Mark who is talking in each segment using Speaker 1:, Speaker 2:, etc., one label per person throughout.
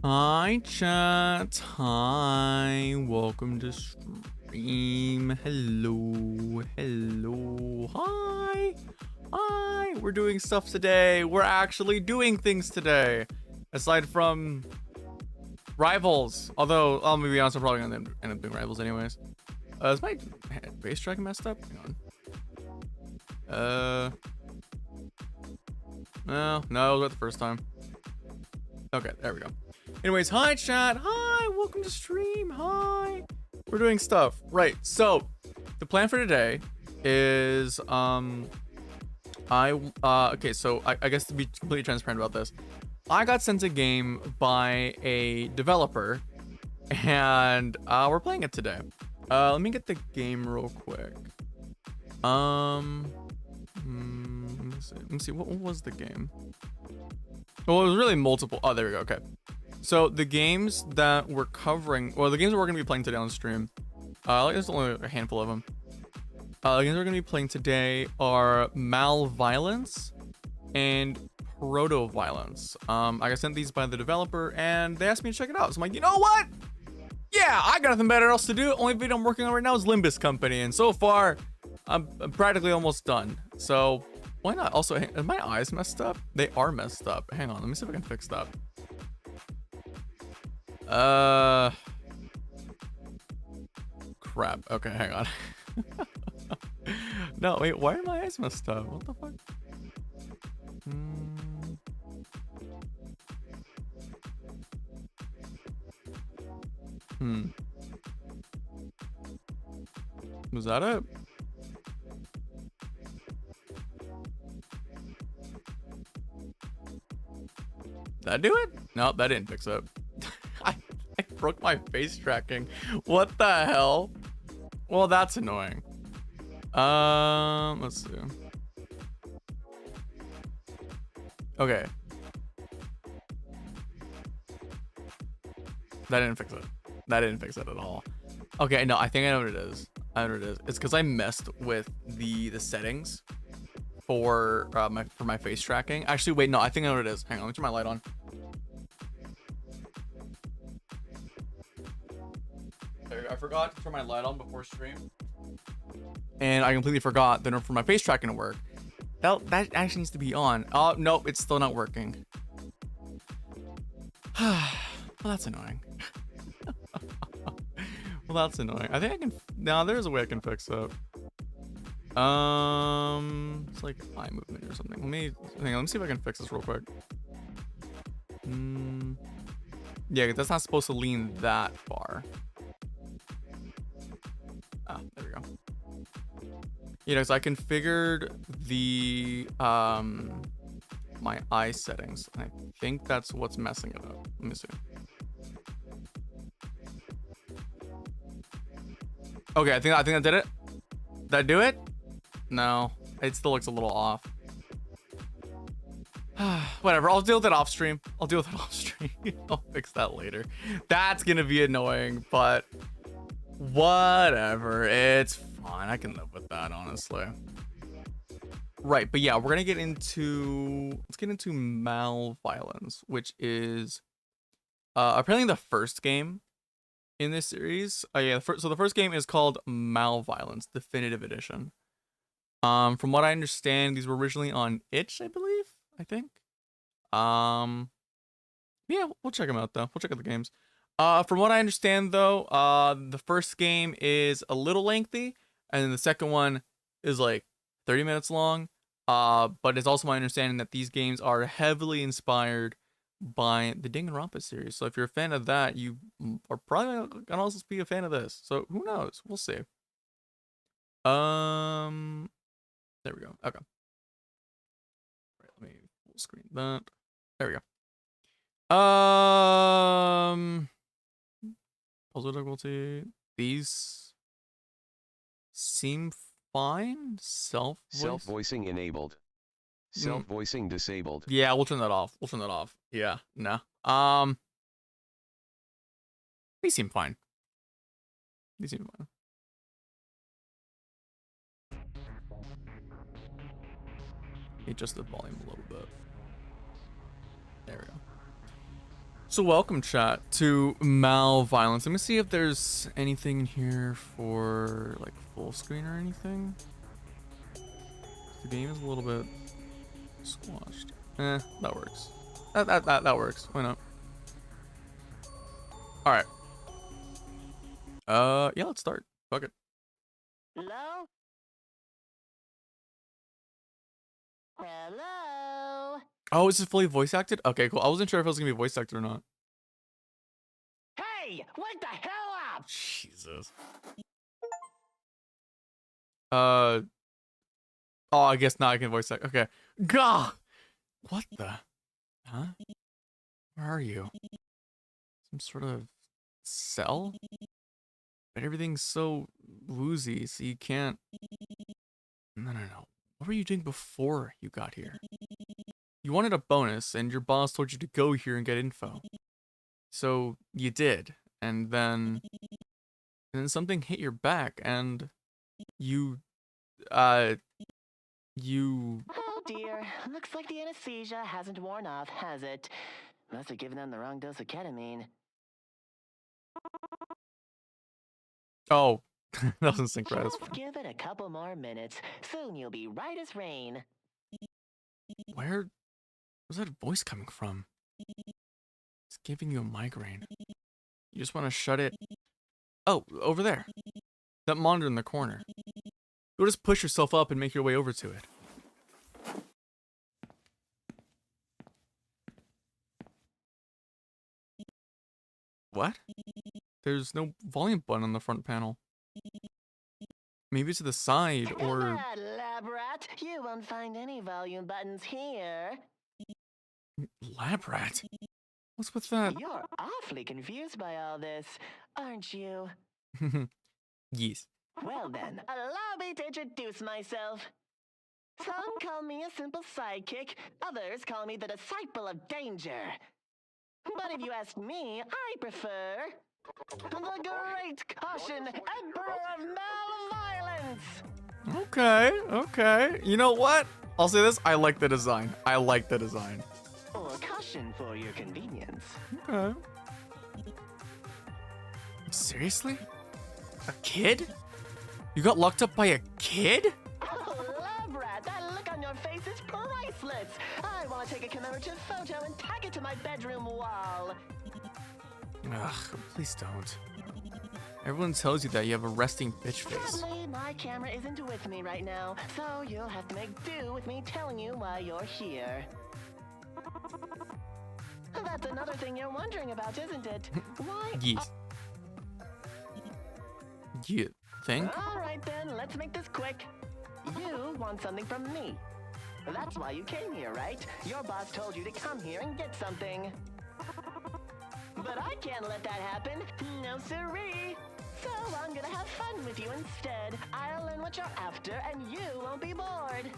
Speaker 1: Hi chat, hi, welcome to stream, hello, hi, we're doing stuff today, we're actually doing things today, aside from rivals, although, I'll be honest, I'm probably gonna end up doing rivals anyways. Is my base track messed up? Hang on. No, it was right the first time. Okay, there we go. Anyways, hi chat, hi, welcome to stream, hi. We're doing stuff, right? So, the plan for today is, okay, so I guess to be completely transparent about this, I got sent a game by a developer, and we're playing it today. Let me get the game real quick. Let me see, what was the game? Well, it was really multiple. Oh, there we go. Okay. So the games that we're covering, well, the games that we're going to be playing today on stream, there's only a handful of them. The games we're going to be playing today are Malviolence and Proto-Violence. I got sent these by the developer and they asked me to check it out. So I'm like, you know what? Yeah, I got nothing better else to do. Only video I'm working on right now is Limbus Company. And so far, I'm practically almost done. So why not? Also, are my eyes messed up? They are messed up. Hang on, let me see if I can fix that. Crap. Okay, hang on. No, wait, why are my eyes messed up? What the fuck? Was that it? Did that do it? No, that didn't fix it. I broke my face tracking. What the hell? Well, that's annoying. Let's see. Okay. That didn't fix it. That didn't fix it at all. Okay, no, I think I know what it is. I know what it is. It's because I messed with the settings for my face tracking. Actually, wait, no, I think I know what it is. Hang on, let me turn my light on. I forgot to turn my light on before stream, and I completely forgot that for my face tracking to work, that actually needs to be on. Oh, nope, it's still not working. Well, that's annoying. Well, that's annoying. I think I can. Now there's a way I can fix it. It's like eye movement or something. Hang on, let me see if I can fix this real quick. Yeah, that's not supposed to lean that far. Ah, there we go. You know, so I configured the my eye settings. I think that's what's messing it up. Let me see. Okay, I think I did it. Did I do it? No, it still looks a little off. Whatever, I'll deal with it off stream. I'll fix that later. That's gonna be annoying, but whatever. It's fine. I can live with that, honestly. Right, but yeah, we're gonna get into let's get into Malviolence, which is apparently the first game in this series. Yeah, so the first game is called Malviolence Definitive Edition. From what I understand, these were originally on itch, I believe. I think. Yeah, we'll check them out though. We'll check out the games. From what I understand though, the first game is a little lengthy, and then the second one is like 30 minutes long. But it's also my understanding that these games are heavily inspired by the Danganronpa series. So if you're a fan of that, you are probably gonna also be a fan of this. So who knows? We'll see. There we go. Okay. Right, let me full screen that. There we go. Puzzle difficulty. These seem fine.
Speaker 2: Self-voicing enabled. Self-voicing disabled.
Speaker 1: Yeah, we'll turn that off. Yeah, no. These seem fine. Adjust the volume a little bit. There we go. So welcome, chat, to Malviolence. Let me see if there's anything in here for like full screen or anything. The game is a little bit squashed. That works. That works. Why not? All right. Yeah, let's start. Fuck it.
Speaker 3: Hello? Hello?
Speaker 1: Oh, is it fully voice acted? Okay, cool. I wasn't sure if it was gonna be voice acted or not.
Speaker 3: Hey, wake the hell up!
Speaker 1: Jesus. Oh, I guess now I can voice act. Okay. Gah! What the? Huh? Where are you? Some sort of cell? But everything's so woozy, so you can't... No. What were you doing before you got here? You wanted a bonus, and your boss told you to go here and get info. So you did, and then something hit your back, and you...
Speaker 3: Oh dear, looks like the anesthesia hasn't worn off, has it? Must have given them the wrong dose of ketamine.
Speaker 1: Oh, that doesn't sync right.
Speaker 3: Just give it a couple more minutes. Soon you'll be right as rain.
Speaker 1: Where was that voice coming from? It's giving you a migraine. You just want to shut it. Oh, over there. That monitor in the corner. You'll just push yourself up and make your way over to it. What? There's no volume button on the front panel. Maybe to the side, or...
Speaker 3: Lab rat, you won't find any volume buttons here.
Speaker 1: Lab rat? What's with that?
Speaker 3: You're awfully confused by all this, aren't you?
Speaker 1: Yes.
Speaker 3: Well then, allow me to introduce myself. Some call me a simple sidekick, others call me the disciple of danger. But if you ask me, I prefer... the Great Caution, Emperor of Malviolence!
Speaker 1: Okay. You know what? I'll say this, I like the design.
Speaker 3: Or caution for your convenience.
Speaker 1: Okay. Seriously? A kid? You got locked up by a kid?
Speaker 3: Oh, Labrat, that look on your face is priceless! I want to take a commemorative photo and tag it to my bedroom wall.
Speaker 1: Ugh, please don't. Everyone tells you that you have a resting bitch face.
Speaker 3: Sadly, my camera isn't with me right now, so you'll have to make do with me telling you why you're here. That's another thing you're wondering about, isn't it? Why?
Speaker 1: Yes. You think?
Speaker 3: All right then, let's make this quick. You want something from me. That's why you came here, right? Your boss told you to come here and get something. But I can't let that happen. No siree. So I'm gonna have fun with you instead. I'll learn what you're after and you won't be bored.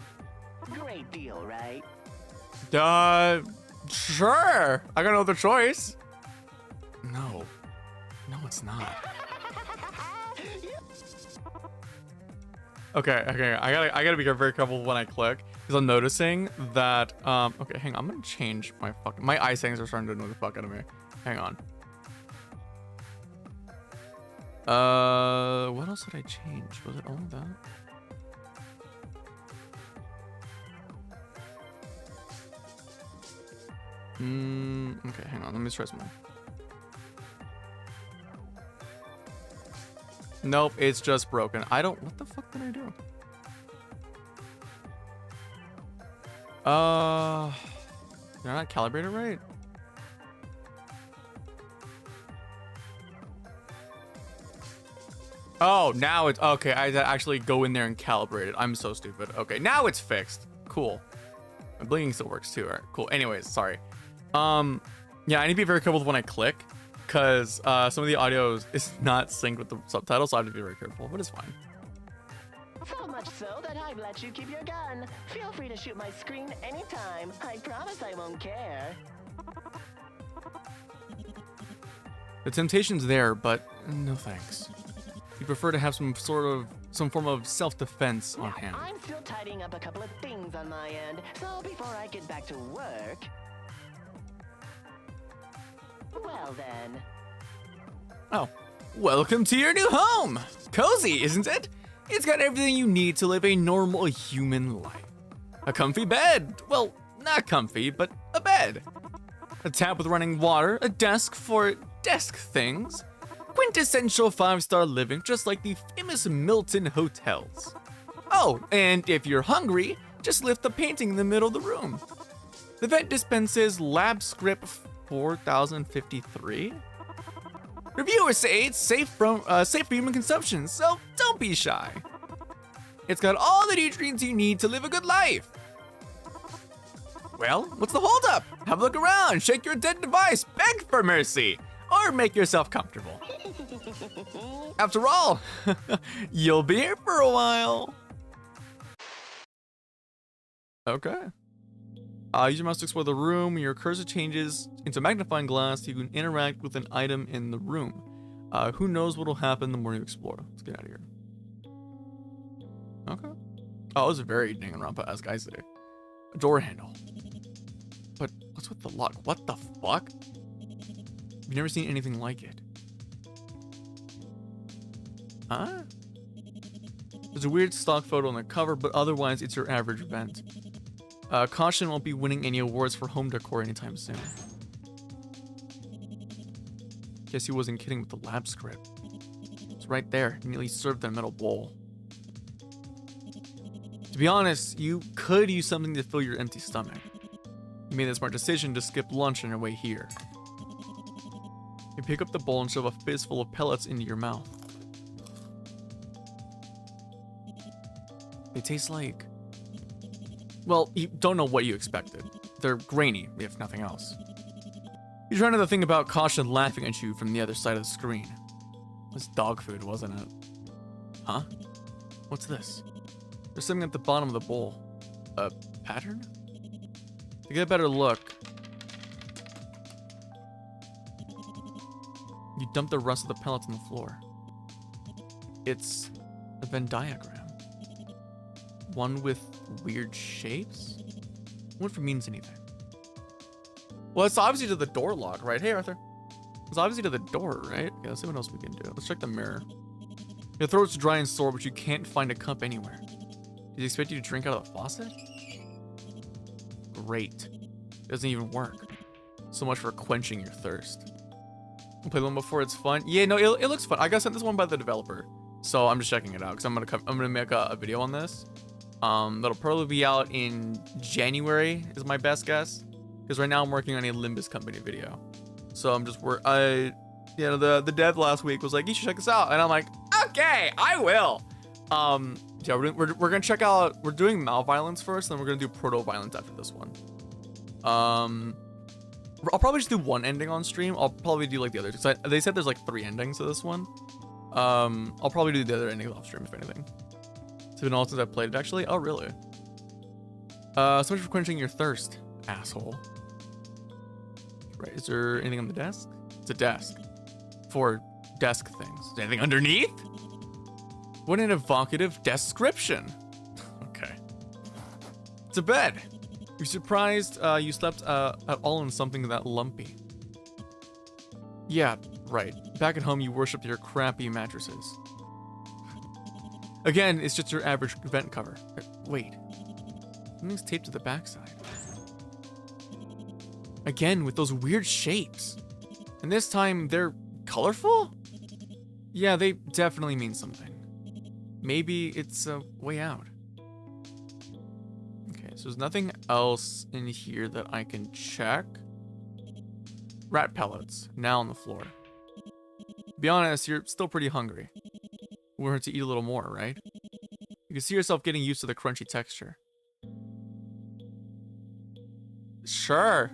Speaker 3: Great deal, right?
Speaker 1: Sure. I got no other choice. No. No, it's not. Okay. I gotta be very careful when I click because I'm noticing that. Okay, hang on. I'm gonna change my eye settings are starting to annoy the fuck out of me. Hang on. What else did I change? Was it only that? Okay, hang on. Let me try something. Nope, it's just broken. What the fuck did I do? Did I not calibrate it right? Oh, now it's okay. I had to actually go in there and calibrate it. I'm so stupid. Okay, now it's fixed. Cool. My blinking still works too. All right, cool. Anyways, sorry. Yeah, I need to be very careful when I click because some of the audio is not synced with the subtitles, so I have to be very careful, but it's fine.
Speaker 3: So much so that I've let you keep your gun. Feel free to shoot my screen anytime. I promise I won't care.
Speaker 1: The temptation's there, but no thanks. You prefer to have some form of self-defense on hand.
Speaker 3: I'm still tidying up a couple of things on my end, so before I get back to work... Well then.
Speaker 1: Oh, welcome to your new home! Cozy, isn't it? It's got everything you need to live a normal human life. A comfy bed. Well, not comfy, but a bed. A tap with running water, a desk for desk things. Quintessential 5-star living, just like the famous Milton hotels. Oh, and if you're hungry, just lift the painting in the middle of the room. The vent dispenses lab script 4053. Reviewers say it's safe for human consumption, so don't be shy. It's got all the nutrients you need to live a good life. Well, what's the holdup? Have a look around, shake your dead device, beg for mercy, or make yourself comfortable. After all, you'll be here for a while. Okay. Use your mouse to explore the room. When your cursor changes into magnifying glass, you can interact with an item in the room. Who knows what'll happen the more you explore. Let's get out of here. Okay. Oh, it was very Danganronpa-esque, I say. A door handle. But what's with the lock? What the fuck? I've never seen anything like it. Huh? There's a weird stock photo on the cover, but otherwise it's your average vent. Caution won't be winning any awards for home decor anytime soon. Guess he wasn't kidding with the lab script. It's right there, neatly served in a metal bowl. To be honest, you could use something to fill your empty stomach. You made the smart decision to skip lunch on your way here. You pick up the bowl and shove a fistful of pellets into your mouth. They taste like... Well, you don't know what you expected. They're grainy, if nothing else. You're trying to think about Caution laughing at you from the other side of the screen. It was dog food, wasn't it? Huh? What's this? There's something at the bottom of the bowl. A pattern? To get a better look, you dump the rest of the pellets on the floor. It's a Venn diagram. One with weird shapes? I wonder if it means anything. Well, it's obviously to the door lock, right? Hey, Arthur. It's obviously to the door, right? Yeah, let's see what else we can do. Let's check the mirror. Your throat's dry and sore, but you can't find a cup anywhere. Did he expect you to drink out of the faucet? Great. It doesn't even work. So much for quenching your thirst. Play the one before, it's fun. Yeah, no, it looks fun. I got sent this one by the developer, so I'm just checking it out because I'm gonna make a video on this. That'll probably be out in January is my best guess, because right now I'm working on a Limbus Company video. So I'm just the dev last week was like, you should check this out, and I'm like, okay, I will. Yeah, we're gonna check out. We're doing Malviolence first, then we're gonna do Proto-Violence after this one. I'll probably just do one ending on stream. I'll probably do like the other two. They said there's like 3 endings to this one. I'll probably do the other endings off stream if anything. It's been all since I played it actually. Oh really? So much for quenching your thirst, asshole. Right, is there anything on the desk? It's a desk. For desk things. Is there anything underneath? What an evocative description. Okay. It's a bed. You're surprised you slept at all in something that lumpy. Yeah, right. Back at home, you worshipped your crappy mattresses. Again, it's just your average vent cover. Wait. Something's taped to the backside. Again, with those weird shapes. And this time, they're colorful? Yeah, they definitely mean something. Maybe it's a way out. Okay, so there's nothing else in here that I can check. Rat pellets, now on the floor. Be honest, you're still pretty hungry. We're going to eat a little more, right? You can see yourself getting used to the crunchy texture. Sure.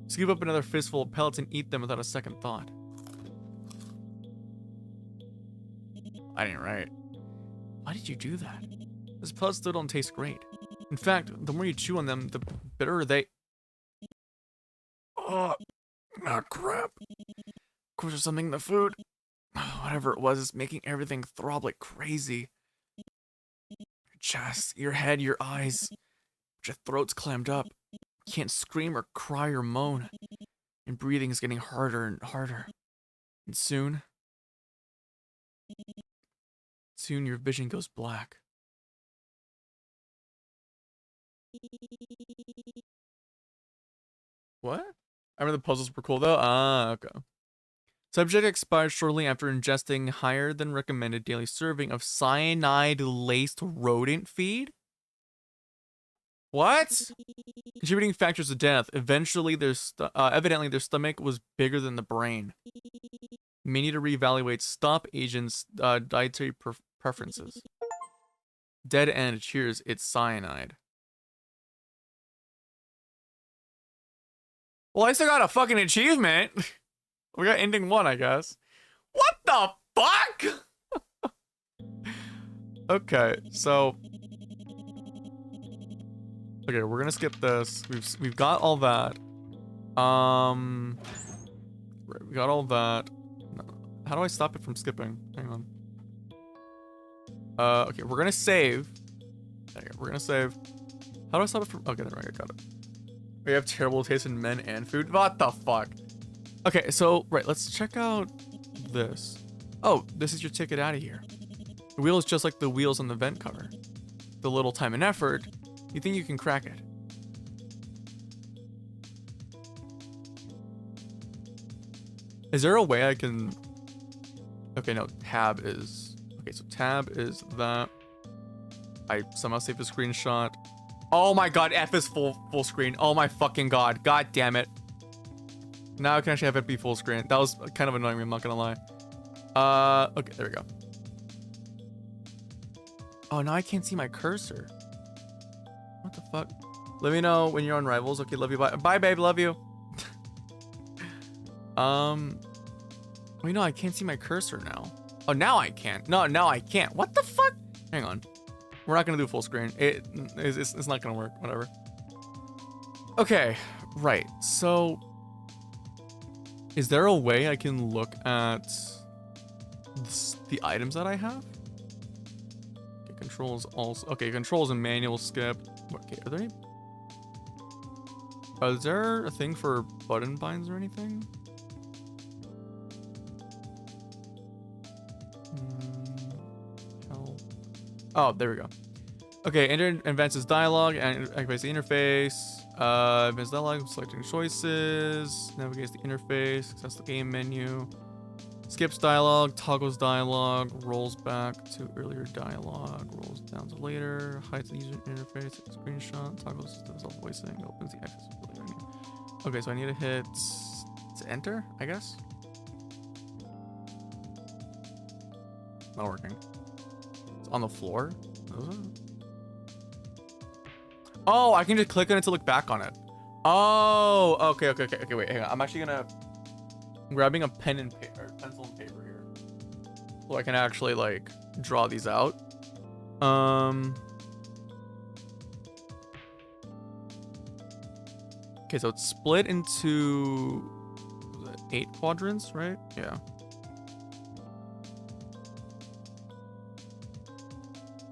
Speaker 1: Scoop up another fistful of pellets and eat them without a second thought. I didn't write. Why did you do that? Those pellets still don't taste great. In fact, the more you chew on them, the bitterer they... Oh, crap. Of course there's something in the food. Whatever it was, it's making everything throb like crazy. Your chest, your head, your eyes. Your throat's clammed up. You can't scream or cry or moan. And breathing is getting harder and harder. And soon your vision goes black. What? I remember the puzzles were cool though. Ah, okay. Subject expired shortly after ingesting higher than recommended daily serving of cyanide-laced rodent feed? What? Contributing factors to death. Eventually, evidently their stomach was bigger than the brain. May need to reevaluate stop agents' dietary preferences. Dead end. Cheers. It's cyanide. Well, I still got a fucking achievement. We got ending 1, I guess. What the fuck? Okay, so... Okay, we're gonna skip this. We've got all that. Right, we got all that. No. How do I stop it from skipping? Hang on. Okay, we're gonna save. There you go. We're gonna save. How do I stop it from? Okay, there we go. Got it. We have terrible taste in men and food. What the fuck? Okay, so right, let's check out this. Oh, this is your ticket out of here. The wheel is just like the wheels on the vent cover. The little time and effort. You think you can crack it? Is there a way I can... Okay, no, tab is... Okay, so tab is that. I somehow saved a screenshot. Oh my god, F is full screen. Oh my fucking god. God damn it. Now I can actually have it be full screen. That was kind of annoying me, I'm not gonna lie. Okay, there we go. Oh, now I can't see my cursor. What the fuck? Let me know when you're on Rivals. Okay, love you. Bye. Bye, babe. Love you. Wait, no, I can't see my cursor now. Oh, now I can. No, now I can't. What the fuck? Hang on. We're not gonna do full screen. It's not gonna work. Whatever. Okay, right. So, is there a way I can look at the items that I have? Okay, controls also. Okay, controls and manual skip. Okay, are there any? Is there a thing for button binds or anything? Oh, there we go. Okay, enter advances dialogue and activates the interface. Advanced dialogue, selecting choices, navigates the interface, access the game menu, skips dialogue, toggles dialogue, rolls back to earlier dialogue, rolls down to later, hides the user interface, screenshot, toggles to self-voicing, opens the accessibility menu. Okay, so I need to hit to enter, I guess. Not working. It's on the floor. Oh, I can just click on it to look back on it. Oh, okay. Wait, hang on. I'm actually I'm grabbing a pen and paper, pencil and paper here, so I can actually like draw these out. Okay, so it's split into 8 quadrants, right? Yeah.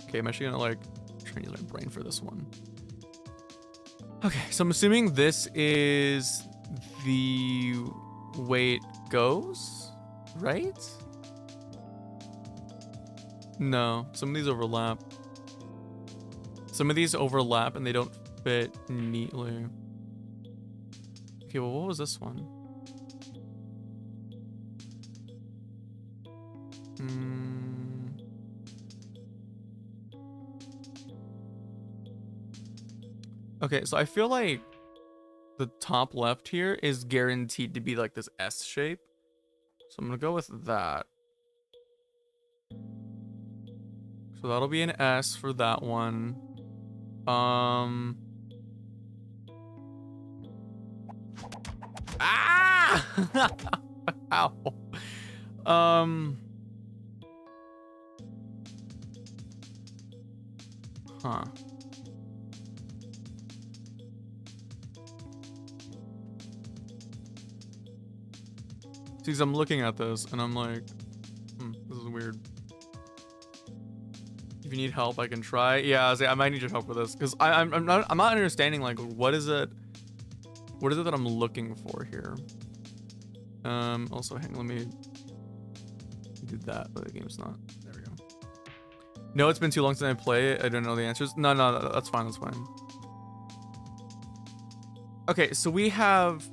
Speaker 1: Okay, I'm actually gonna like try to use my brain for this one. Okay, so I'm assuming this is the way it goes, right? No, some of these overlap. Some of these overlap and they don't fit neatly. Okay, well, what was this one? Okay, so I feel like the top left here is guaranteed to be like this S shape. So I'm gonna go with that. So that'll be an S for that one. Ah! Ow. Huh. See, I'm looking at this and I'm like, this is weird. If you need help, I can try. Yeah, I might need your help with this because I'm not understanding like what is it that I'm looking for here. Also, hang on, let me do that. But the game's not. There we go. No, it's been too long since I play it. I don't know the answers. No, that's fine. That's fine. Okay, so we have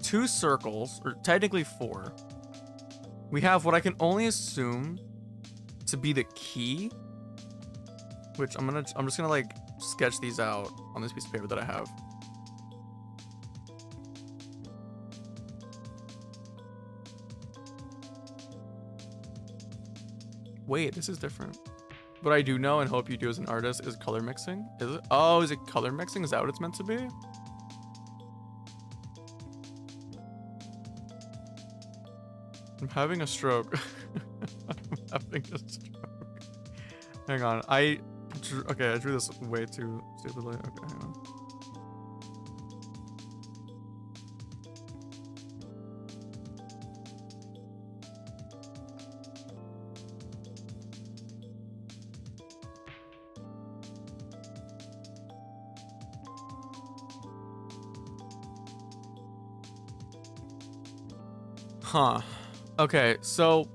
Speaker 1: 2 circles, or technically 4. We have what I can only assume to be the key, which I'm just gonna like sketch these out on this piece of paper that I have. Wait, this is different. What I do know and hope you do as an artist is color mixing. Is it? Oh, is it color mixing? Is that what it's meant to be? I'm having a stroke. I'm having a stroke. Hang on. I drew this way too stupidly. Okay, hang on. Huh. Okay, so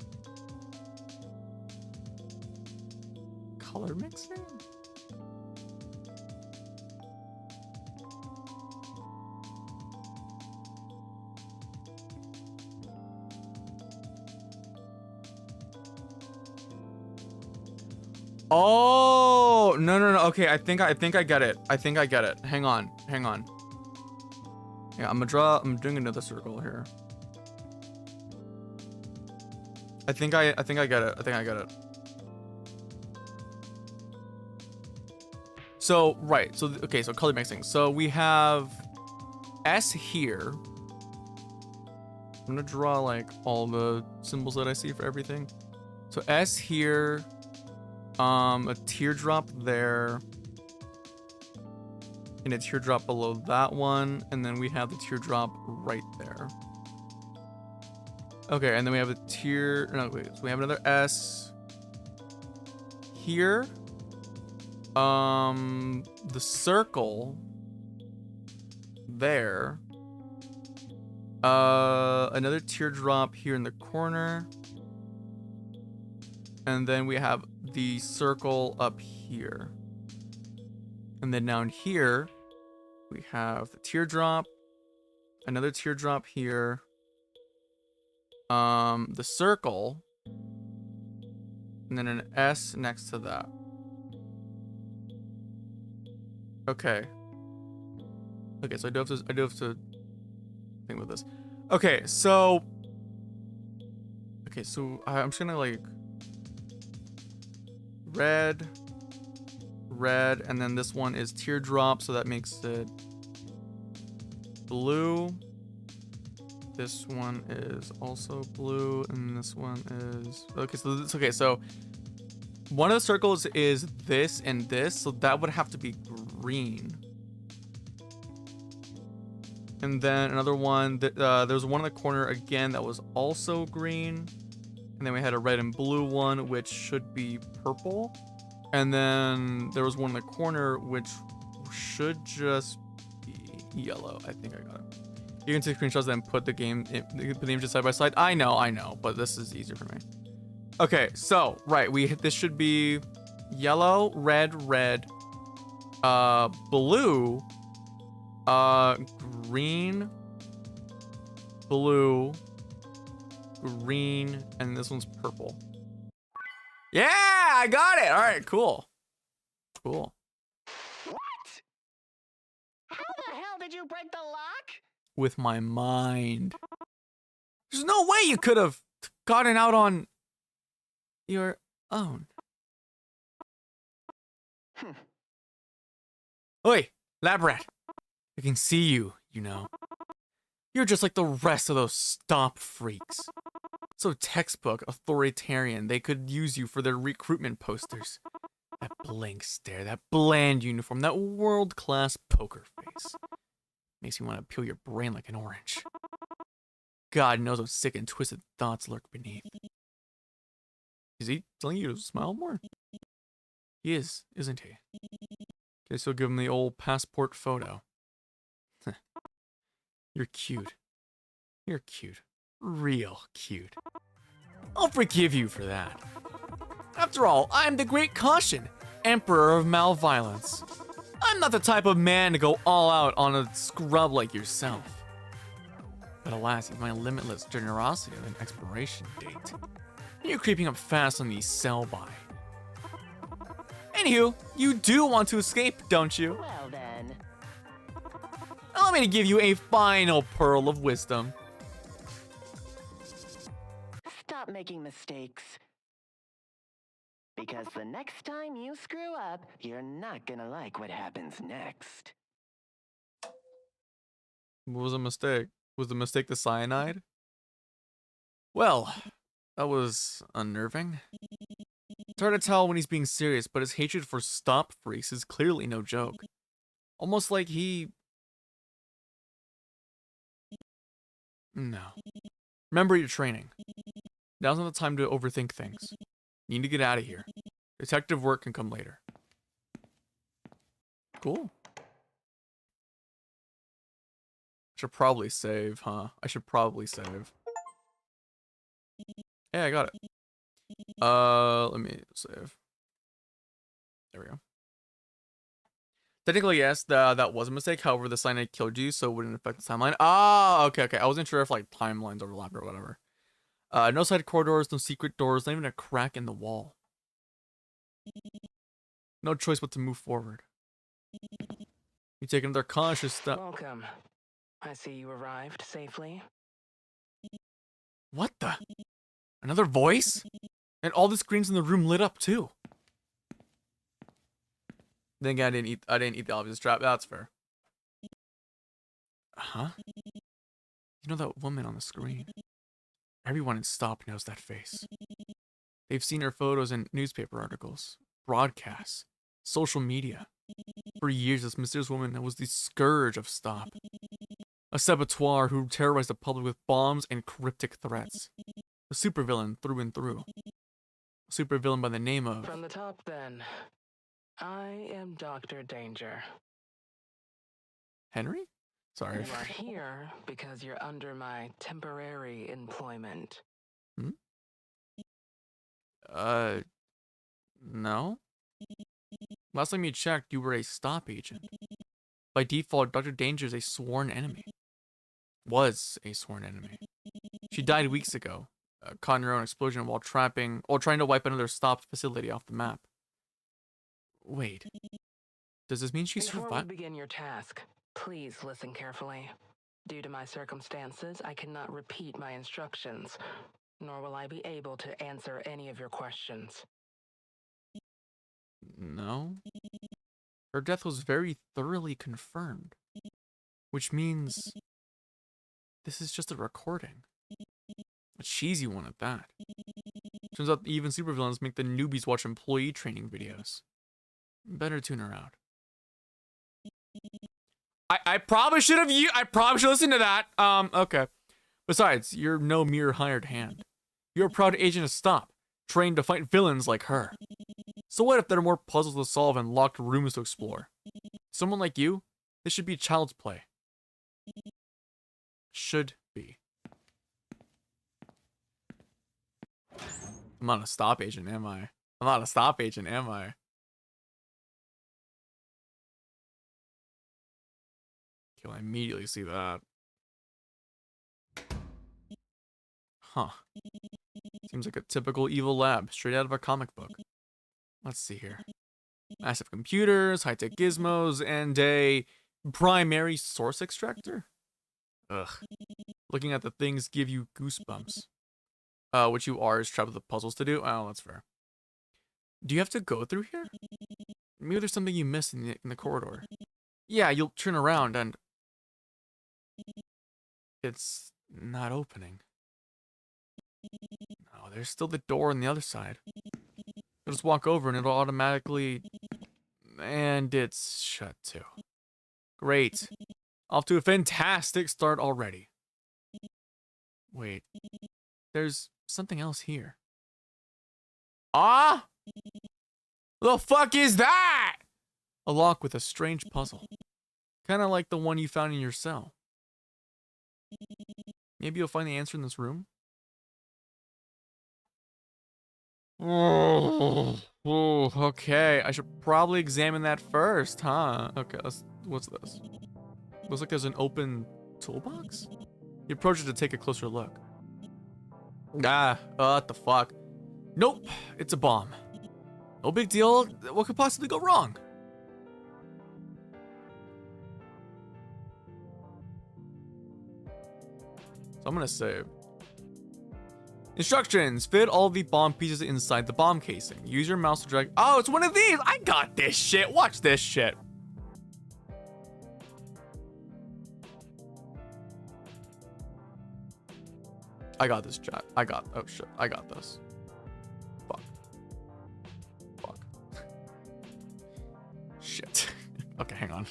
Speaker 1: color mixing? Oh, no. Okay, I think I get it. Hang on. Yeah, I'm doing another circle here. I think I get it. So, right. So, okay, so color mixing. So we have S here. I'm gonna draw like all the symbols that I see for everything. So S here, a teardrop there, and a teardrop below that one, and then we have the teardrop right there. Okay, and then we have so we have another S here. The circle there. Another teardrop here in the corner. And then we have the circle up here. And then down here, We have the teardrop, another teardrop here. The circle, and then an S next to that. Okay. Okay, so I do have to think about this. Okay, so I'm just gonna like red, and then this one is teardrop, so that makes it blue. This one is also blue, and this one is okay. So one of the circles is this and this, so that would have to be green. And then another one that there's one in the corner again that was also green, and then we had a red and blue one which should be purple, and then there was one in the corner which should just be yellow. I think I got it. You can take screenshots and put the images side by side. I know, but this is easier for me. Okay, so right, this should be yellow, red, blue, green, blue, green, and this one's purple. Yeah, I got it. All right, cool.
Speaker 3: What? How the hell did you break the lock?
Speaker 1: With my mind. There's no way you could have gotten out on your own. Oi, lab rat. I can see you, you know. You're just like the rest of those stop freaks. So textbook authoritarian, they could use you for their recruitment posters. That blank stare, that bland uniform, that world-class poker face. Makes me want to peel your brain like an orange. God knows what sick and twisted thoughts lurk beneath. Is he telling you to smile more? He is, isn't he? Okay, so give him the old passport photo. You're cute. You're cute. Real cute. I'll forgive you for that. After all, I'm the Great Caution, Emperor of Malviolence. I'm not the type of man to go all out on a scrub like yourself. But alas, you've my limitless generosity of an expiration date. You're creeping up fast on the sell-by. Anywho, you do want to escape, don't you?
Speaker 3: Well then.
Speaker 1: Allow me to give you a final pearl of wisdom.
Speaker 3: Stop making mistakes. Because the next time you screw up, you're not gonna like what happens next.
Speaker 1: What was a mistake? Was the mistake the cyanide? Well, that was unnerving. It's hard to tell when he's being serious, but his hatred for stop freaks is clearly no joke. Almost like he... No. Remember your training. Now's not the time to overthink things. You need to get out of here. Detective work can come later. Cool. Should probably save, huh? I should probably save. Yeah, I got it. Let me save. There we go. Technically, yes, that was a mistake. However, the cyanide killed you, so it wouldn't affect the timeline. Ah, okay. I wasn't sure if like timelines overlapped or whatever. No side corridors, no secret doors, not even a crack in the wall. No choice but to move forward. You take another cautious step.
Speaker 4: Welcome. I see you arrived safely.
Speaker 1: What the? Another voice? And all the screens in the room lit up too. Then again, I didn't eat the obvious trap. That's fair. Huh? You know that woman on the screen? Everyone in Stop knows that face. They've seen her photos in newspaper articles, broadcasts, social media. For years, this mysterious woman was the scourge of Stop. A saboteur who terrorized the public with bombs and cryptic threats. A supervillain through and through. A supervillain by the name of...
Speaker 4: From the top, then. I am Dr. Danger.
Speaker 1: Henry? Sorry.
Speaker 4: You are here because you're under my temporary employment.
Speaker 1: Hmm? No. Last time you checked, you were a Stop agent. By default, Dr. Danger is a sworn enemy. Was a sworn enemy. She died weeks ago, caught in her own explosion while trying to wipe another stopped facility off the map. Wait. Does this mean she
Speaker 4: Before we
Speaker 1: survived?
Speaker 4: begin your task, please listen carefully. Due to my circumstances, I cannot repeat my instructions, nor will I be able to answer any of your questions.
Speaker 1: No. Her death was very thoroughly confirmed, which means this is just a recording. A cheesy one at that. Turns out even supervillains make the newbies watch employee training videos. Better tune her out. I probably should have listened to that. Okay. Besides, you're no mere hired hand. You're a proud agent of Stop, trained to fight villains like her. So what if there are more puzzles to solve and locked rooms to explore? Someone like you, this should be child's play. Should be. I'm not a Stop agent, am I? I'm not a Stop agent, am I? Okay, I immediately see that. Huh. Seems like a typical evil lab, straight out of a comic book. Let's see here. Massive computers, high-tech gizmos, and a primary source extractor? Ugh. Looking at the things give you goosebumps. Which you are is trapped with the puzzles to do? Oh, that's fair. Do you have to go through here? Maybe there's something you missed in the corridor. Yeah, you'll turn around and... It's not opening. No, there's still the door on the other side. You'll just walk over and it'll automatically... And it's shut too. Great. Off to a fantastic start already. Wait. There's something else here. Ah? The fuck is that? A lock with a strange puzzle. Kind of like the one you found in your cell. Maybe you'll find the answer in this room? Oh, okay. I should probably examine that first, huh? Okay, what's this? Looks like there's an open toolbox? You approach it to take a closer look. What the fuck? Nope, it's a bomb. No big deal. What could possibly go wrong? So I'm gonna save. Instructions. Fit all the bomb pieces inside the bomb casing. Use your mouse to drag. Oh, it's one of these. I got this shit. Watch this shit. I got this, chat. Oh shit. I got this. Fuck. Fuck. Shit. Okay, hang on.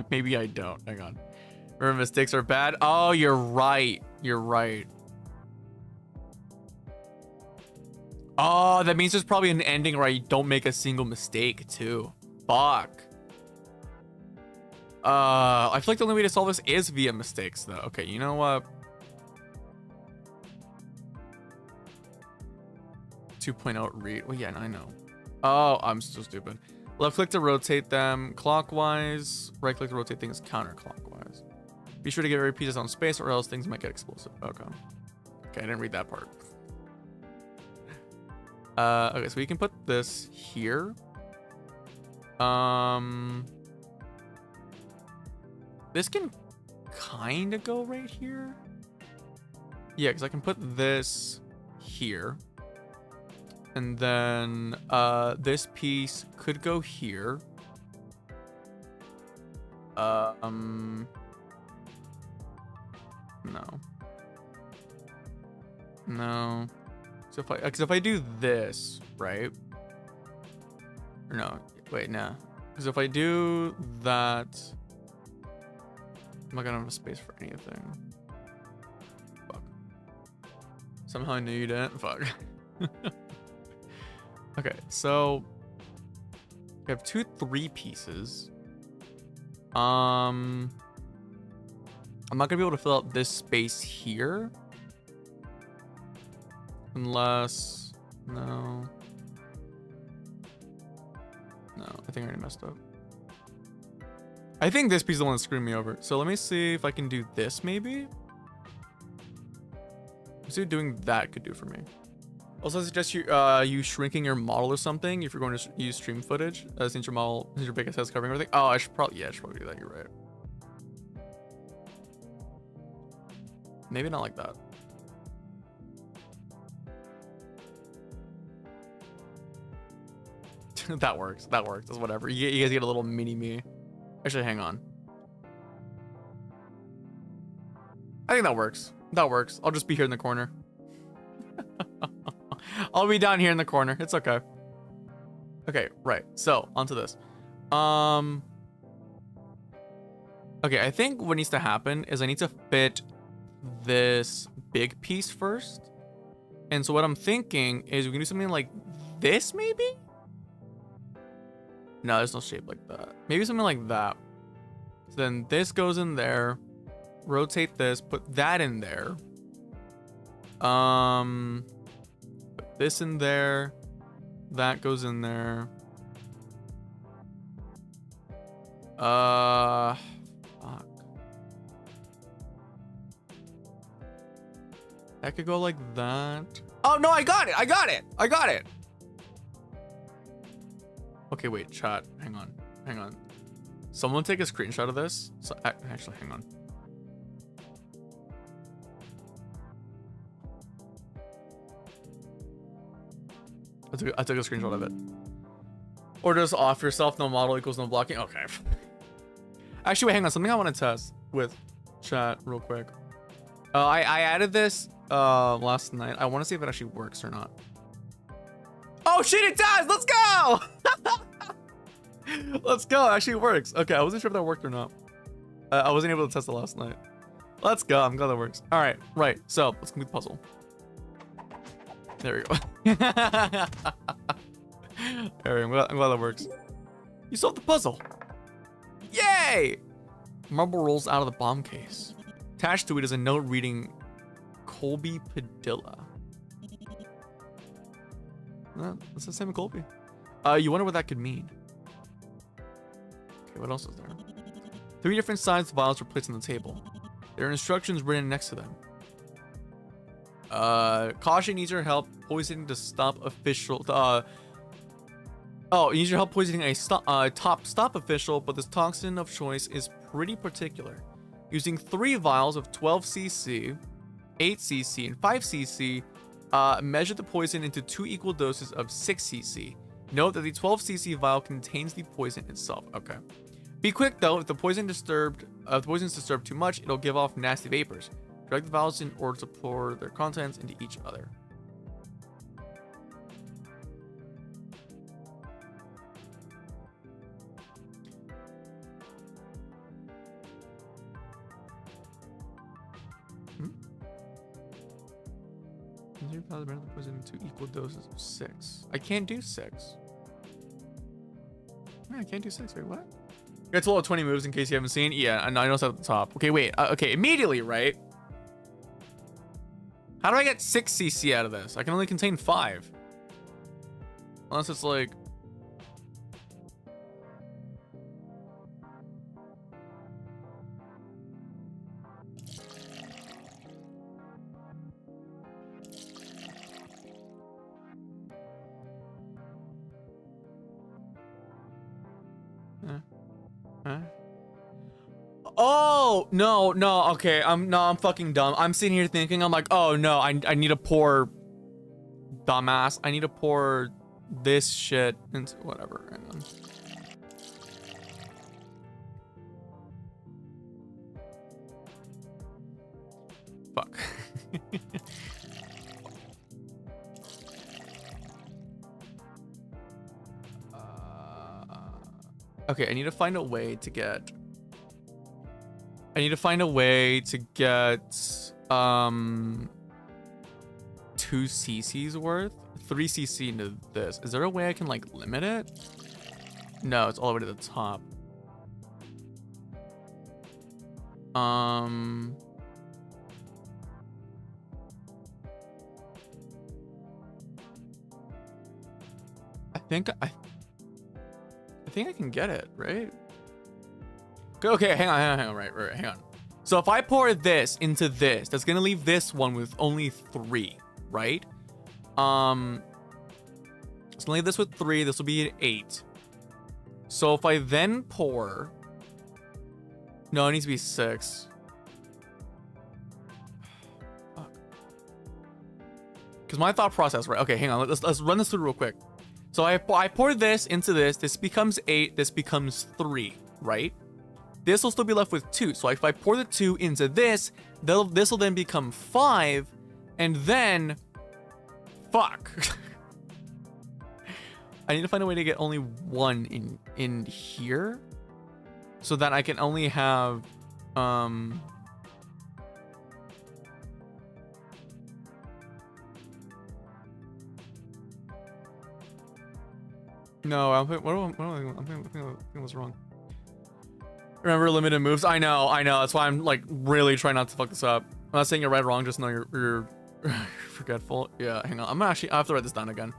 Speaker 1: Maybe I don't. Hang on. Remember, mistakes are bad. Oh, you're right. You're right. Oh, that means there's probably an ending where you don't make a single mistake too. Fuck. I feel like the only way to solve this is via mistakes though. Okay, you know what? 2.0 read. Well, yeah, I know. Oh, I'm so stupid. Left click to rotate them clockwise. Right click to rotate things counterclockwise. Be sure to get rid of pieces on space or else things might get explosive. Okay. Okay, I didn't read that part. Okay, so we can put this here. This can kind of go right here. Yeah, because I can put this here. And then this piece could go here. No. No. So if I do this, right? Or no, wait, no. Because if I do that, I'm not gonna have a space for anything. Fuck. Somehow I knew you didn't. Fuck. Okay, so we have 3 pieces. I'm not gonna be able to fill out this space here. Unless, no, I think I already messed up. I think this piece is the one that screwed me over. So let me see if I can do this maybe. Let's see what doing that could do for me. Also, I suggest you shrinking your model or something if you're going to use stream footage, since your biggest head's covering everything. Oh, I should probably do that. You're right. Maybe not like that. That works. That's whatever. You guys get a little mini me. Actually, hang on. I think that works. I'll just be here in the corner. I'll be down here in the corner. It's okay. Okay, right. So, onto this. Okay, I think what needs to happen is I need to fit this big piece first. And so what I'm thinking is we can do something like this, maybe? No, there's no shape like that. Maybe something like that. So then this goes in there. Rotate this, put that in there. Put this in there. That goes in there. Fuck. That could go like that. Oh no, I got it. Okay, wait, chat. Hang on. Someone take a screenshot of this. So actually, hang on. I took a screenshot of it. Or just off yourself, no model equals no blocking. Okay. Actually, wait, hang on. Something I want to test with chat real quick. I added this last night. I want to see if it actually works or not. Oh shit, it does! Let's go! Let's go. Actually, it works. Okay, I wasn't sure if that worked or not. I wasn't able to test it last night. Let's go. I'm glad that works. All right, right. So let's complete the puzzle. There we go. There we go. I'm glad that works. You solved the puzzle. Yay! Marble rolls out of the bomb case. Attached to it is a note reading Colby Padilla. That's the same as Colby. You wonder what that could mean. Okay, what else is there? 3 different sized vials were placed on the table. There are instructions written next to them. Caution, needs your help poisoning to stop official. You need your help poisoning a top stop official, but this toxin of choice is pretty particular. Using 3 vials of 12cc, 8cc, and 5cc, measure the poison into 2 equal doses of 6cc. Note that the 12cc vial contains the poison itself. Okay. Be quick though. If the poison is disturbed too much, it'll give off nasty vapors. Drag the vials in order to pour their contents into each other. Consider the poison into equal doses of 6. I can't do 6. Yeah, I can't do 6. Wait, what? You got to load 20 moves in case you haven't seen. Yeah, I know it's at the top. Okay, wait. Okay, immediately, right? How do I get 6cc out of this? I can only contain 5. Unless it's like... Oh no, okay, I'm fucking dumb. I'm sitting here thinking, I'm like, oh no, I need to pour, dumbass, I need to pour this shit into whatever. Hang on. Fuck. Okay, I need to find a way to get 2 cc's worth, 3 cc into this. Is there a way I can like limit it? No, it's all the way to the top. I think I can get it, right? Okay, hang on. Right, hang on. So if I pour this into this, that's gonna leave this one with only 3, right? So leave this with 3. This will be an 8. So if I then pour, no, it needs to be 6. Because my thought process, right? Okay, hang on. Let's run this through real quick. So I pour this into this. This becomes 8. This becomes 3, right? This will still be left with 2. So if I pour the 2 into this, this will then become 5, and then, fuck. I need to find a way to get only 1 in here, so that I can only have no, I'm thinking what's wrong. Remember limited moves? I know. That's why I'm like really trying not to fuck this up. I'm not saying you're right or wrong, just know you're forgetful. Yeah, hang on. I have to write this down again.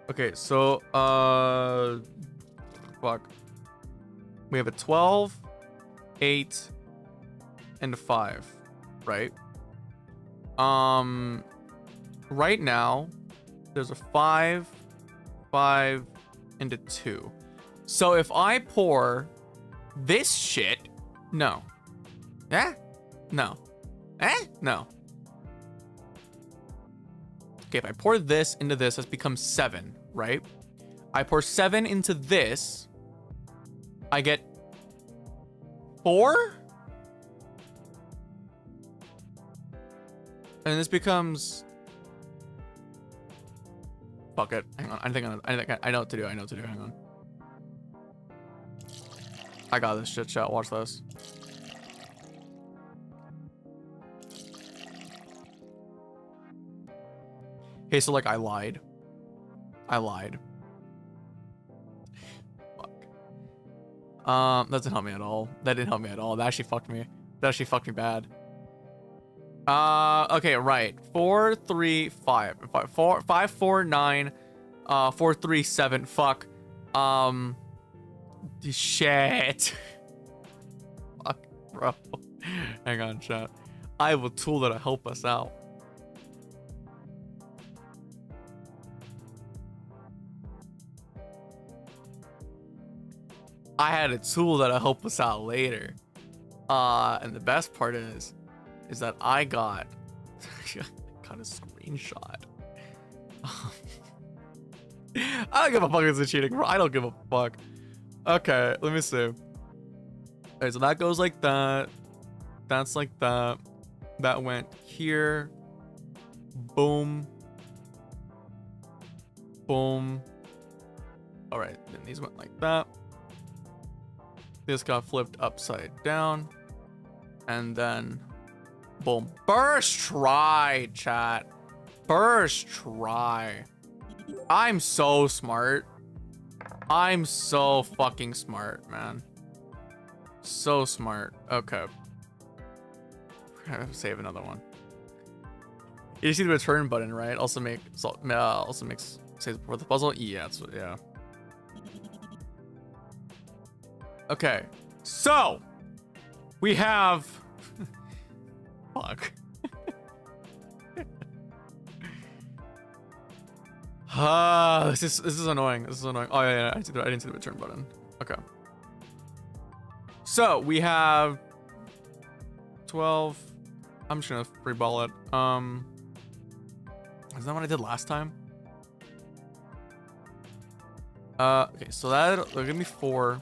Speaker 1: Okay, so fuck. We have a 12, 8, and a 5, right? Right now, there's a 5, 5, and a 2. So if I pour this shit, no. Eh? No. Eh? No. Okay, if I pour this into this becomes 7, right? I pour 7 into this, I get 4? And this becomes... Fuck it. Hang on. I think I know what to do. Hang on. I got this shit, chat. Watch this. Okay, so like I lied. Fuck. That doesn't help me at all. That didn't help me at all. That actually fucked me. Bad. Okay, right. 4, 3, 5. 5, 4, 9. 4, 3, 7. Fuck. Shit. Fuck, bro. Hang on, chat. I have a tool that'll help us out. I had a tool that'll help us out later. And the best part is that I got a screenshot. I don't give a fuck if it's cheating, bro. I don't give a fuck. Okay, let me see. Okay, so that goes like that. That's like that. That went here. Boom. Boom. All right, then these went like that. This got flipped upside down. And then, boom. First try, chat. First try. I'm so smart. I'm so fucking smart, man. So smart. Okay. I have to save another one. You see the return button, right? Also makes saves before the puzzle. Yeah, that's what, yeah. Okay. So we have fuck. This is annoying. Oh yeah, I didn't see the return button. Okay. So we have 12. I'm just gonna free ball it. Is that what I did last time? Okay, so that'll give me 4.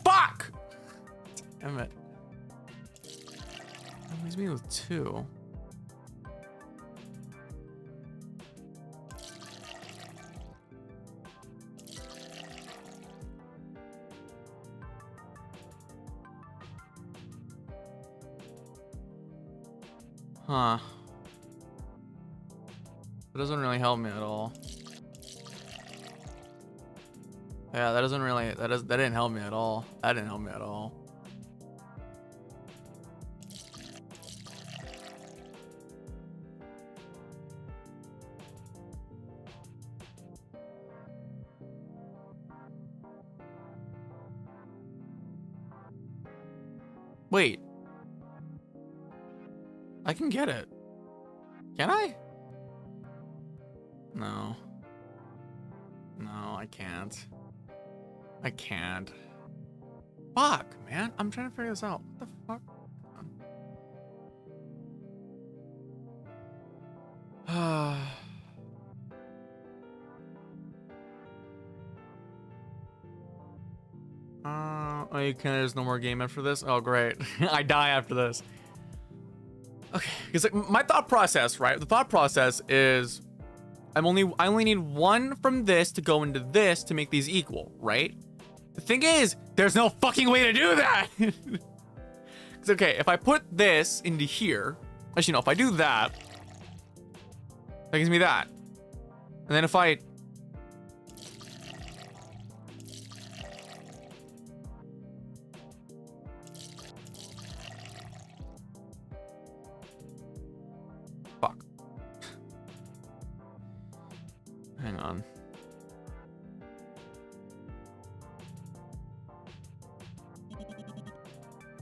Speaker 1: Fuck! Damn it. That leaves me with 2. Huh. It doesn't really help me at all. Yeah, that doesn't really, that didn't help me at all. That didn't help me at all. Wait. I can get it. Can I? No. No, I can't. I can't. Fuck, man. I'm trying to figure this out. What the fuck? Oh, you can. There's no more game after this. Oh, great. I die after this. Okay, because like, my thought process, right? The thought process is, I only need one from this to go into this to make these equal, right? The thing is, there's no fucking way to do that. Because okay, if I put this into here, actually no, if I do that, that gives me that, and then if I fuck. Hang on.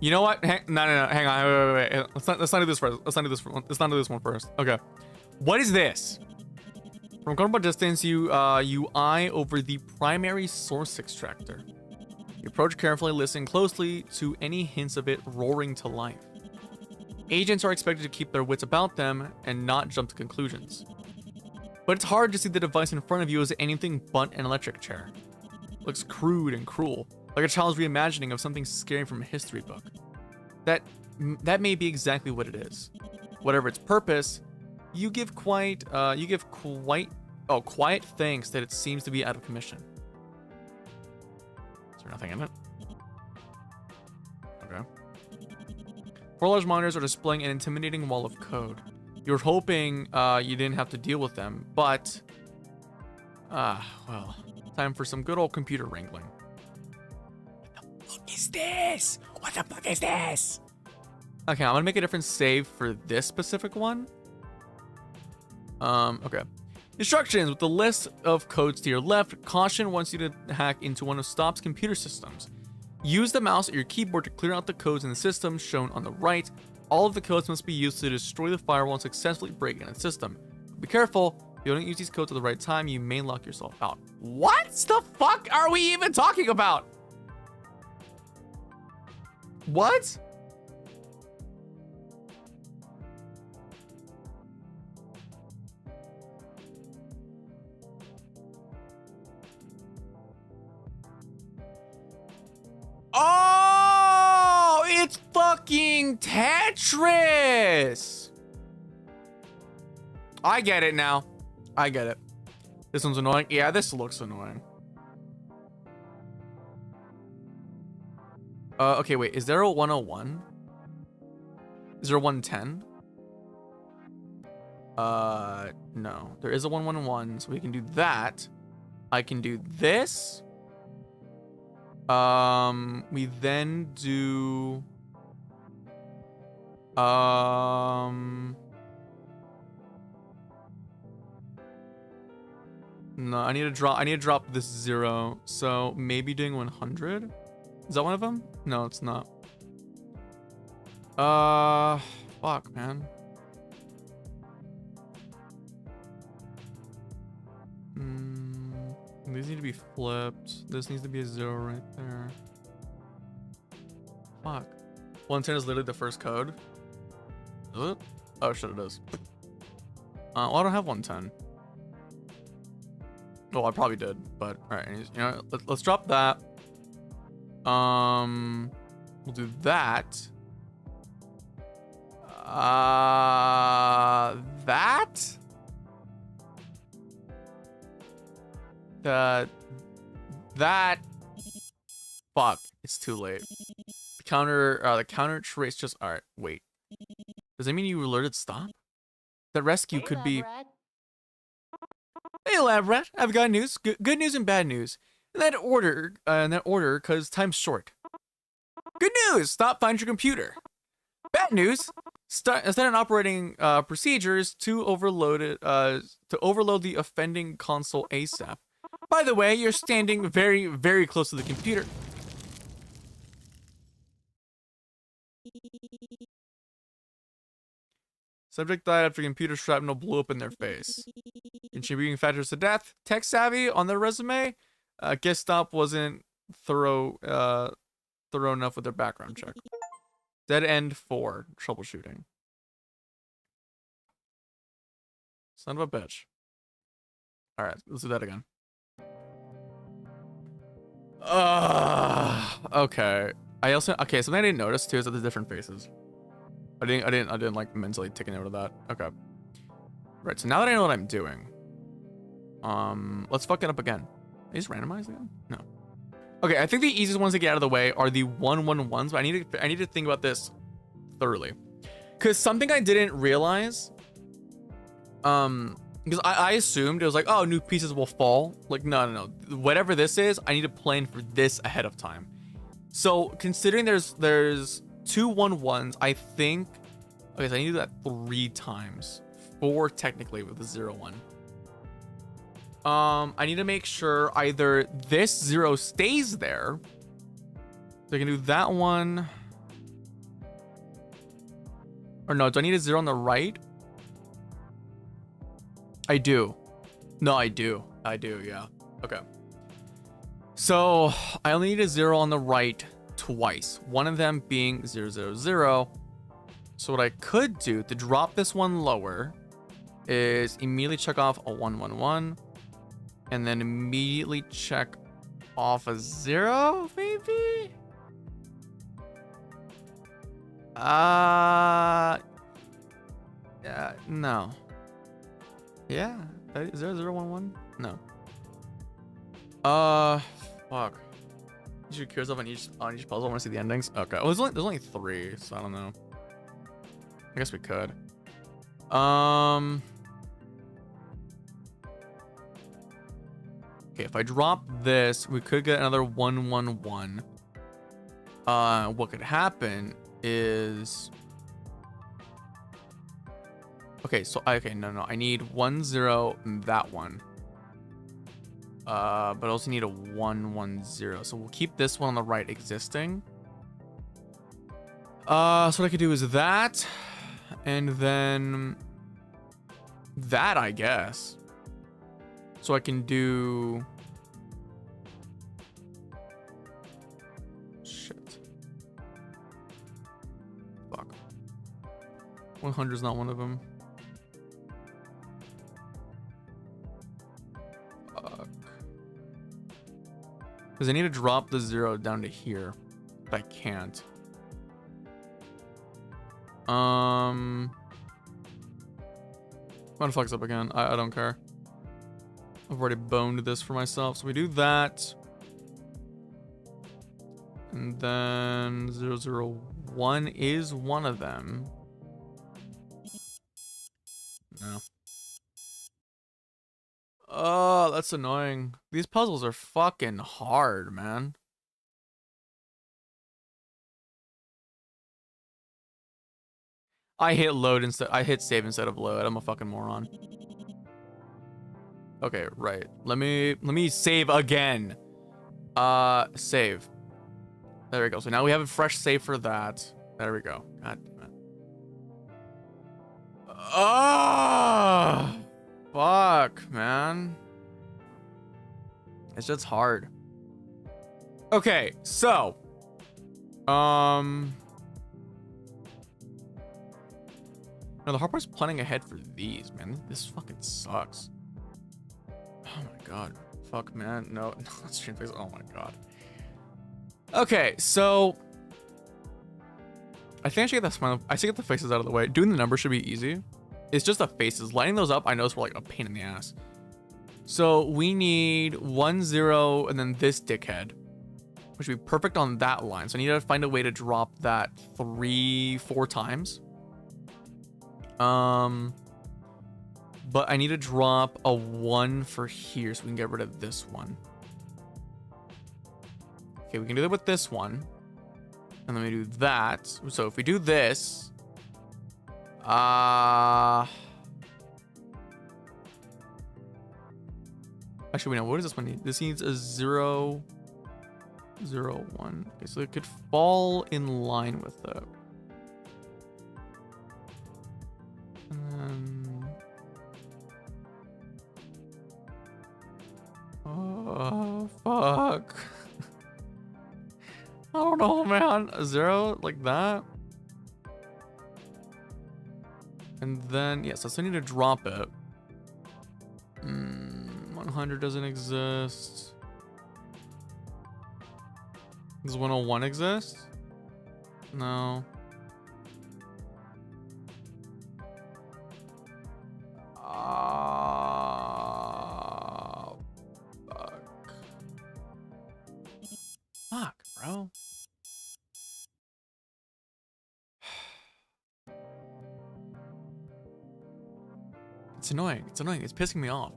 Speaker 1: You know what? No, hang on. Wait. Let's not do this first. Let's not do this one first. Okay. What is this? From comfortable distance, you eye over the primary source extractor. You approach carefully, listen closely to any hints of it roaring to life. Agents are expected to keep their wits about them and not jump to conclusions. But it's hard to see the device in front of you as anything but an electric chair. It looks crude and cruel, like a child's reimagining of something scary from a history book. That may be exactly what it is. Whatever its purpose, you give quiet thanks that it seems to be out of commission. Is there nothing in it? Okay. 4 large monitors are displaying an intimidating wall of code. You're hoping you didn't have to deal with them, but well, time for some good old computer wrangling. What the fuck is this? What the fuck is this? Okay, I'm gonna make a different save for this specific one. Okay. Instructions with the list of codes to your left. Caution wants you to hack into one of Stop's computer systems. Use the mouse at your keyboard to clear out the codes in the system shown on the right. All of the codes must be used to destroy the firewall and successfully break in its system. Be careful, if you don't use these codes at the right time, you may lock yourself out. What the fuck are we even talking about? What? Oh, it's fucking Tetris. I get it now. I get it. This one's annoying. Yeah, this looks annoying. Okay, wait. Is there a 101? Is there a 110? No. There is a 111, so we can do that. I can do this. We then do no, I need to drop this 0. So maybe doing 100? Is that one of them? No, it's not. Fuck, man. These need to be flipped. This needs to be a 0 right there. Fuck. 110 is literally the first code. Is it? Oh shit, it is. Well, I don't have 110. Well, I probably did, but alright, you know, let's drop that. We'll do that. That? That. Fuck, it's too late. The counter trace just, alright, wait. Does that mean you alerted Stop? The rescue could be... Hey, Lab Rat, I've got news. Good news and bad news. In that order, because time's short. Good news! Stop finding your computer. Bad news! Start operating procedures to overload it. To overload the offending console ASAP. By the way, you're standing very, very close to the computer. Subject died after computer shrapnel blew up in their face. Contributing factors to death: tech savvy on their resume. Guess stop wasn't thorough enough with their background check. Dead end 4, troubleshooting. Son of a bitch. All right, let's do that again. Okay. Something I didn't notice too is that the different faces. I didn't like mentally take a note of that. Okay. Right, so now that I know what I'm doing, let's fuck it up again. Are these randomized again? No. Okay, I think the easiest ones to get out of the way are the 1-1-1s, but I need to think about this thoroughly. Cause something I didn't realize, because I assumed it was like, oh, new pieces will fall. Like, no. Whatever this is, I need to plan for this ahead of time. So considering there's 2 1-1s, I think, okay, so I need to do that 3 times. 4 technically with the 0-1. I need to make sure either this 0 stays there. So I can do that one. Or no, do I need a 0 on the right? I do. No, I do, yeah. Okay. So I only need a 0 on the right twice. One of them being 0, 0, 0. So what I could do to drop this one lower is immediately check off a 1, 1, 1. And then immediately check off a 0, maybe? Yeah, no. Yeah, 0, 0, 1, 1? No. Fuck. You should cure yourself on each puzzle. I want to see the endings. Okay. Well, there's only 3, so I don't know. I guess we could. Okay, if I drop this, we could get another 1, 1, 1. What could happen is, okay, so no, I need 1, 0, and that one. But I also need a 1, 1, 0. So we'll keep this one on the right existing. So what I could do is that, and then that, I guess. So I can do, shit. Fuck. 100 is not one of them. Because I need to drop the 0 down to here. But I can't. I'm gonna flex up again. I don't care. I've already boned this for myself. So we do that. And then 0, 0, 1 is one of them. No. Oh, that's annoying. These puzzles are fucking hard, man. I hit load instead. I hit save instead of load. I'm a fucking moron. Okay, right. Let me save again. Save. There we go. So now we have a fresh save for that. There we go. God damn it. Oh, fuck, man. It's just hard. Okay, so no, the hard part's planning ahead for these, man. This fucking sucks. Oh my god. Fuck, man. No, stream face. Oh my god. Okay, so I think I should get that smile. I should get the faces out of the way. Doing the numbers should be easy. It's just the faces. Lining those up, I know, is for like a pain in the ass. So we need 1, 0, and then this dickhead, which would be perfect on that line. So I need to find a way to drop that 3, 4 times. But I need to drop a 1 for here so we can get rid of this one. Okay, we can do that with this one. And then we do that. So if we do this, actually, wait, no, what does this one need? This needs a 0, 0, 1. Okay, so it could fall in line with that. And then... oh, fuck. I don't know, man. A 0 like that. And then, yes, I still need to drop it. 100 doesn't exist. Does 101 exist? No. Fuck. Fuck, bro. It's annoying. It's annoying. It's pissing me off.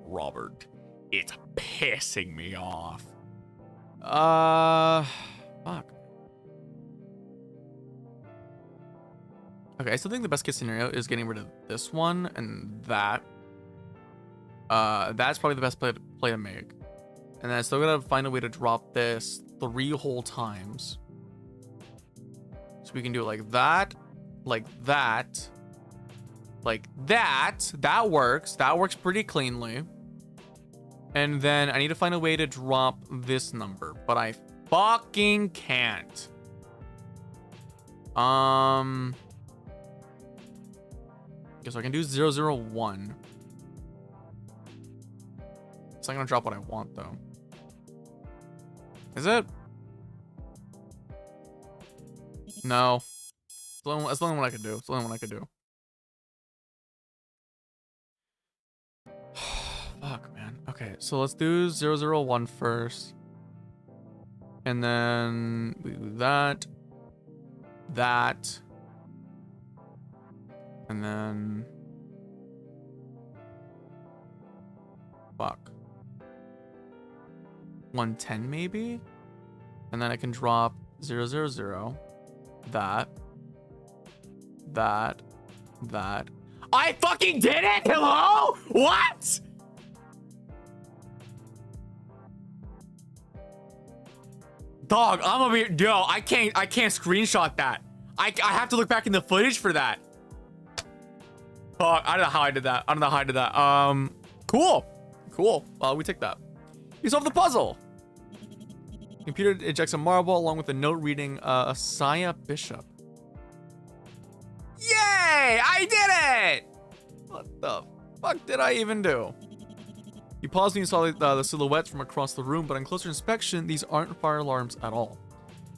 Speaker 1: Robert, it's pissing me off. Fuck. Okay, I still think the best case scenario is getting rid of this one and that. That's probably the best play to make. And then I still gotta find a way to drop this 3 whole times. So we can do it like that, like that, like that. That works. That works pretty cleanly. And then I need to find a way to drop this number, but I fucking can't. Okay, so I can do 001. It's not gonna drop what I want though. Is it? No. That's the only one I could do. It's the only one I could do. Fuck, man. Okay, so let's do 001 first. And then we do that. That. And then... fuck. 110 maybe? And then I can drop 000. That. That. That. I fucking did it! Hello? What? Dog, I'm over here. Yo, I can't screenshot that. I have to look back in the footage for that. Fuck, I don't know how I did that. I don't know how I did that. Cool. Cool. We take that. You solved the puzzle. Computer ejects a marble along with a note reading Asaya Bishop. Yay! I did it! What the fuck did I even do? You paused and you saw the silhouettes from across the room, but on closer inspection, these aren't fire alarms at all.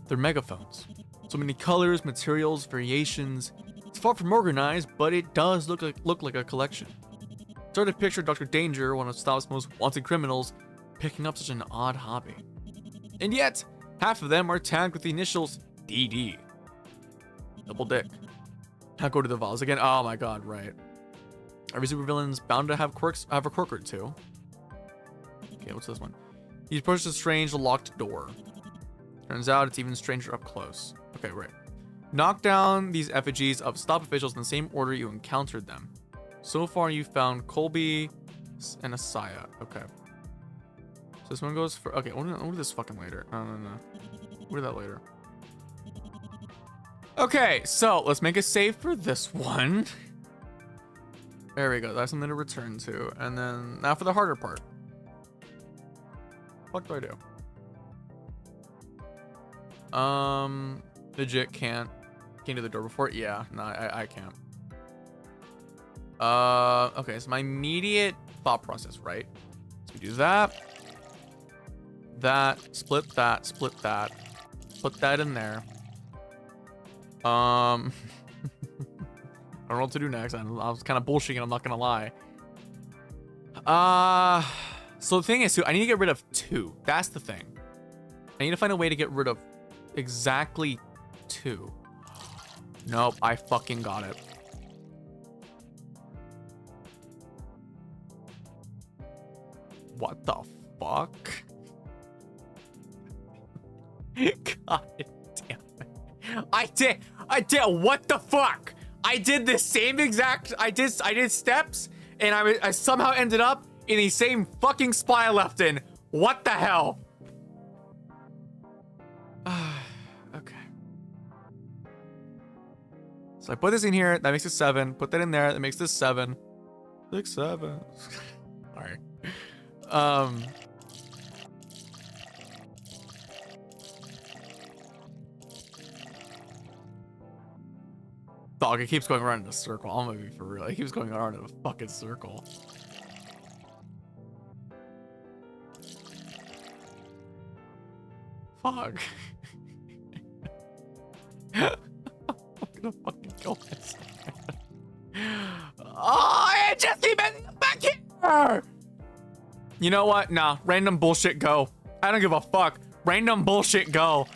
Speaker 1: They're megaphones. So many colors, materials, variations. It's far from organized, but it does look like a collection. Start to picture Dr. Danger, one of Stop's most wanted criminals, picking up such an odd hobby. And yet, half of them are tagged with the initials DD. Double dick. Now go to the vials again. Oh my god, right. Every supervillain's bound to have a quirk or two. Okay, what's this one? He approaches a strange locked door. Turns out it's even stranger up close. Okay, right. Knock down these effigies of Stop officials in the same order you encountered them. So far, you found Colby and Asaya. Okay. So this one goes for... okay, we'll do this fucking later. No. We'll do that later. Okay, so let's make a save for this one. There we go. That's something to return to. And then now for the harder part. What do I do? Legit can't do the door before. Yeah, no, I can't. Okay, so my immediate thought process, right? So we do that, split that, put that in there. I don't know what to do next. I was kind of bullshitting, I'm not gonna lie. So the thing is, too, I need to get rid of 2. That's the thing. I need to find a way to get rid of exactly 2. Nope, I fucking got it. What the fuck? God damn it. I did, what the fuck? I did the same exact, I did steps, and I somehow ended up in the same fucking spot I left in. What the hell? Okay. So I put this in here, that makes it 7. Put that in there, that makes this 7. 6, 7. Sorry. Dog, it keeps going around in a circle. I'm gonna be for real. It keeps going around in a fucking circle. Fuck. I'm gonna fucking kill myself. Oh, it just even back here. You know what? Nah, random bullshit go. I don't give a fuck. Random bullshit go.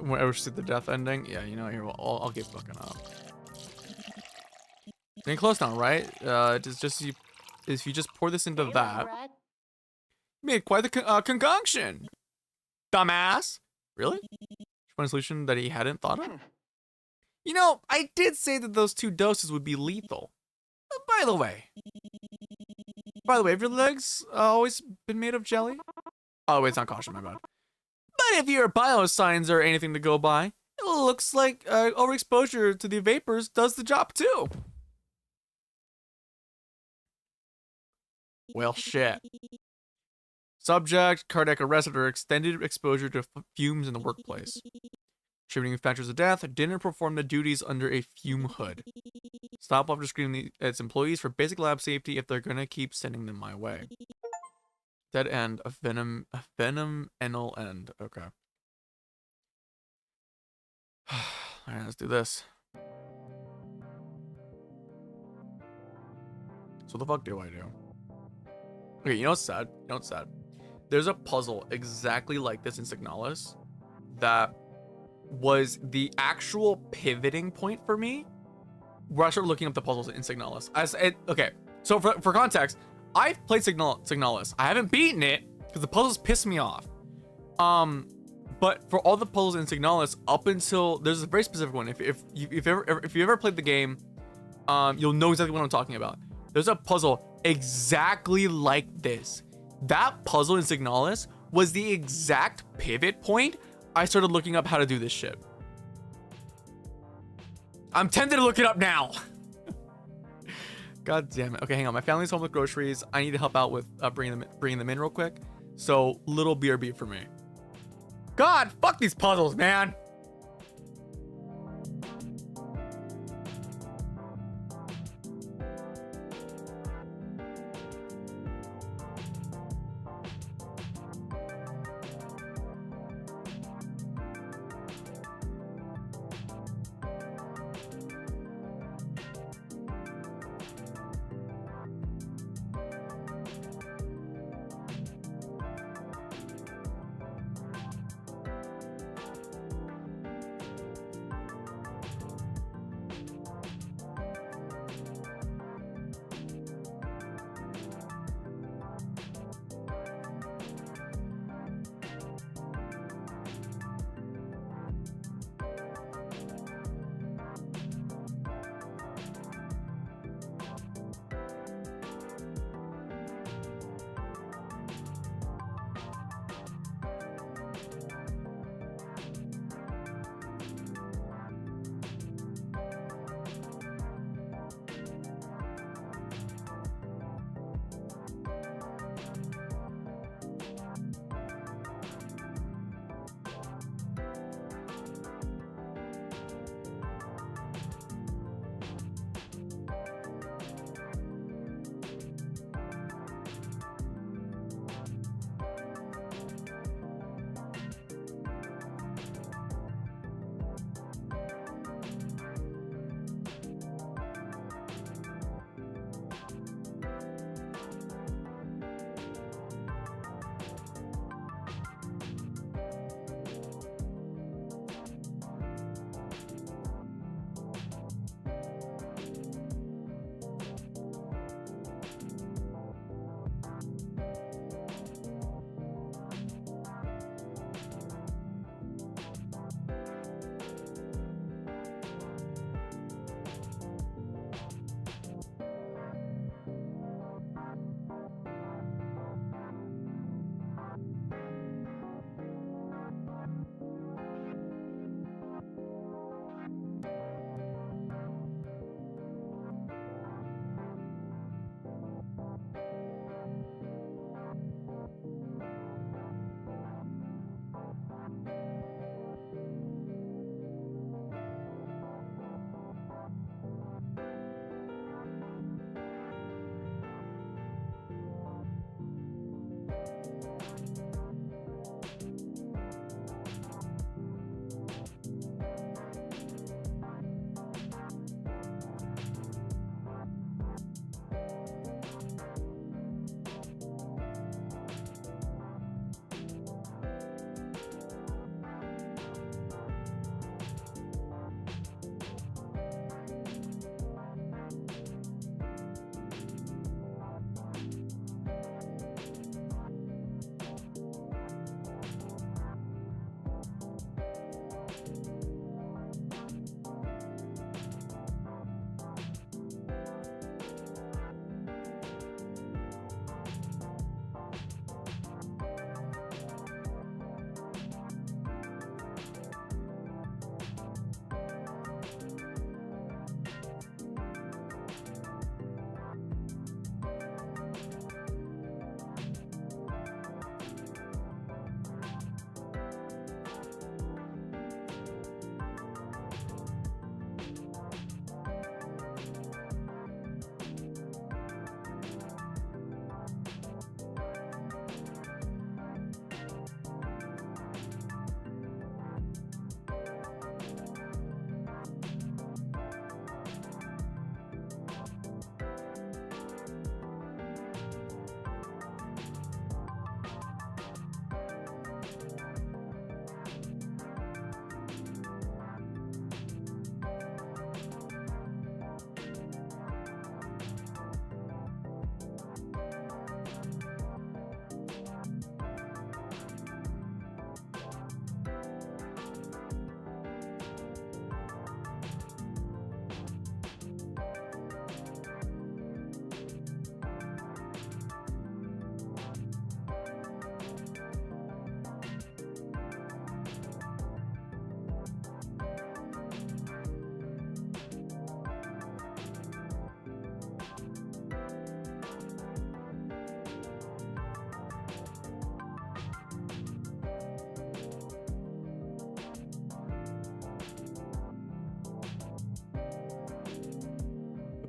Speaker 1: Whenever see the death ending, yeah, you know, here, I'll get fucking up. Getting close now, right? It's just you, if you just pour this into that, made quite the concoction. Dumbass. Really? One solution that he hadn't thought of? You know, I did say that those 2 doses would be lethal. By the way, have your legs always been made of jelly? Oh, wait, it's not caution, my bad. But if your bio signs are anything to go by, it looks like overexposure to the vapors does the job too. Well, shit. Subject, cardiac arrest after extended exposure to fumes in the workplace. Contributing factors of death, didn't perform the duties under a fume hood. Stop after screening its employees for basic lab safety if they're gonna keep sending them my way. Dead end, a venom enal end. Okay. Alright, let's do this. So what the fuck do I do? Okay, you know what's sad? You know what's sad? There's a puzzle exactly like this in Signalis that was the actual pivoting point for me where I started looking up the puzzles in Signalis. Okay, so for context, I've played Signalis. I haven't beaten it because the puzzles piss me off. But for all the puzzles in Signalis, up until there's a very specific one. If you ever played the game, you'll know exactly what I'm talking about. There's a puzzle exactly like this. That puzzle in Signalis was the exact pivot point I started looking up how to do this shit. I'm tempted to look it up now. God damn it. Okay, hang on. My family's home with groceries. I need to help out with bringing them in real quick. So little BRB for me. God, fuck these puzzles, man.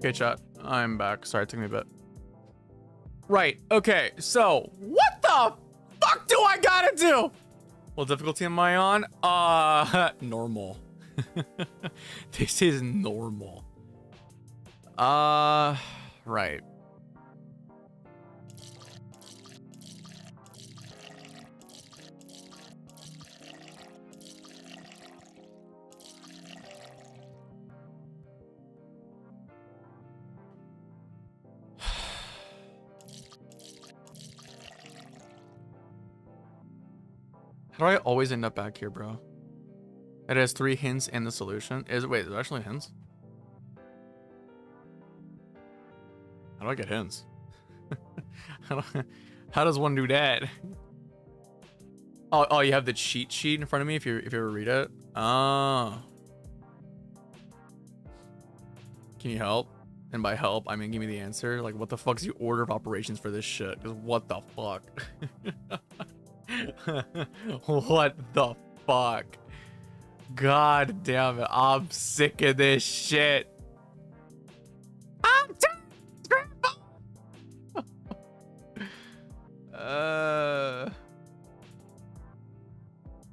Speaker 1: Okay, chat. I'm back. Sorry, it took me a bit. Right. Okay. So, what the fuck do I gotta do? What difficulty am I on? Normal. This is normal. Right. How do I always end up back here, bro? It has 3 hints and the solution. Wait, is there actually hints? How do I get hints? How does one do that? Oh, you have the cheat sheet in front of me if you ever read it. Oh. Can you help? And by help, I mean give me the answer. Like, what the fuck's the order of operations for this shit? Because what the fuck? What the fuck? God damn it. I'm sick of this shit. I'm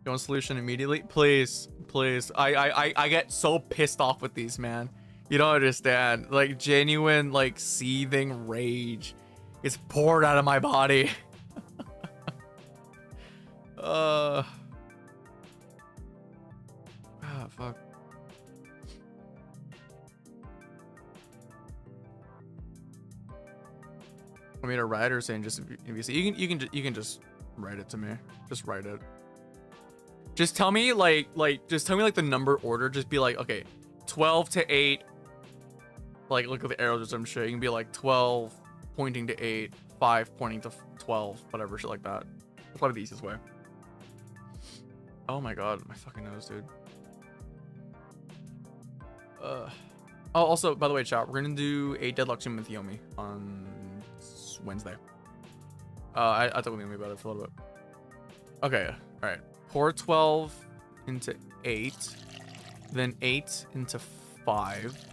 Speaker 1: You want a solution immediately? Please, please. I get so pissed off with these, man. You don't understand. Like, genuine, like, seething rage is poured out of my body. Fuck. I mean, a writer saying just if you see, you can just write it to me. Just write it. Just tell me just tell me like the number order. Just be like, okay, 12 to 8. Like, look at the arrows or some shit. You can be like 12 pointing to 8, 5 pointing to 12, whatever shit like that. That's probably the easiest way. Oh my god, my fucking nose, dude. Oh, also, by the way, chat, we're gonna do a Deadlock Gym with Yomi on Wednesday. I talked with Yomi about it for a little bit. Okay, all right. Pour 12 into 8, then 8 into 5,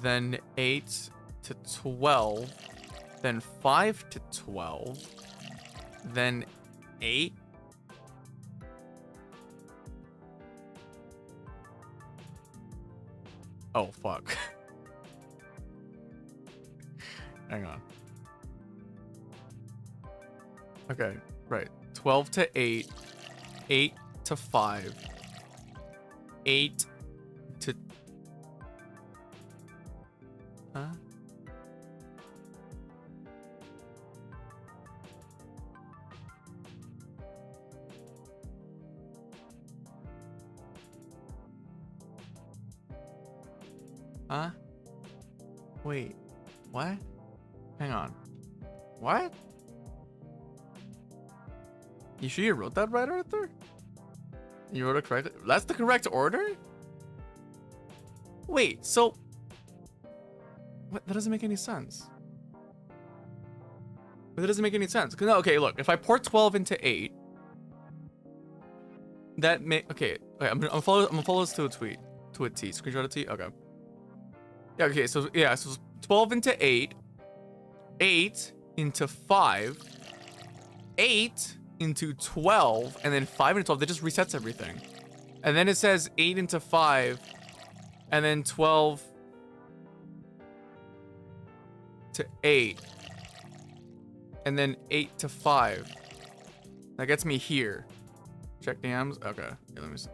Speaker 1: then 8 to 12, then 5 to 12, then 8. Oh, fuck. Hang on. Okay, right. 12 to 8, 8 to 5, 8 to... Huh? Huh? Wait, what? Hang on. What? You sure you wrote that right, Arthur? You wrote it correctly? That's the correct order? Wait, so... What? That doesn't make any sense. That doesn't make any sense. Cause, no, okay, look. If I pour 12 into 8... That may... Okay, I'm gonna follow this to a tweet. To a T. Screenshot a T? Okay. Yeah, okay, so 12 into 8, 8 into 5, 8 into 12, and then 5 into 12. That just resets everything. And then it says 8 into 5, and then 12 to 8, and then 8 to 5. That gets me here. Check DMs. Okay, yeah, let me see.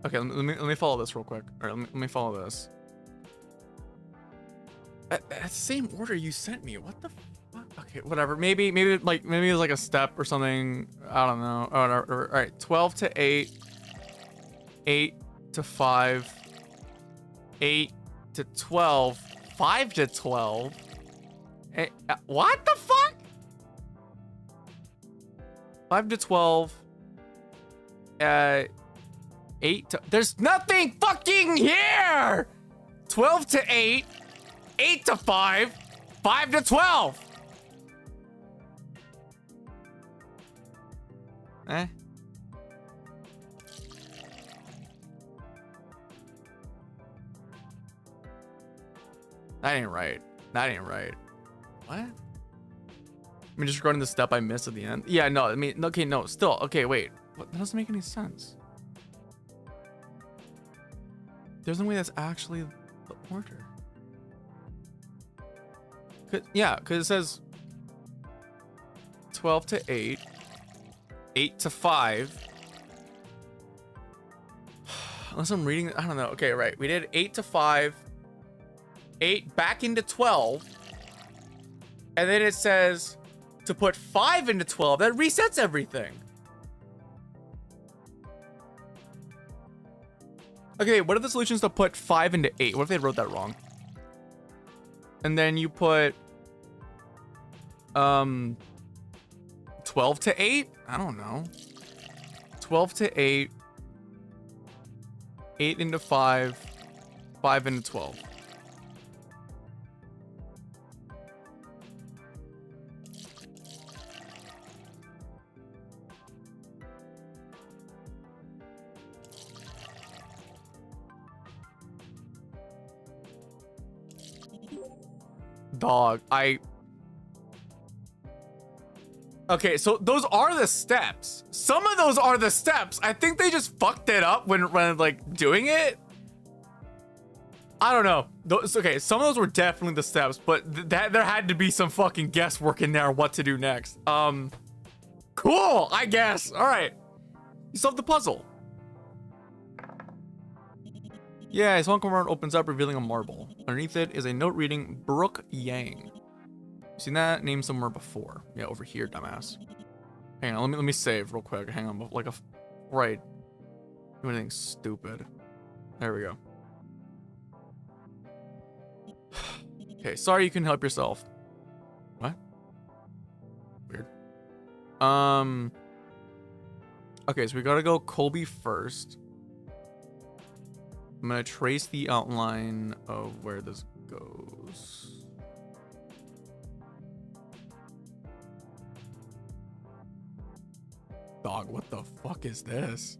Speaker 1: Okay, let me follow this real quick. All right, let me follow this. That same order you sent me. What the fuck? Okay, whatever. Maybe it's like a step or something. I don't know. Oh, all right, 12 to 8, 8 to 5, 8 to 12, 5 to 12. What the fuck? 5 to 12. 8 to... There's nothing fucking here! 12 to 8, 8 to 5, 5 to 12. Eh. That ain't right. That ain't right. What? I mean, just regarding the step I missed at the end. Yeah, no, I mean, okay, no, still. Okay, wait. What? That doesn't make any sense. There's no way that's actually the order. Yeah, because it says 12 to 8, 8 to 5. Unless I'm reading, I don't know. Okay, right. We did 8 to 5, 8 back into 12. And then it says to put 5 into 12. That resets everything. Okay, what are the solutions to put 5 into 8? What if they wrote that wrong? And then you put 12 to 8? I don't know. 12 to 8. 8 into 5. 5 into 12. Dog, okay, so those are the steps. Some of those are the steps. I think they just fucked it up when like doing it. I don't know. Okay, some of those were definitely the steps, but there had to be some fucking guesswork in there what to do next. Cool, I guess. All right, you solved the puzzle. Yeah, a small compartment opens up, revealing a marble. Underneath it is a note reading Brook Yang. Seen that name somewhere before? Yeah, over here, dumbass. Hang on, let me save real quick. Hang on, like right. Do anything stupid. There we go. Okay, sorry you couldn't help yourself. What? Weird. Okay, so we gotta go Colby first. I'm gonna trace the outline of where this goes. Dog, what the fuck is this?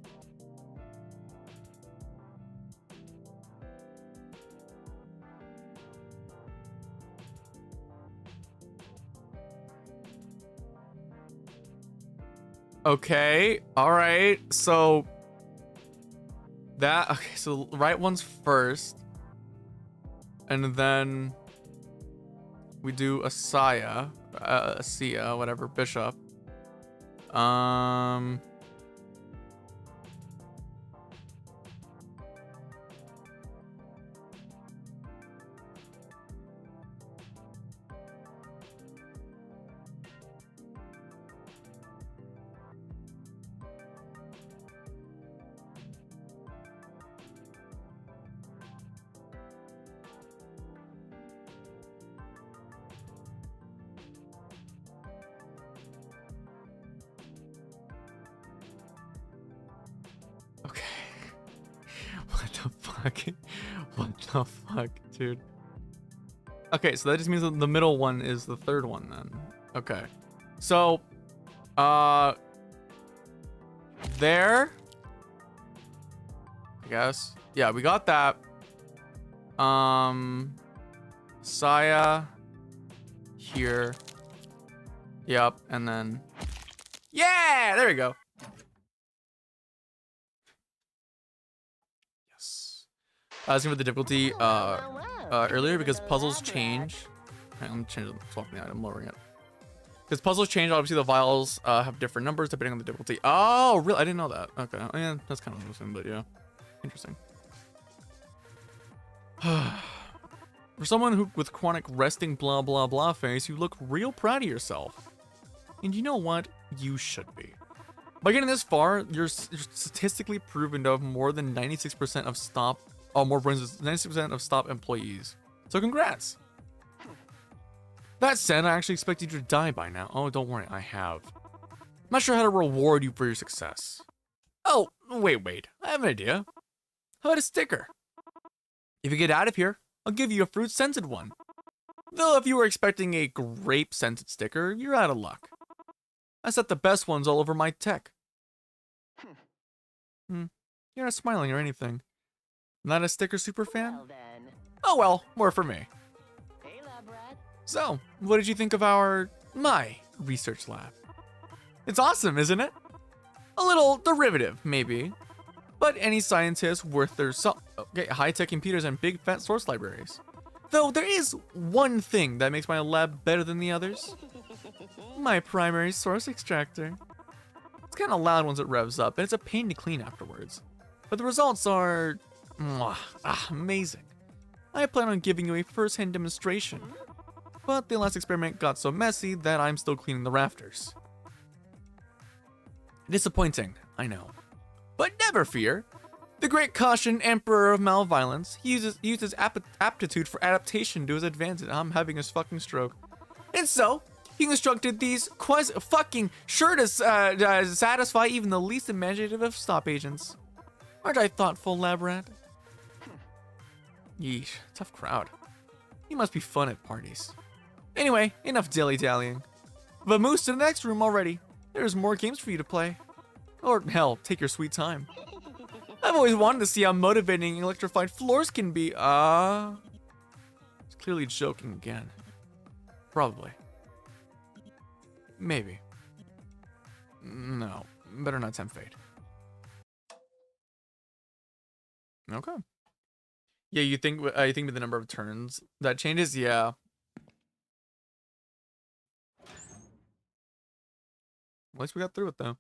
Speaker 1: Okay, all right, so okay, so right one's first, and then we do a Sia, whatever, bishop. Okay. What the fuck? What the fuck, dude? Okay, so that just means that the middle one is the third one then. Okay. So, there. I guess. Yeah, we got that. Saya. Here. Yep, and then. Yeah! There we go. I was with the difficulty earlier because puzzles change. I'm changing the item, lowering it. Because puzzles change, obviously the vials have different numbers depending on the difficulty. Oh, really? I didn't know that. Okay, yeah, that's kind of interesting, but yeah, interesting. For someone who with chronic resting blah blah blah face, you look real proud of yourself. And you know what? You should be. By getting this far, you're statistically proven to have more than 96% of stop. Oh, more brains, 96% of stop employees. So congrats. That said, I actually expected you to die by now. Oh, don't worry, I have. I'm not sure how to reward you for your success. Oh, wait. I have an idea. How about a sticker? If you get out of here, I'll give you a fruit-scented one. Though if you were expecting a grape-scented sticker, you're out of luck. I set the best ones all over my tech. You're not smiling or anything. Not a sticker super fan?
Speaker 3: Well then.
Speaker 1: Oh well, more for me.
Speaker 3: Hey, lab rat.
Speaker 1: So, what did you think of my research lab? It's awesome, isn't it? A little derivative, maybe. But any scientist worth their salt. Okay, high-tech computers and big fat source libraries. Though there is one thing that makes my lab better than the others. My primary source extractor. It's kind of loud once it revs up, and it's a pain to clean afterwards. But the results are amazing. I plan on giving you a first-hand demonstration. But the last experiment got so messy that I'm still cleaning the rafters. Disappointing, I know. But never fear. The great Caution Emperor of Malviolence uses aptitude for adaptation to his advantage. I'm having a fucking stroke. And so, he constructed these fucking sure to satisfy even the least imaginative of stop agents. Aren't I thoughtful, lab rat? Yeesh, tough crowd. He must be fun at parties. Anyway, enough dilly-dallying. Vamoose to the next room already. There's more games for you to play. Or hell, take your sweet time. I've always wanted to see how motivating electrified floors can be. He's clearly joking again. Probably. Maybe. No, better not tempt fate. Okay. Yeah, you think with the number of turns that changes? Yeah. At least we got through it though.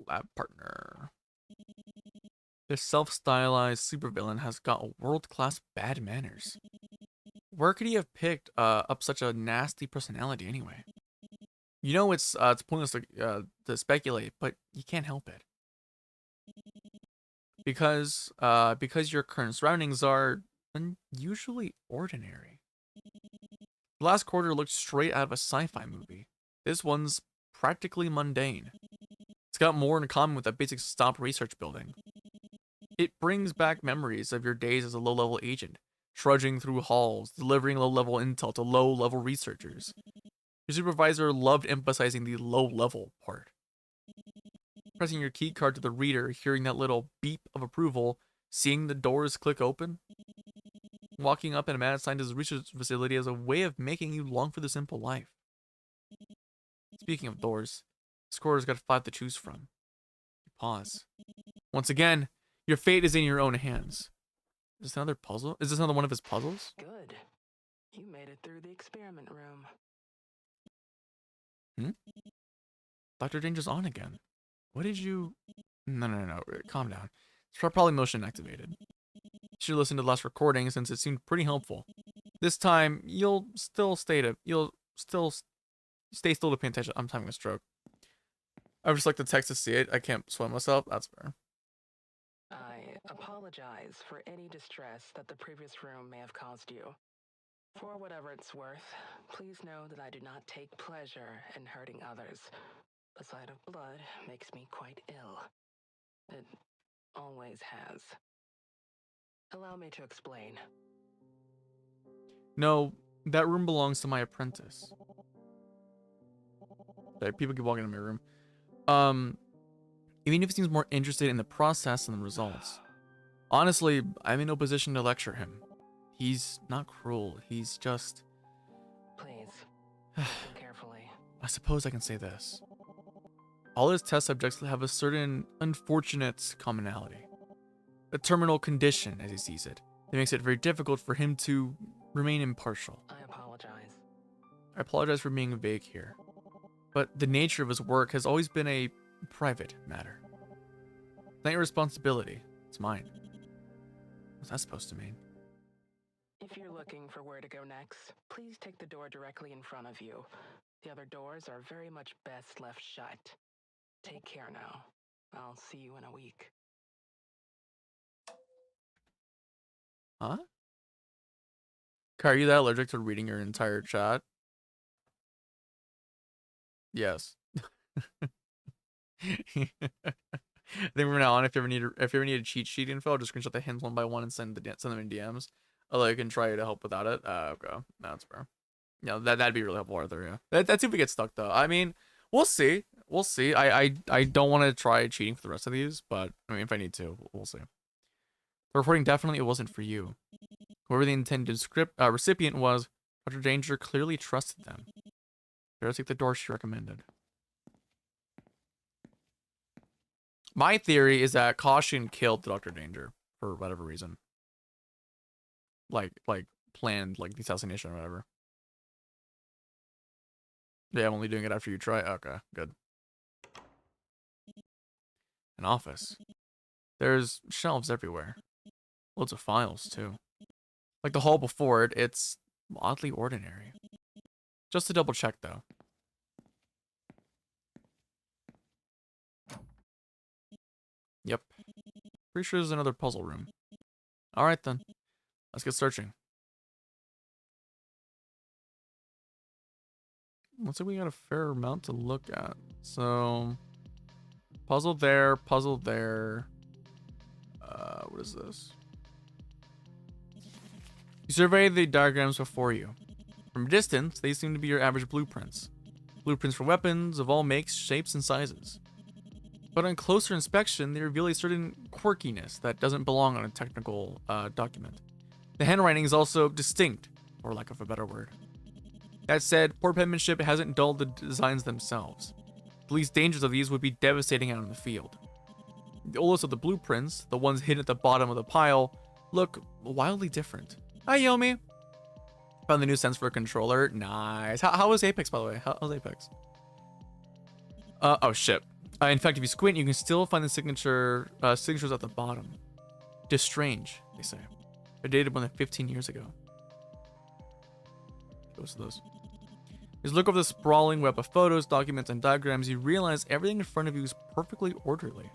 Speaker 1: Lab partner. This self-stylized supervillain has got world-class bad manners. Where could he have picked up such a nasty personality anyway? You know it's pointless to speculate, but you can't help it. Because your current surroundings are unusually ordinary. The last quarter looked straight out of a sci-fi movie. This one's practically mundane. It's got more in common with that basic stop research building. It brings back memories of your days as a low-level agent, trudging through halls, delivering low-level intel to low-level researchers. Your supervisor loved emphasizing the low-level part. Pressing your key card to the reader, hearing that little beep of approval, seeing the doors click open. Walking up in a mad scientist's research facility as a way of making you long for the simple life. Speaking of doors, this quarter's got 5 to choose from. You pause. Once again, your fate is in your own hands. Is this another puzzle? Is this another one of his puzzles?
Speaker 4: Good. You made it through the experiment room.
Speaker 1: Dr. Danger's on again. What did you... No. Calm down. It's probably motion activated. You should listen to the last recording since it seemed pretty helpful. This time, you'll still stay still to pay attention. I'm having a stroke. I would just like the text to see it. I can't swim myself. That's fair.
Speaker 4: I apologize for any distress that the previous room may have caused you. For whatever it's worth, please know that I do not take pleasure in hurting others. The sight of blood makes me quite ill. It always has. Allow me to explain.
Speaker 1: No, that room belongs to my apprentice. Okay, people keep walking in my room. Even if he seems more interested in the process than the results. Honestly, I'm in no position to lecture him. He's not cruel, he's just...
Speaker 4: Please, listen carefully.
Speaker 1: I suppose I can say this. All his test subjects have a certain unfortunate commonality. A terminal condition, as he sees it. It makes it very difficult for him to remain impartial.
Speaker 4: I apologize.
Speaker 1: I apologize for being vague here. But the nature of his work has always been a private matter. It's not your responsibility. It's mine. What's that supposed to mean?
Speaker 4: If you're looking for where to go next, please take the door directly in front of you. The other doors are very much best left shut. Take care now. I'll see you in a week.
Speaker 1: Huh? Kai, are you that allergic to reading your entire chat? Yes. I think from now on, if you ever need a cheat sheet info, I'll just screenshot the hints one by one and send them in DMs. Although I can try to help without it. Okay, no, that's fair. Yeah, that'd be really helpful, Arthur. Yeah, that's if we get stuck though. I mean, we'll see. We'll see. I don't want to try cheating for the rest of these, but I mean, if I need to, we'll see. The reporting definitely it wasn't for you. Whoever the intended recipient was, Dr. Danger clearly trusted them. Better take the door she recommended. My theory is that Caution killed Dr. Danger for whatever reason. Like planned, like the assassination or whatever. Yeah, I'm only doing it after you try. Okay, good. An office. There's shelves everywhere. Loads of files, too. Like the hall before it, it's oddly ordinary. Just to double check, though. Yep. Pretty sure there's another puzzle room. Alright then. Let's get searching. Looks like we got a fair amount to look at. So, puzzle there, puzzle there. What is this? You survey the diagrams before you. From a distance, they seem to be your average blueprints. Blueprints for weapons of all makes, shapes, and sizes. But on closer inspection, they reveal a certain quirkiness that doesn't belong on a technical document. The handwriting is also distinct, for lack of a better word. That said, poor penmanship hasn't dulled the designs themselves. The least dangers of these would be devastating out in the field. The oldest of the blueprints, the ones hidden at the bottom of the pile, look wildly different. Hi, Yomi! Found the new sense for a controller. Nice. How was Apex, by the way? How's Apex? Oh, shit. In fact, if you squint, you can still find the signatures at the bottom. Just strange, they say. They're dated more than 15 years ago. Goes to those. As you look over the sprawling web of photos, documents, and diagrams, you realize everything in front of you is perfectly orderly.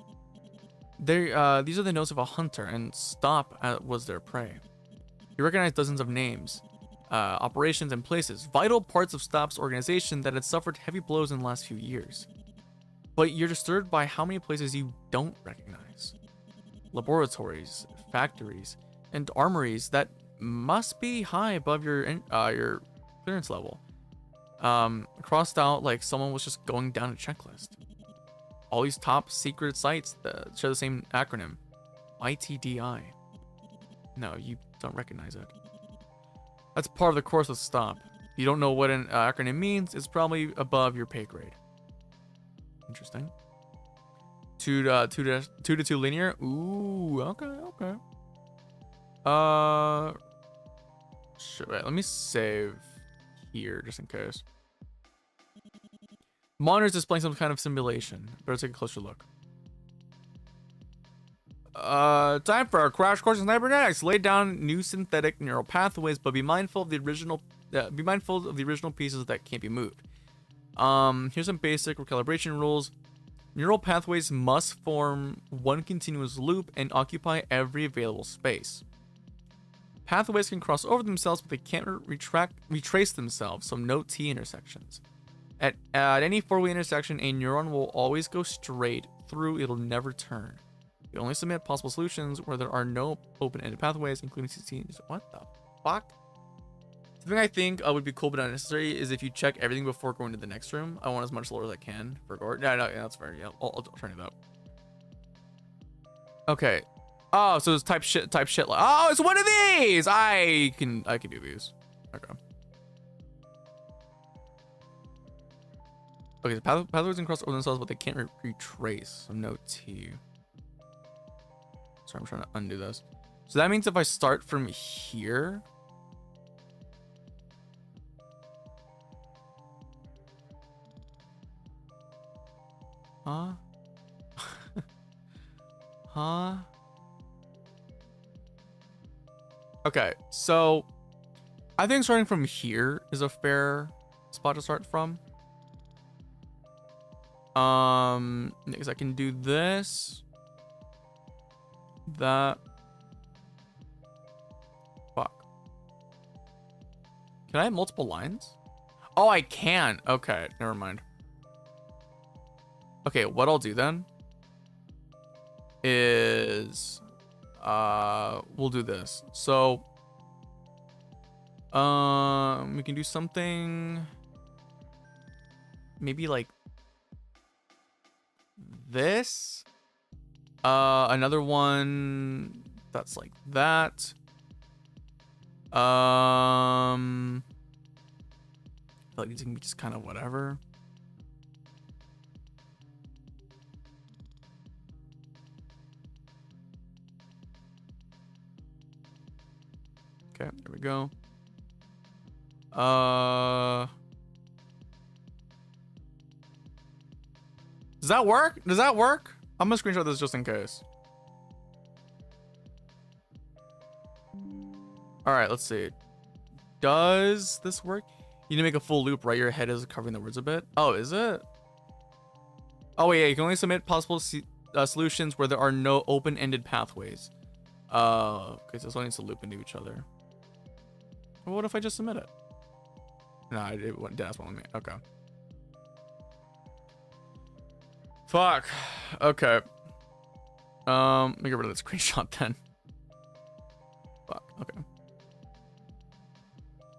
Speaker 1: These are the notes of a hunter, and Stop was their prey. You recognize dozens of names, operations, and places, vital parts of Stop's organization that had suffered heavy blows in the last few years. But you're disturbed by how many places you don't recognize. Laboratories, factories, and armories that must be high above your clearance level. Crossed out like someone was just going down a checklist. All these top secret sites that share the same acronym, ITDI. No, you don't recognize it. That's part of the course of Stop. If you don't know what an acronym means, it's probably above your pay grade. Interesting. 2 to 2 linear. Ooh, okay. Sure, wait, let me save here just in case. Monitors displaying some kind of simulation. Better take a closer look. Time for our crash course in cybernetics. Lay down new synthetic neural pathways, but be mindful of the original. Be mindful of the original pieces that can't be moved. Here's some basic recalibration rules. Neural pathways must form one continuous loop and occupy every available space. Pathways can cross over themselves, but they can't retrace themselves, so no T intersections. At any four-way intersection, a neuron will always go straight through, it'll never turn. You only submit possible solutions where there are no open-ended pathways, including 16. What the fuck? Something I think would be cool but not necessary is if you check everything before going to the next room. I want as much lore as I can for gore. No, that's fair. Yeah, I'll turn it up. Okay. Oh, so it's type shit. Oh, it's one of these. I can do these. Okay. Okay, so pathways can cross over themselves, but they can't retrace. So no T. Sorry, I'm trying to undo this. So that means if I start from here. Huh? Huh? Okay, so I think starting from here is a fair spot to start from. Because I can do this. That. Fuck. Can I have multiple lines? Oh, I can. Okay, never mind. Okay, what I'll do then is we'll do this. So we can do something maybe like this. Another one that's like that. I feel like these can be just kind of whatever. Okay, there we go. Does that work? Does that work? I'm gonna screenshot this just in case. All right, let's see. Does this work? You need to make a full loop, right? Your head is covering the words a bit. Oh, is it? Oh, wait, yeah, you can only submit possible solutions where there are no open-ended pathways. Okay, so this all needs to loop into each other. Well, what if I just submit it? No, it went that's one with me. Okay. Fuck. Okay. Let me get rid of the screenshot then. Fuck. Okay.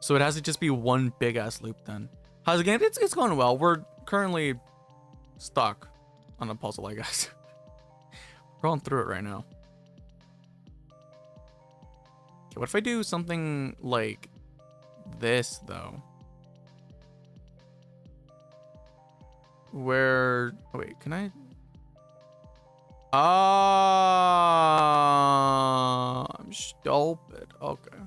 Speaker 1: So it has to just be one big ass loop then. How's it going? It's going well. We're currently stuck on a puzzle, I guess. We're going through it right now. Okay, what if I do something like this though? Where, oh, wait, can I? I'm stupid. Okay.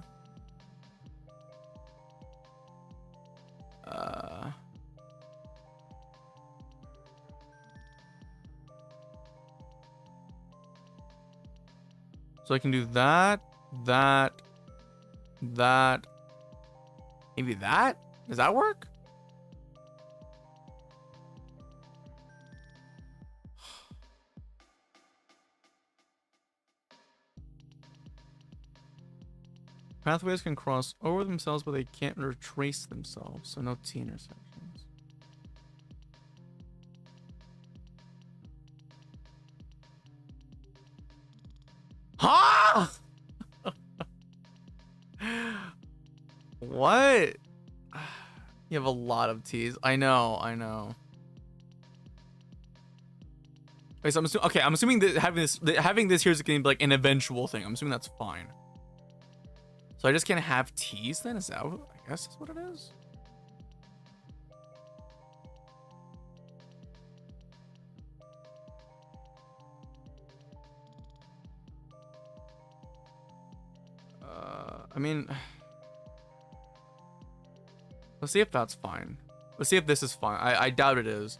Speaker 1: So I can do that, maybe that? Does that work? Pathways can cross over themselves, but they can't retrace themselves, so no T intersections. Huh? What? You have a lot of T's. I know. Okay, so I'm assuming that having this here is going to be like an eventual thing. I'm assuming that's fine. So I just can't have T's then? Is that what, I guess that's what it is? I mean, let's see if that's fine. Let's see if this is fine. I doubt it is.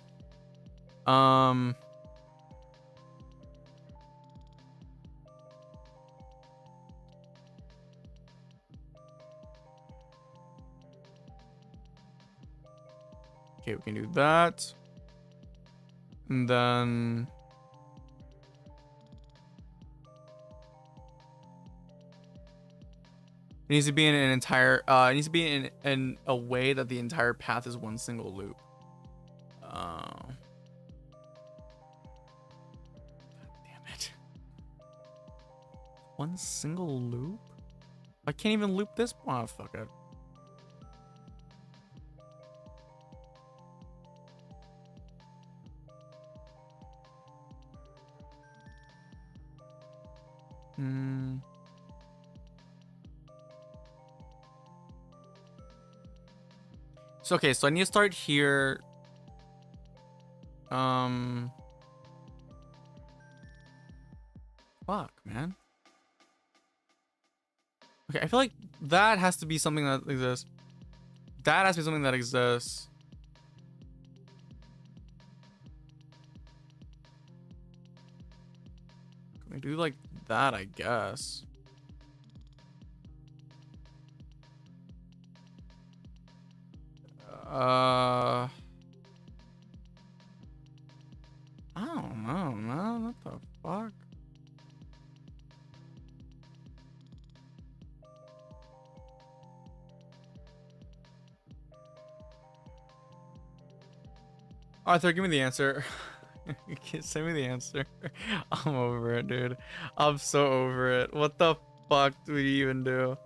Speaker 1: Okay, we can do that. And then it needs to be in an entire it needs to be in a way that the entire path is one single loop. God damn it. One single loop? I can't even loop this. Oh, fuck it. So okay, so I need to start here. Fuck, man. Okay, I feel like that has to be something that exists. That has to be something that exists. Can we do like that, I guess? I don't know, man. What the fuck? Arthur, give me the answer. Send me the answer. I'm over it, dude. I'm so over it. What the fuck do we even do?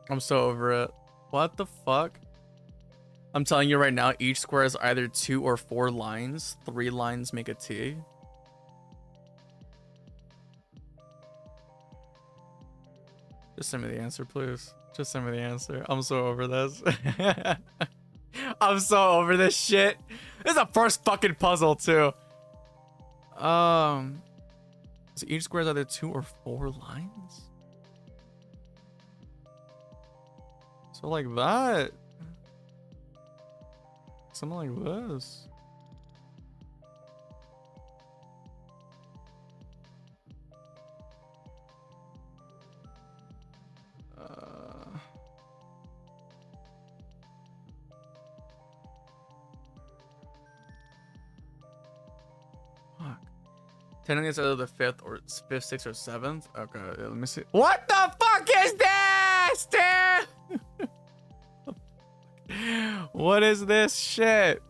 Speaker 1: I'm so over it. What the fuck? I'm telling you right now, each square is either 2 or 4 lines. 3 lines make a T. Just send me the answer, please. Just send me the answer. I'm so over this. I'm so over this shit. This is the first fucking puzzle too. So each square is either 2 or 4 lines. So like that. Something like this. Fuck. Technically it's either the 5th, 6th, or 7th. Okay, let me see. What the fuck is this, dude? What is this shit?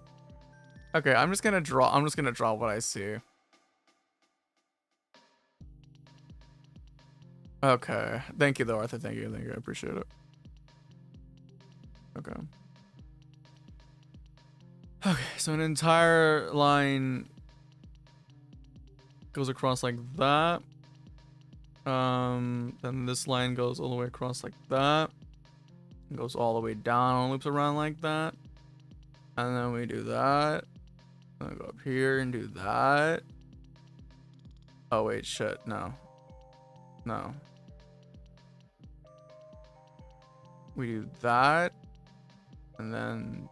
Speaker 1: Okay, I'm just gonna draw what I see. Okay. Thank you though, Arthur. Thank you. I appreciate it. Okay. Okay, so an entire line goes across like that. Then this line goes all the way across like that. Goes all the way down and loops around like that. And then we do that. And go up here and do that. Oh wait, shit, no. No. We do that. And then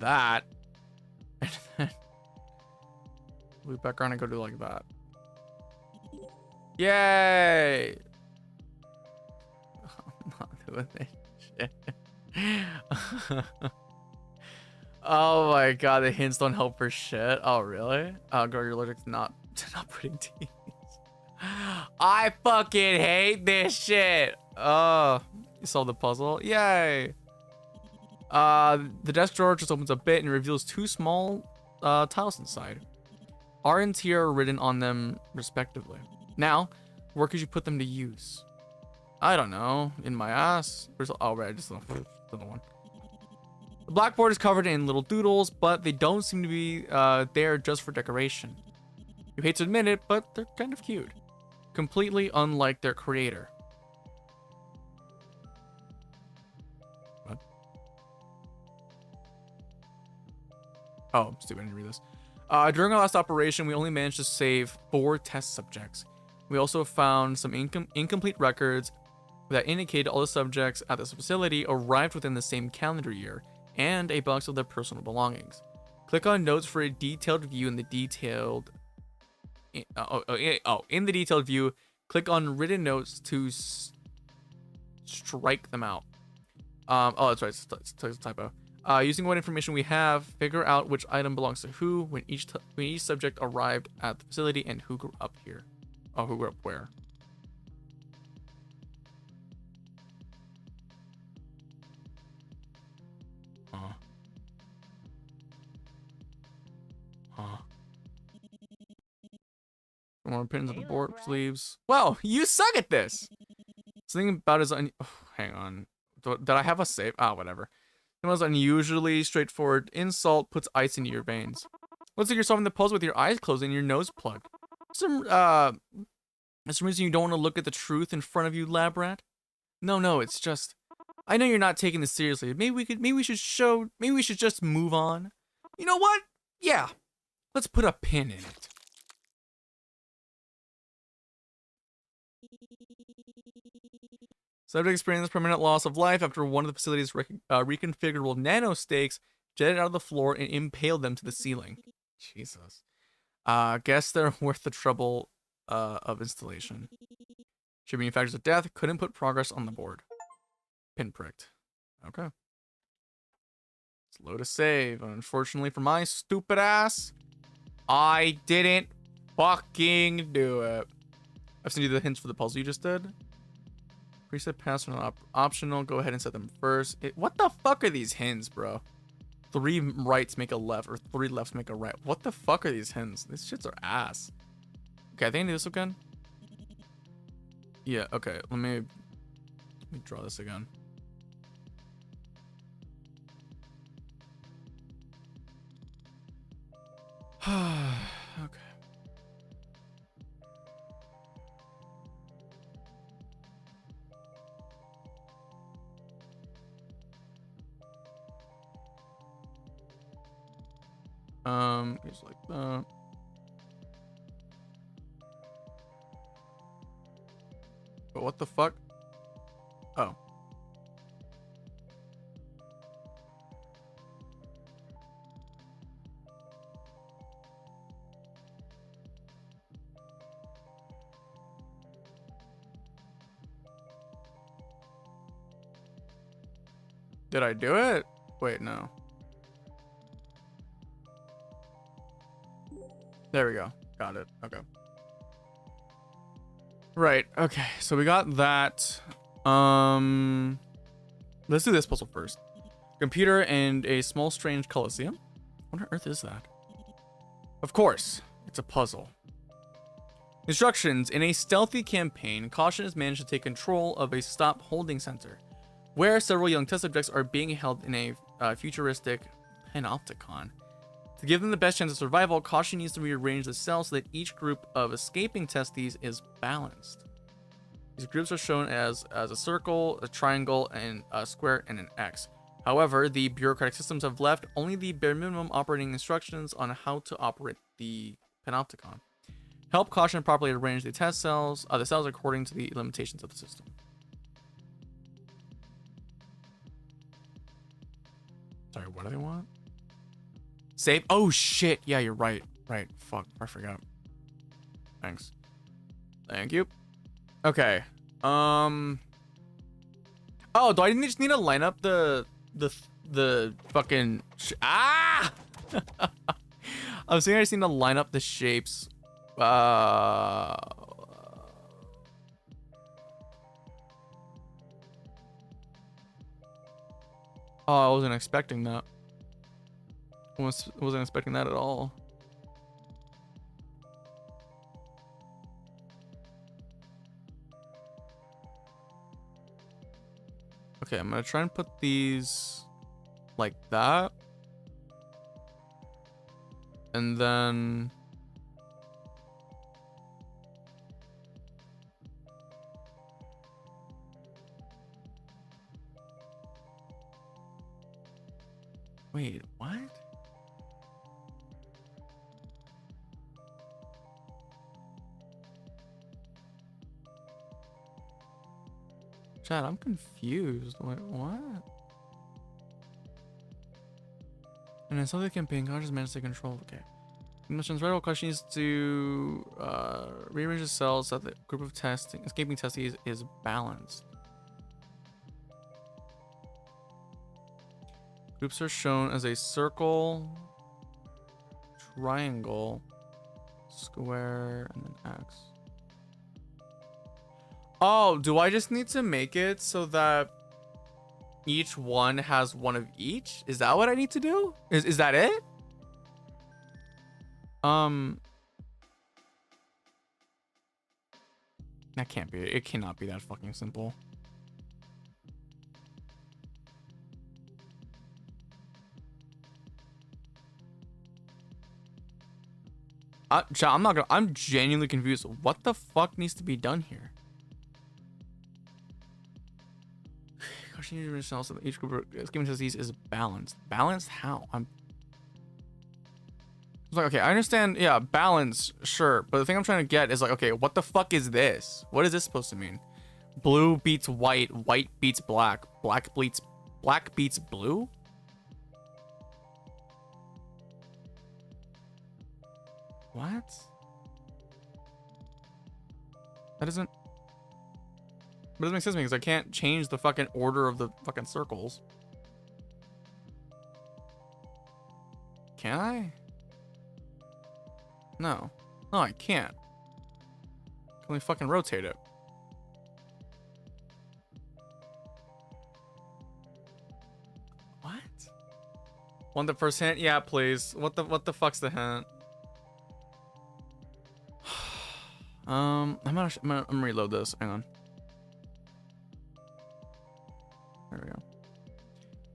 Speaker 1: that. And then loop back around and go do like that. Yay! I'm not doing this shit. Oh my god, the hints don't help for shit. Oh really? Oh girl, you're allergic to not putting T's. I fucking hate this shit. Oh, you solved the puzzle. Yay. The desk drawer just opens a bit and reveals 2 small tiles inside. R and T are written on them respectively. Now, where could you put them to use? I don't know. In my ass. Oh, right. Just the one. The blackboard is covered in little doodles, but they don't seem to be there just for decoration. You hate to admit it, but they're kind of cute. Completely unlike their creator. What? Oh, I'm stupid. I didn't read this. During our last operation, we only managed to save 4 test subjects. We also found some incomplete records that indicated all the subjects at this facility arrived within the same calendar year, and a box of their personal belongings. Click on notes for a detailed view in the detailed... in the detailed view, click on written notes to strike them out. Oh, that's right, it's a typo. Using what information we have, figure out which item belongs to who when each subject arrived at the facility and who grew up here. Oh, who grew up where? More pins on the board sleeves. Well, you suck at this. Something about his oh, hang on. Did I have a save? Ah, whatever. It was unusually straightforward. Insult puts ice into your veins. Looks like you're solving the puzzle with your eyes closed and your nose plugged. Some reason you don't want to look at the truth in front of you, lab rat? No, it's just I know you're not taking this seriously. Maybe we should just move on. You know what? Yeah. Let's put a pin in it. Subject experienced permanent loss of life after one of the facility's reconfigurable nanostakes jetted out of the floor and impaled them to the ceiling. Jesus. Guess they're worth the trouble of installation. Should be factors of death. Couldn't put progress on the board. Pinpricked. Okay. It's low to save. Unfortunately for my stupid ass, I didn't fucking do it. I've sent you the hints for the puzzle you just did. Preset password optional. Go ahead and set them first. What the fuck are these hints, bro? 3 rights make a left, or 3 lefts make a right. What the fuck are these hints? These shits are ass. Okay, I think I do this again. Yeah, okay. Let me draw this again. Okay. It's like that. But what the fuck? Oh. Did I do it? Wait, no. There we go. Got it. Okay. Right. Okay. So we got that. Let's do this puzzle first. Computer and a small strange coliseum. What on earth is that? Of course, it's a puzzle. Instructions. In a stealthy campaign, Caution has managed to take control of a stop holding center, where several young test subjects are being held in a futuristic panopticon. To give them the best chance of survival, Caution needs to rearrange the cells so that each group of escaping testes is balanced. These groups are shown as a circle, a triangle, and a square, and an X. However, the bureaucratic systems have left only the bare minimum operating instructions on how to operate the panopticon. Help Caution properly arrange the cells according to the limitations of the system. Sorry, what do they want? Save? Oh shit! Yeah, you're right. Right. Fuck, I forgot. Thanks. Thank you. Okay. Oh, do I just need to line up the fucking I was saying I just need to line up the shapes. Oh, I wasn't expecting that. Wasn't expecting that at all. Okay, I'm gonna try and put these like that. And then wait, what? Chad, I'm confused. Wait, what? And then the campaign, God just managed to control. Okay. Mission's right. Question is to rearrange the cells so that the group of escaping testes is balanced. Groups are shown as a circle, triangle, square, and then X. Oh, do I just need to make it so that each one has one of each? Is that what I need to do? Is that it? That can't be. It cannot be that fucking simple. Chat, I'm not gonna. I'm genuinely confused. What the fuck needs to be done here? Each group of escaping testes is balanced. Balanced how? I'm like, okay, I understand. Yeah, balance, sure. But the thing I'm trying to get is like, okay, what the fuck is this? What is this supposed to mean? Blue beats white. White beats black. Black beats blue. What? That doesn't. But it doesn't make sense to me because I can't change the fucking order of the fucking circles. Can I? No. No, I can't. Can we fucking rotate it? What? Want the first hint? Yeah, please. What the fuck's the hint? I'm gonna reload this. Hang on. There we go.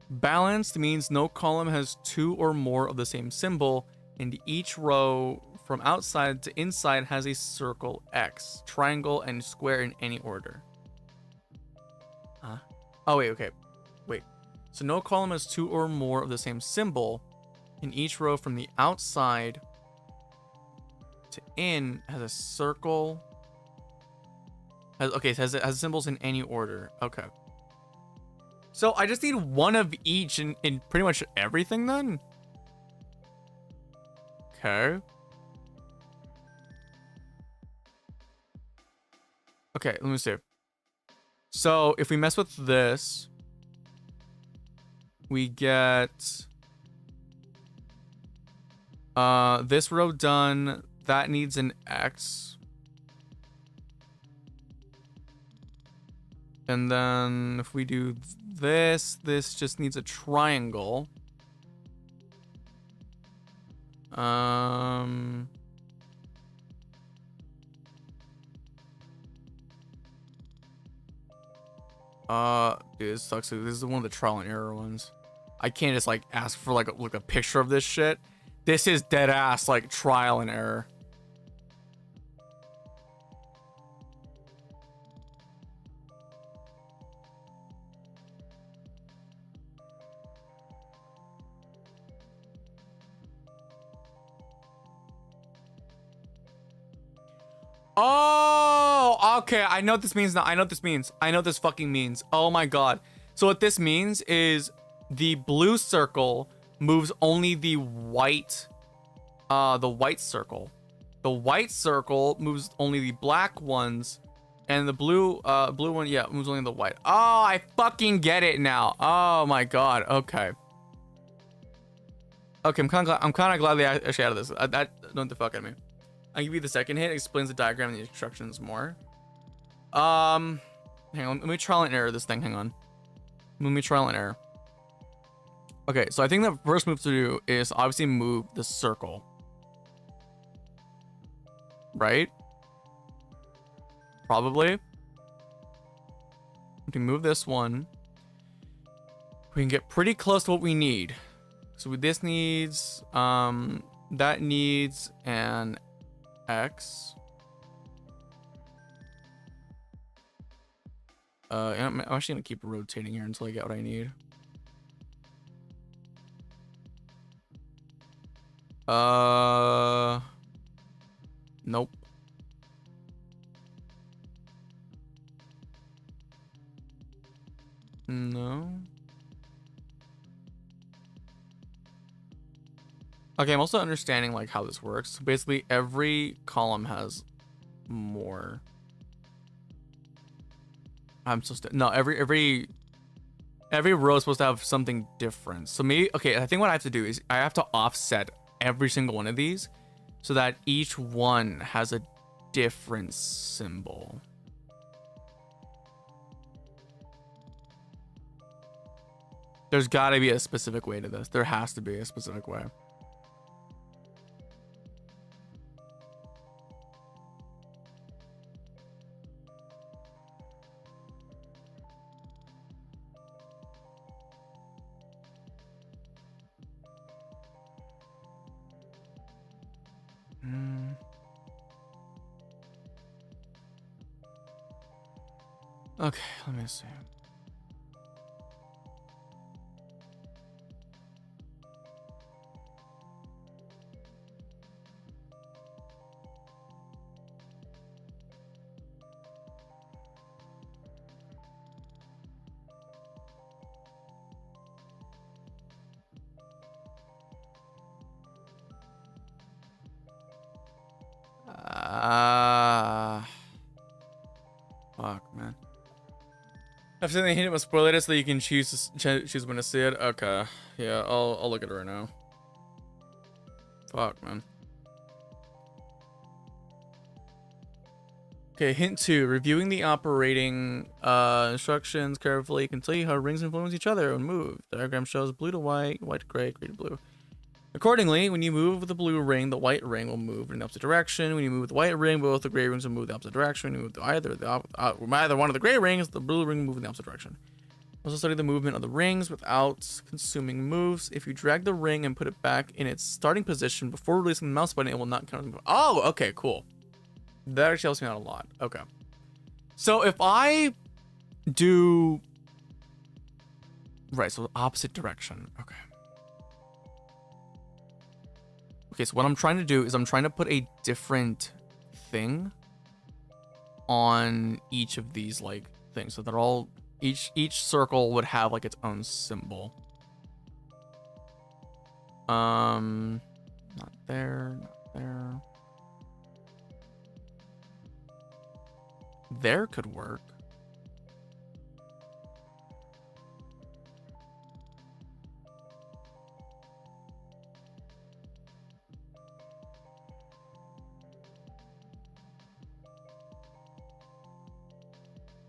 Speaker 1: Balanced means no column has two or more of the same symbol and each row from outside to inside has a circle X, triangle, and square in any order. Huh? Oh, wait, okay. Wait. So no column has two or more of the same symbol, and each row from the outside to in has a circle. Has symbols in any order. Okay. So I just need one of each in pretty much everything then? Okay. Okay, let me see. So if we mess with this, we get this row done. That needs an X. And then if we do this just needs a triangle. Dude, this sucks. This is one of the trial and error ones. I can't just like ask for like a picture of this shit. This is dead ass like trial and error. Oh, okay. I know what this means now. I know what this means. I know what this fucking means. Oh my god. So what this means is the blue circle moves only the white circle. The white circle moves only the black ones, and the blue one, yeah, moves only the white. Oh, I fucking get it now. Oh my god. Okay. Okay, I'm kind of glad they actually added this. That don't the fuck at me. I'll give you the second hit. It explains the diagram and the instructions more. Hang on. Let me trial and error this thing. Hang on. Let me trial and error. Okay, so I think the first move to do is obviously move the circle. Right? Probably. We can move this one. We can get pretty close to what we need. So this needs, that needs an X. I'm actually gonna keep rotating here until I get what I need. Nope. No. Okay, I'm also understanding like how this works. Basically, every column has more. I'm so no. Every row is supposed to have something different. So maybe okay. I think what I have to do is I have to offset every single one of these so that each one has a different symbol. There's got to be a specific way to this. There has to be a specific way. Okay, let me see. Fuck, man. I've seen the hint with spoiler it so that you can choose when to see it. Okay, yeah, I'll look at it right now. Fuck, man. Okay, hint 2. Reviewing the operating instructions carefully can tell you how rings influence each other and move. The diagram shows blue to white, white to gray, gray to blue. Accordingly, when you move the blue ring, the white ring will move in the opposite direction. When you move the white ring, both the gray rings will move the opposite direction. When you move either one of the gray rings, the blue ring will move in the opposite direction. Also study the movement of the rings without consuming moves. If you drag the ring and put it back in its starting position before releasing the mouse button, it will not count. Oh, okay, cool. That actually helps me out a lot. Okay. So if I do... Right, so opposite direction. Okay. Okay, so what I'm trying to do is I'm trying to put a different thing on each of these, like, things. So they're all... Each circle would have, like, its own symbol. Not there, not there. There could work.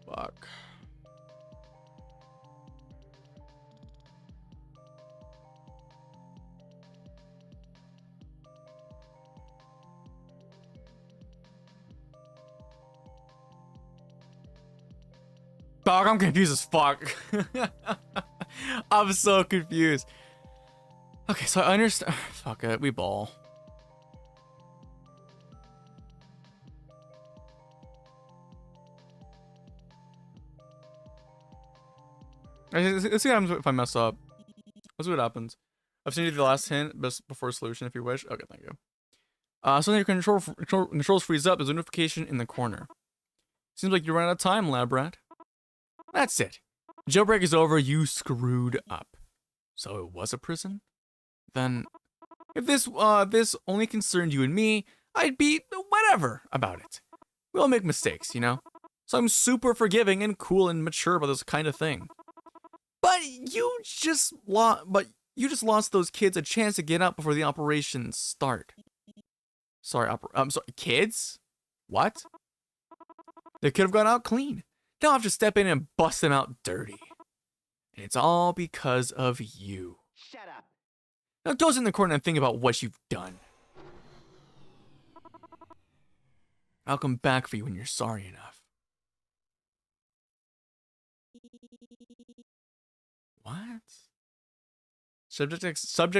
Speaker 1: Fuck. Dog, I'm confused as fuck. I'm so confused. Okay, so I understand. Fuck it, we ball. Let's see what happens if I mess up. Let's see what happens. I've sent you the last hint before solution if you wish. Okay, thank you. So your controls freeze up. There's a notification in the corner. Seems like you ran out of time, lab rat. That's it. Jailbreak is over. You screwed up. So it was a prison? Then, if this only concerned you and me, I'd be whatever about it. We all make mistakes, you know? So I'm super forgiving and cool and mature about this kind of thing. But you just lost those kids a chance to get out before the operations start. Sorry, I'm sorry, kids? What? They could have gone out clean. Now I have to step in and bust them out dirty. And it's all because of you.
Speaker 3: Shut up.
Speaker 1: Now go sit in the corner and think about what you've done. I'll come back for you when you're sorry enough. What? Subject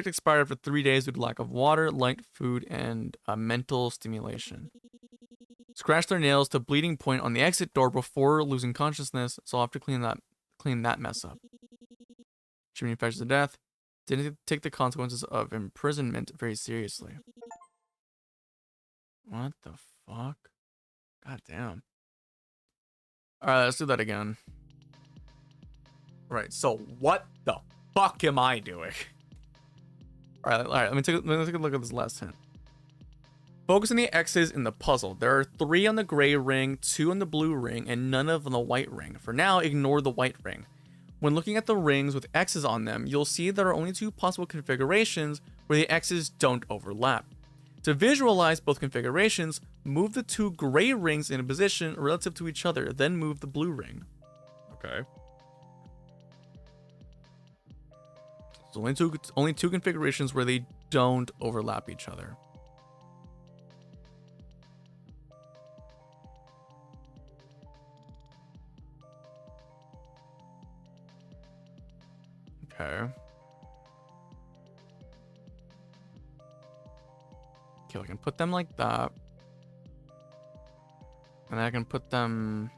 Speaker 1: expired for 3 days due to lack of water, light, food, and mental stimulation. Scratch their nails to bleeding point on the exit door before losing consciousness, so I'll have to clean that mess up. She manufactures to death. Didn't take the consequences of imprisonment very seriously. What the fuck? God damn. Alright, let's do that again. Right, so what the fuck am I doing? Alright, let me take a look at this last hint. Focus on the X's in the puzzle. There are 3 on the gray ring, 2 on the blue ring, and none of on the white ring. For now, ignore the white ring. When looking at the rings with X's on them, you'll see there are only 2 possible configurations where the X's don't overlap. To visualize both configurations, move the 2 gray rings in a position relative to each other, then move the blue ring. Okay. So only two configurations where they don't overlap each other. Okay. Okay, I can put them like that. And I can put them...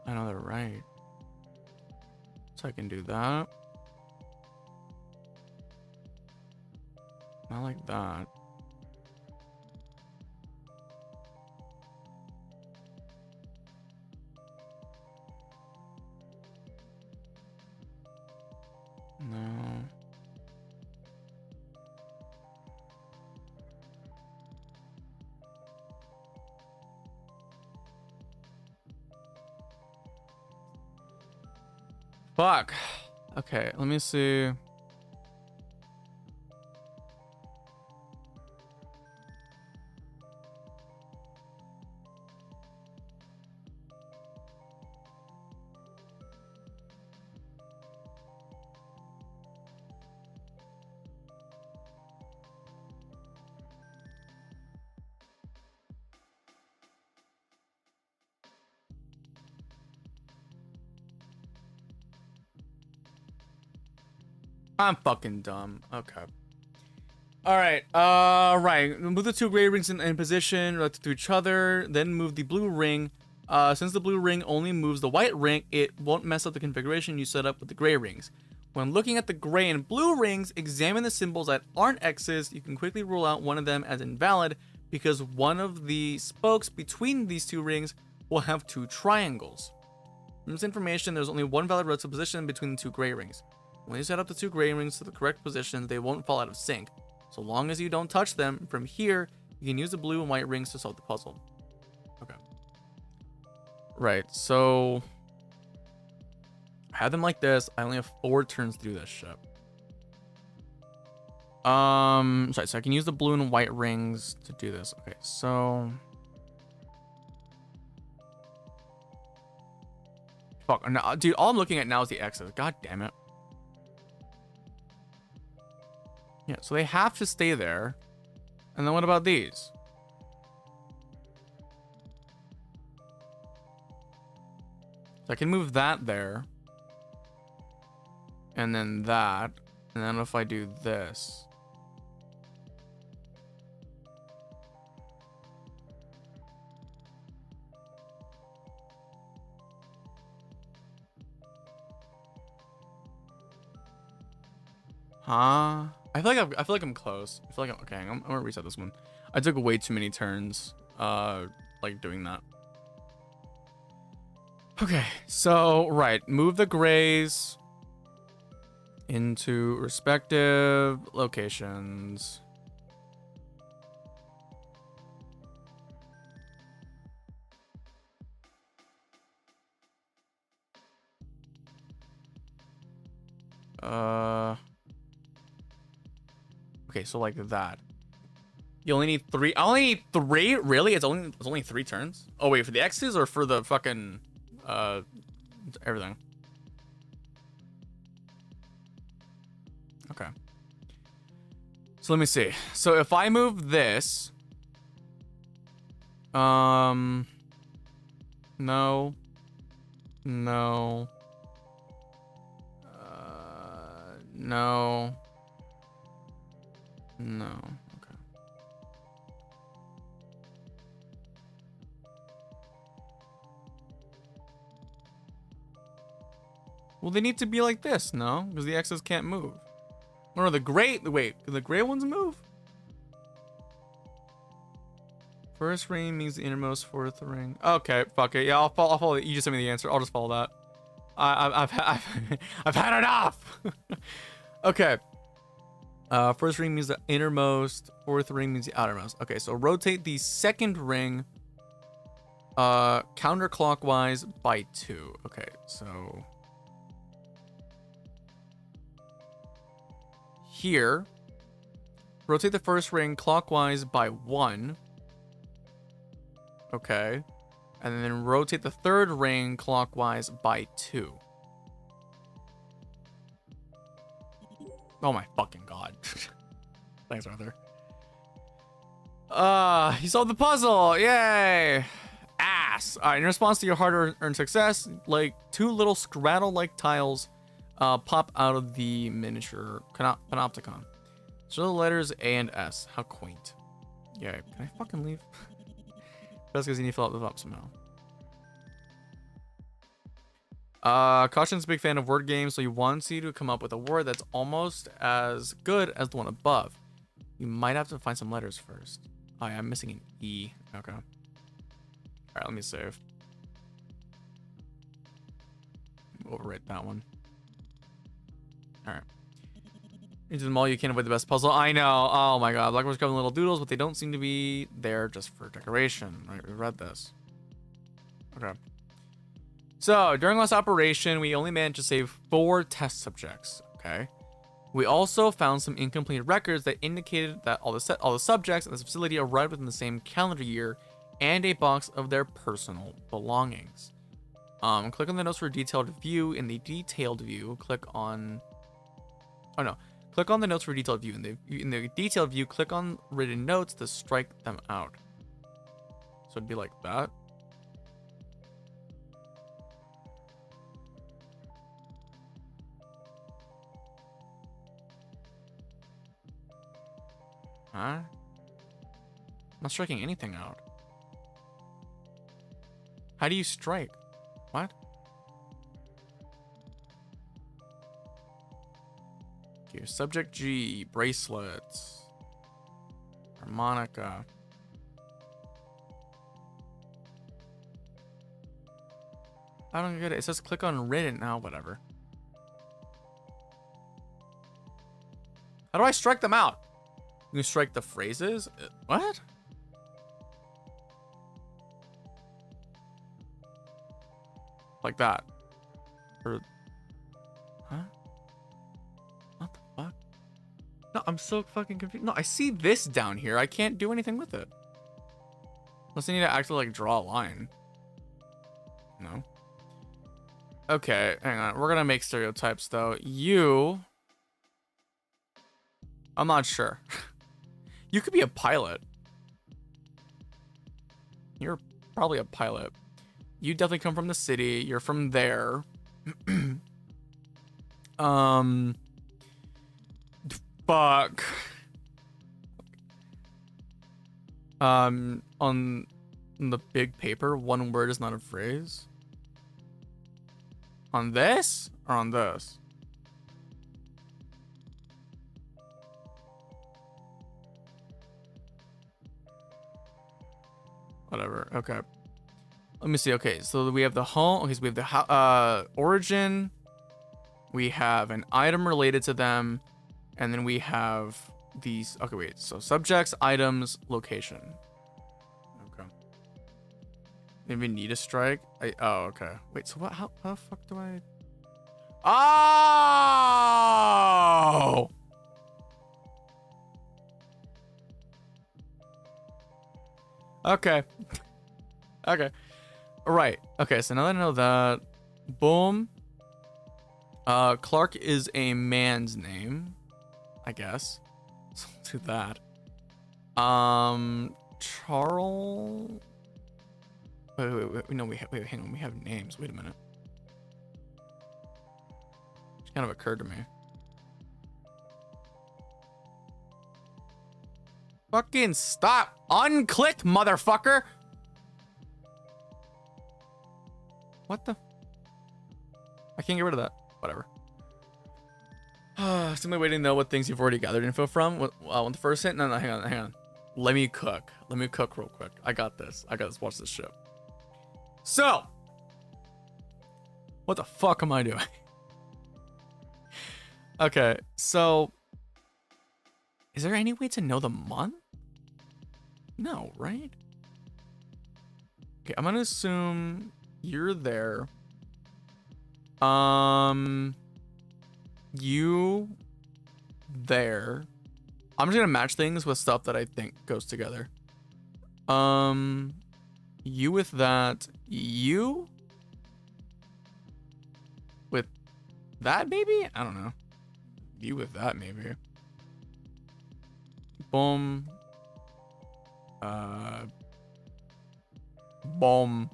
Speaker 1: I know they're right. So I can do that. Not like that. No. Fuck. Okay, let me see. I'm fucking dumb. Okay. All right. Right. Move the 2 gray rings in position relative to each other. Then move the blue ring. Since the blue ring only moves the white ring, it won't mess up the configuration you set up with the gray rings. When looking at the gray and blue rings, examine the symbols that aren't X's. You can quickly rule out one of them as invalid because one of the spokes between these 2 rings will have 2 triangles. From this information, there's only one valid relative position between the 2 gray rings. When you set up the 2 gray rings to the correct positions, they won't fall out of sync. So long as you don't touch them, from here, you can use the blue and white rings to solve the puzzle. Okay. Right, so I have them like this. I only have 4 turns to do this shit. Sorry, so I can use the blue and white rings to do this. Okay, so fuck, no, dude, all I'm looking at now is the X's. God damn it. Yeah, so they have to stay there. And then what about these? So I can move that there. And then that. And then if I do this. Huh? I feel like I'm close. I feel like okay. I'm gonna reset this one. I took way too many turns, like doing that. Okay, so right, move the grays into respective locations. Okay, so like that. You only need 3. I only need 3? Really? It's only 3 turns? Oh wait, for the X's or for the fucking everything? Okay. So let me see. So if I move this, no, no, no. No. Okay. Well, they need to be like this, no? Because the X's can't move. Or the gray... Wait, do the gray ones move? First ring means the innermost 4th ring. Okay, fuck it. Yeah, I'll follow it. You just sent me the answer. I'll just follow that. I've had enough! Okay. First ring means the innermost. 4th ring means the outermost. Okay, so rotate the 2nd ring counterclockwise by 2. Okay, so here, rotate the 1st ring clockwise by 1. Okay, and then rotate the 3rd ring clockwise by 2. Oh my fucking god. Thanks, Arthur. He solved the puzzle. Yay. Ass. All right, in response to your hard-earned success, like 2 little straddle-like tiles pop out of the miniature panopticon. Show the letters A and S. How quaint. Yay. Can I fucking leave? That's because you need to fill out the top somehow. Caution's a big fan of word games, so he wants you to come up with a word that's almost as good as the one above. You might have to find some letters first. Oh, yeah, I'm missing an E. Okay. Alright, let me save. Overwrite that one. Alright. Into the mall, you can't avoid the best puzzle. I know. Oh my god. Blackboard's covered in little doodles, but they don't seem to be there just for decoration. Right, we read this. Okay. So, during last operation, we only managed to save 4 test subjects, okay? We also found some incomplete records that indicated that all the subjects in this facility arrived within the same calendar year and a box of their personal belongings. Click on the notes for a detailed view. In the detailed view, click on... Oh, no. Click on the notes for a detailed view. In the detailed view, click on written notes to strike them out. So it'd be like that. Huh? I'm not striking anything out. How do you strike? What? Okay, subject G, bracelets, harmonica. I don't get it. It says click on written now, whatever. How do I strike them out? You can strike the phrases? What? Like that. Or, huh? What the fuck? No, I'm so fucking confused. No, I see this down here. I can't do anything with it. Unless I need to actually, like, draw a line. No. Okay, hang on. We're gonna make stereotypes, though. You... I'm not sure. You could be a pilot. You're probably a pilot. You definitely come from the city. You're from there. Fuck. On the big paper, one word is not a phrase. On this or on this? Whatever. Okay. Let me see. Okay, so we have the home. Okay, so we have the origin. We have an item related to them, and then we have these. Okay, wait. So subjects, items, location. Okay. Maybe need a strike. Oh, okay. Wait. So what? How the fuck do I? Oh. Okay. Okay. Right. Okay, so now that I know that, boom. Clark is a man's name, I guess. So I'll do that. Charles. Wait. No, hang on. We have names. Wait a minute. It kind of occurred to me. Fucking stop. Unclick, motherfucker. What the? I can't get rid of that. Whatever. Somebody waiting to know what things you've already gathered info from. What the first hint? No, hang on. Let me cook real quick. I got this. Watch this shit. So, what the fuck am I doing? Okay, so, is there any way to know the month? No, right? Okay, I'm gonna assume you're there. You there. I'm just gonna match things with stuff that I think goes together. You with that. You with that, maybe? I don't know. You with that, maybe. Boom. Boom.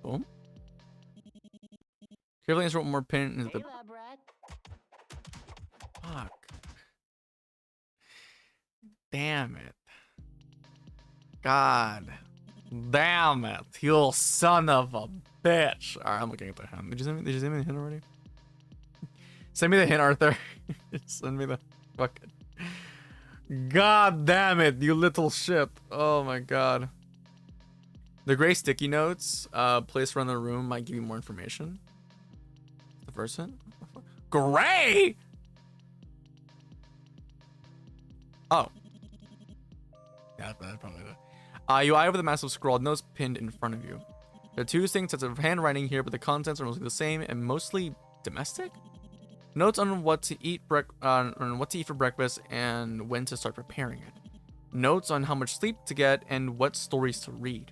Speaker 1: Boom. Carefully insert one more pin into the. Fuck. Damn it. God. Damn it. You son of a bitch. Alright, I'm looking at the hint. Did you send me the hint already? Send me the hint, Arthur. Send me the fucking. God damn it, you little shit. Oh my god. The gray sticky notes placed around the room might give you more information. The first hint? Gray? Oh. Yeah, that's probably it. You eye over the massive scrawled notes pinned in front of you. There are two distinct sets of handwriting here, but the contents are mostly the same and mostly domestic. Notes on what to eat for breakfast and when to start preparing it. Notes on how much sleep to get and what stories to read.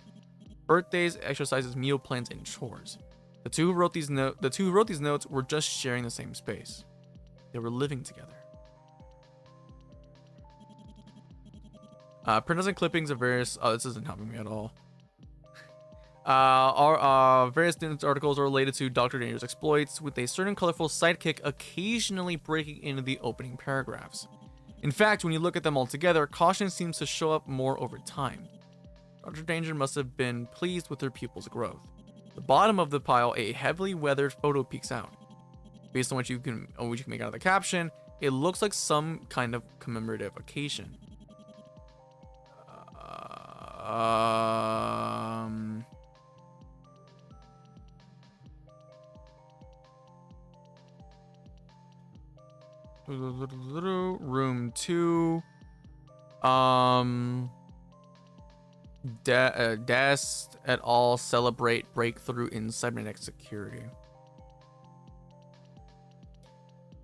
Speaker 1: Birthdays, exercises, meal plans, and chores. The two who wrote these notes were just sharing the same space. They were living together. Printouts and clippings of various. Oh, this isn't helping me at all. Various news articles are related to Dr. Danger's exploits, with a certain colorful sidekick occasionally breaking into the opening paragraphs. In fact, when you look at them all together, caution seems to show up more over time. Dr. Danger must have been pleased with her pupil's growth. The bottom of the pile, a heavily weathered photo peeks out. Based on what you can make out of the caption, it looks like some kind of commemorative occasion. Room 2. Dest et al. Celebrate breakthrough in cybernetic security.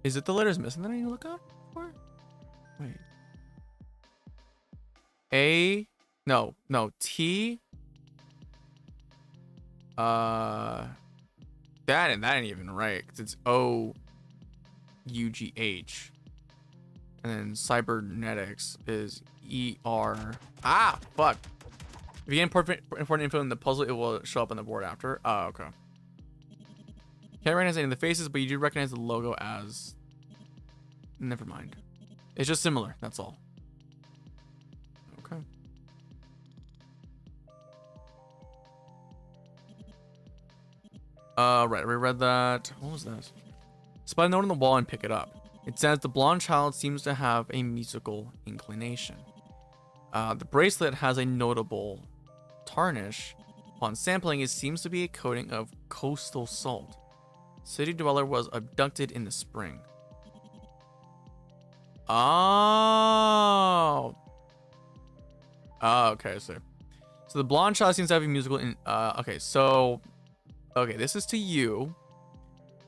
Speaker 1: Is it the letters missing that I need to look out for? Wait. No, T. That ain't even right, because it's O UGH. And then cybernetics is ER. Ah, fuck. If you get important info in the puzzle, it will show up on the board after. Oh, okay. Can't recognize any of the faces, but you do recognize the logo as... Never mind. It's just similar, that's all. Okay. Right, we read that. What was that? Spot a note on the wall and pick it up. It says the blonde child seems to have a musical inclination. The bracelet has a notable tarnish. Upon sampling, it seems to be a coating of coastal salt. City dweller was abducted in the spring. Oh. Oh, okay, I see. So the blonde child seems to have a musical okay, this is to you.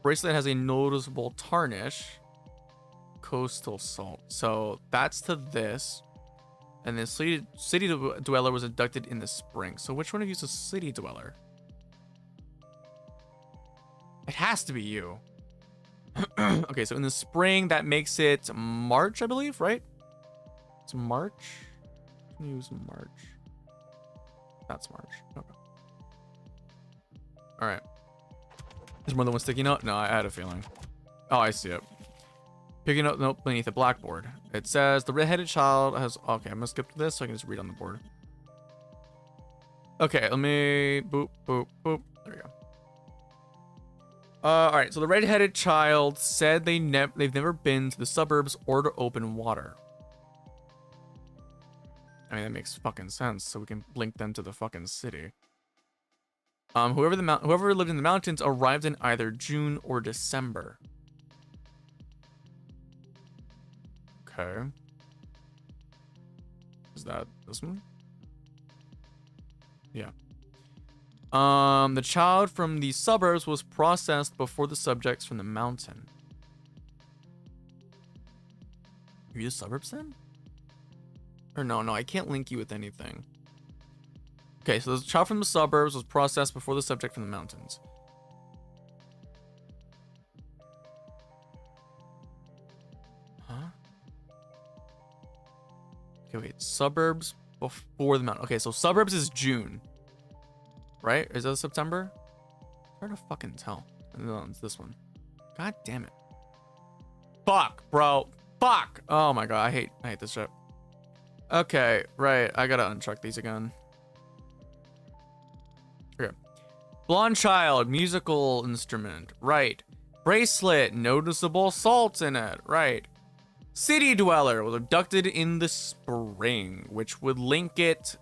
Speaker 1: Bracelet has a noticeable tarnish. Coastal salt. So that's to this. And then city dweller was abducted in the spring. So which one of you is a city dweller? It has to be you. Okay, so in the spring, that makes it March, I believe, right? It's March. Use March. That's March. Okay. All right. There's more than one sticky note? No, I had a feeling. Oh, I see it. Picking up note beneath the blackboard. It says the red-headed child has... Okay, I'm gonna skip to this so I can just read on the board. Okay, let me... Boop, boop, boop. There we go. All right, so the red-headed child said they've never been to the suburbs or to open water. I mean, that makes fucking sense, so we can link them to the fucking city. Whoever lived in the mountains arrived in either June or December. Okay. Is that this one? Yeah. The child from the suburbs was processed before the subjects from the mountain. Are you the suburbs then? Or no, I can't link you with anything. Okay, so the child from the suburbs was processed before the subject from the mountains. Huh? Okay, wait. Suburbs before the mountain. Okay, so suburbs is June. Right? Is that September? It's hard to fucking tell. No, it's this one. God damn it. Fuck, bro. Fuck. Oh my god, I hate this shit. Okay, right. I gotta uncheck these again. Okay. Blonde child, musical instrument. Right. Bracelet, noticeable salt in it. Right. City dweller was abducted in the spring, which would link it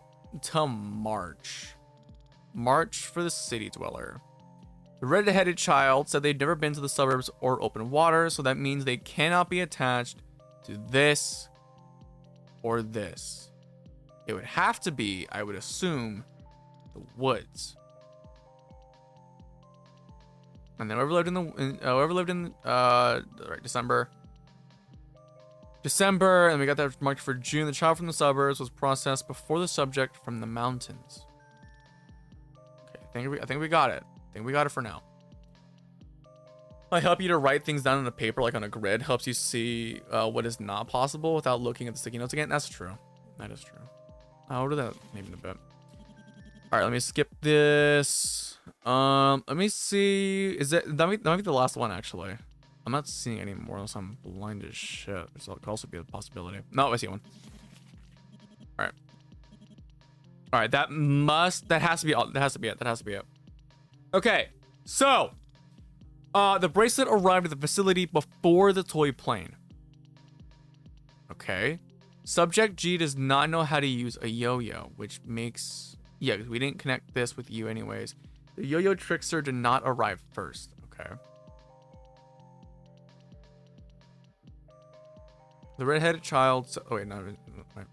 Speaker 1: to March. March for the city dweller. The red-headed child said they'd never been to the suburbs or open water, so that means they cannot be attached to this or this. It would have to be, I would assume, the woods. And then whoever lived in December. And we got that marked for June. The child from the suburbs was processed before the subject from the mountains. I think we got it. I think we got it for now. I help you to write things down on a paper, like on a grid. Helps you see what is not possible without looking at the sticky notes again. That's true. That is true. I'll do that maybe in a bit. All right, let me skip this. Let me see. Is that might be the last one actually? I'm not seeing any more unless I'm blind as shit. So it could also be a possibility. No, I see one. All right. All right, that has to be it. That has to be it. Okay, so the bracelet arrived at the facility before the toy plane. Okay. Subject G does not know how to use a yo-yo, which makes... Yeah, because we didn't connect this with you anyways. The yo-yo trickster did not arrive first. Okay. The red-headed child... Oh, wait, no. Wait.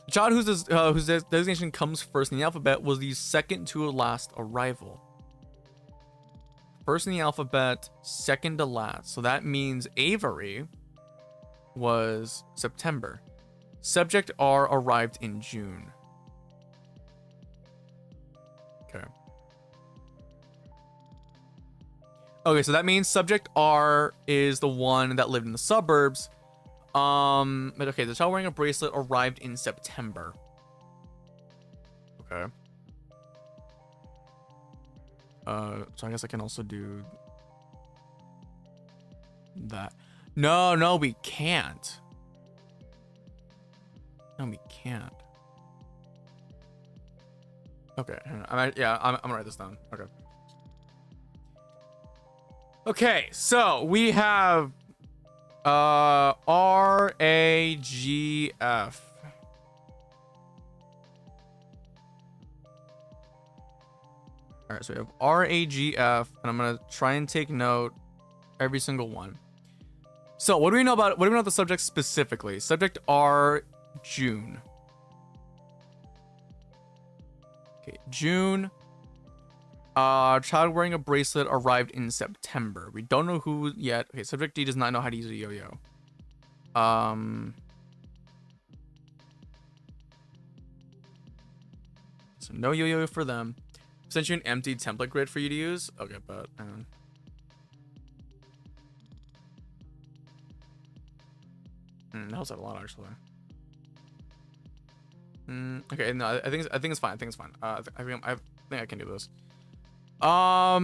Speaker 1: The child whose designation comes first in the alphabet was the second to last arrival. First in the alphabet, second to last. So that means Avery was September. Subject R arrived in June. Okay. Okay, so that means subject R is the one that lived in the suburbs. But okay, the child wearing a bracelet arrived in September. Okay. So I guess I can also do that. No, we can't. No, we can't. Okay, I'm gonna write this down. Okay. Okay, so we have RAGF. All right, so we have RAGF, and I'm gonna try and take note every single one. So what do we know about the subject specifically? Subject R, June. Okay, June. Child wearing a bracelet arrived in September. We don't know who yet. Okay, subject D does not know how to use a yo-yo. So no yo-yo for them. Sent you an empty template grid for you to use. Okay, but that helps out a lot actually. Okay, no, I think it's fine. I think it's fine. I think I can do this. A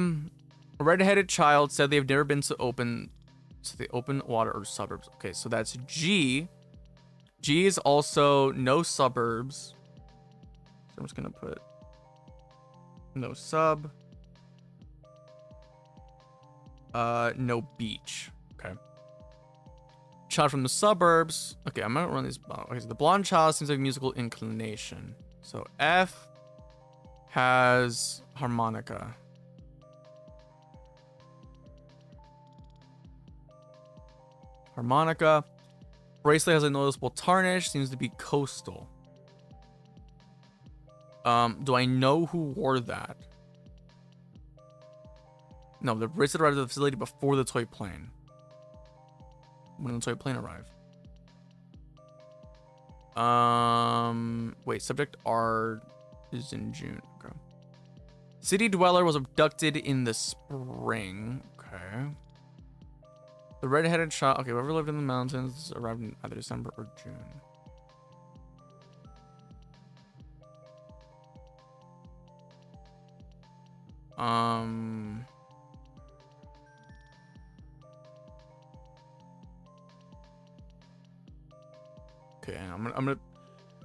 Speaker 1: red-headed child said they've never been to the open water or suburbs. Okay, so that's G. G is also no suburbs. So I'm just gonna put no sub. No beach. Okay. Child from the suburbs. Okay, I'm gonna run these. Okay, so the blonde child seems like musical inclination. So F has harmonica. Harmonica. Bracelet has a noticeable tarnish. Seems to be coastal. Do I know who wore that? No, the bracelet arrived at the facility before the toy plane. When the toy plane arrived. Wait, subject R is in June. Okay. City dweller was abducted in the spring. Okay. The red-headed child. Okay, whoever lived in the mountains arrived in either December or June. Okay, I'm gonna.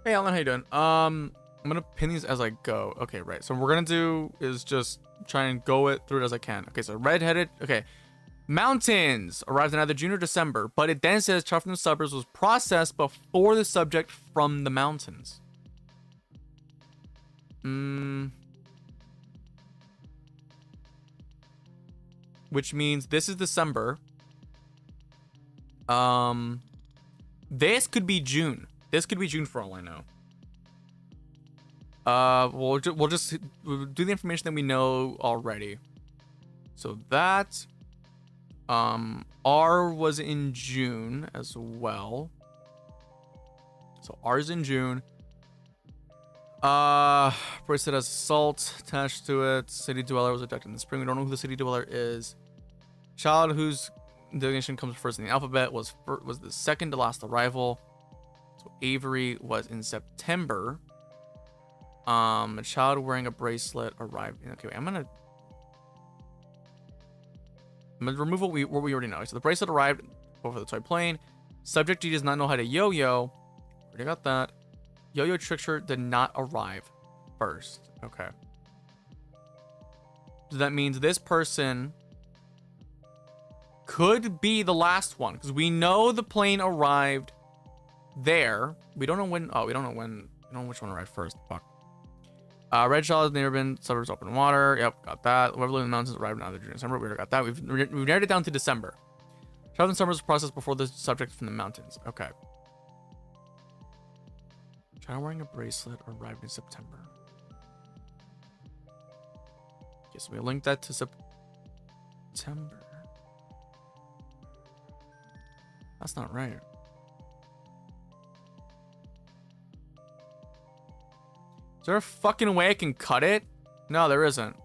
Speaker 1: Hey, Alan, how you doing? I'm gonna pin these as I go. Okay, right. So what we're gonna do is just try and go it through it as I can. Okay, so red-headed. Okay, mountains arrived in either June or December, but it then says child from the suburbs was processed before the subject from the mountains. Which means this is December. This could be June. This could be June for all I know. We'll just do the information that we know already. So that R was in June as well. So R's in June. Bracelet has salt attached to it. City dweller was abducted in the spring. We don't know who the city dweller is. Child whose designation comes first in the alphabet was the second to last arrival. So Avery was in September. A child wearing a bracelet arrived. Okay, wait, I'm gonna remove what we already know. So the bracelet arrived over the toy plane. Subject G does not know how to yo-yo. Already got that. Yo-yo trickster did not arrive first. Okay. So that means this person could be the last one, because we know the plane arrived there. We don't know when. Oh, we don't know when. We don't know which one arrived first. Fuck. Red Shawl has never been suburbs open water. Yep, got that. Whoever lives in the mountains arrived in either June or December. We already got that. We've narrowed it down to December. Travel in summer was processed before the subject from the mountains. Okay. Child wearing a bracelet arrived in September. Okay, so we linked that to September. That's not right. Is there a fucking way I can cut it? No, there isn't.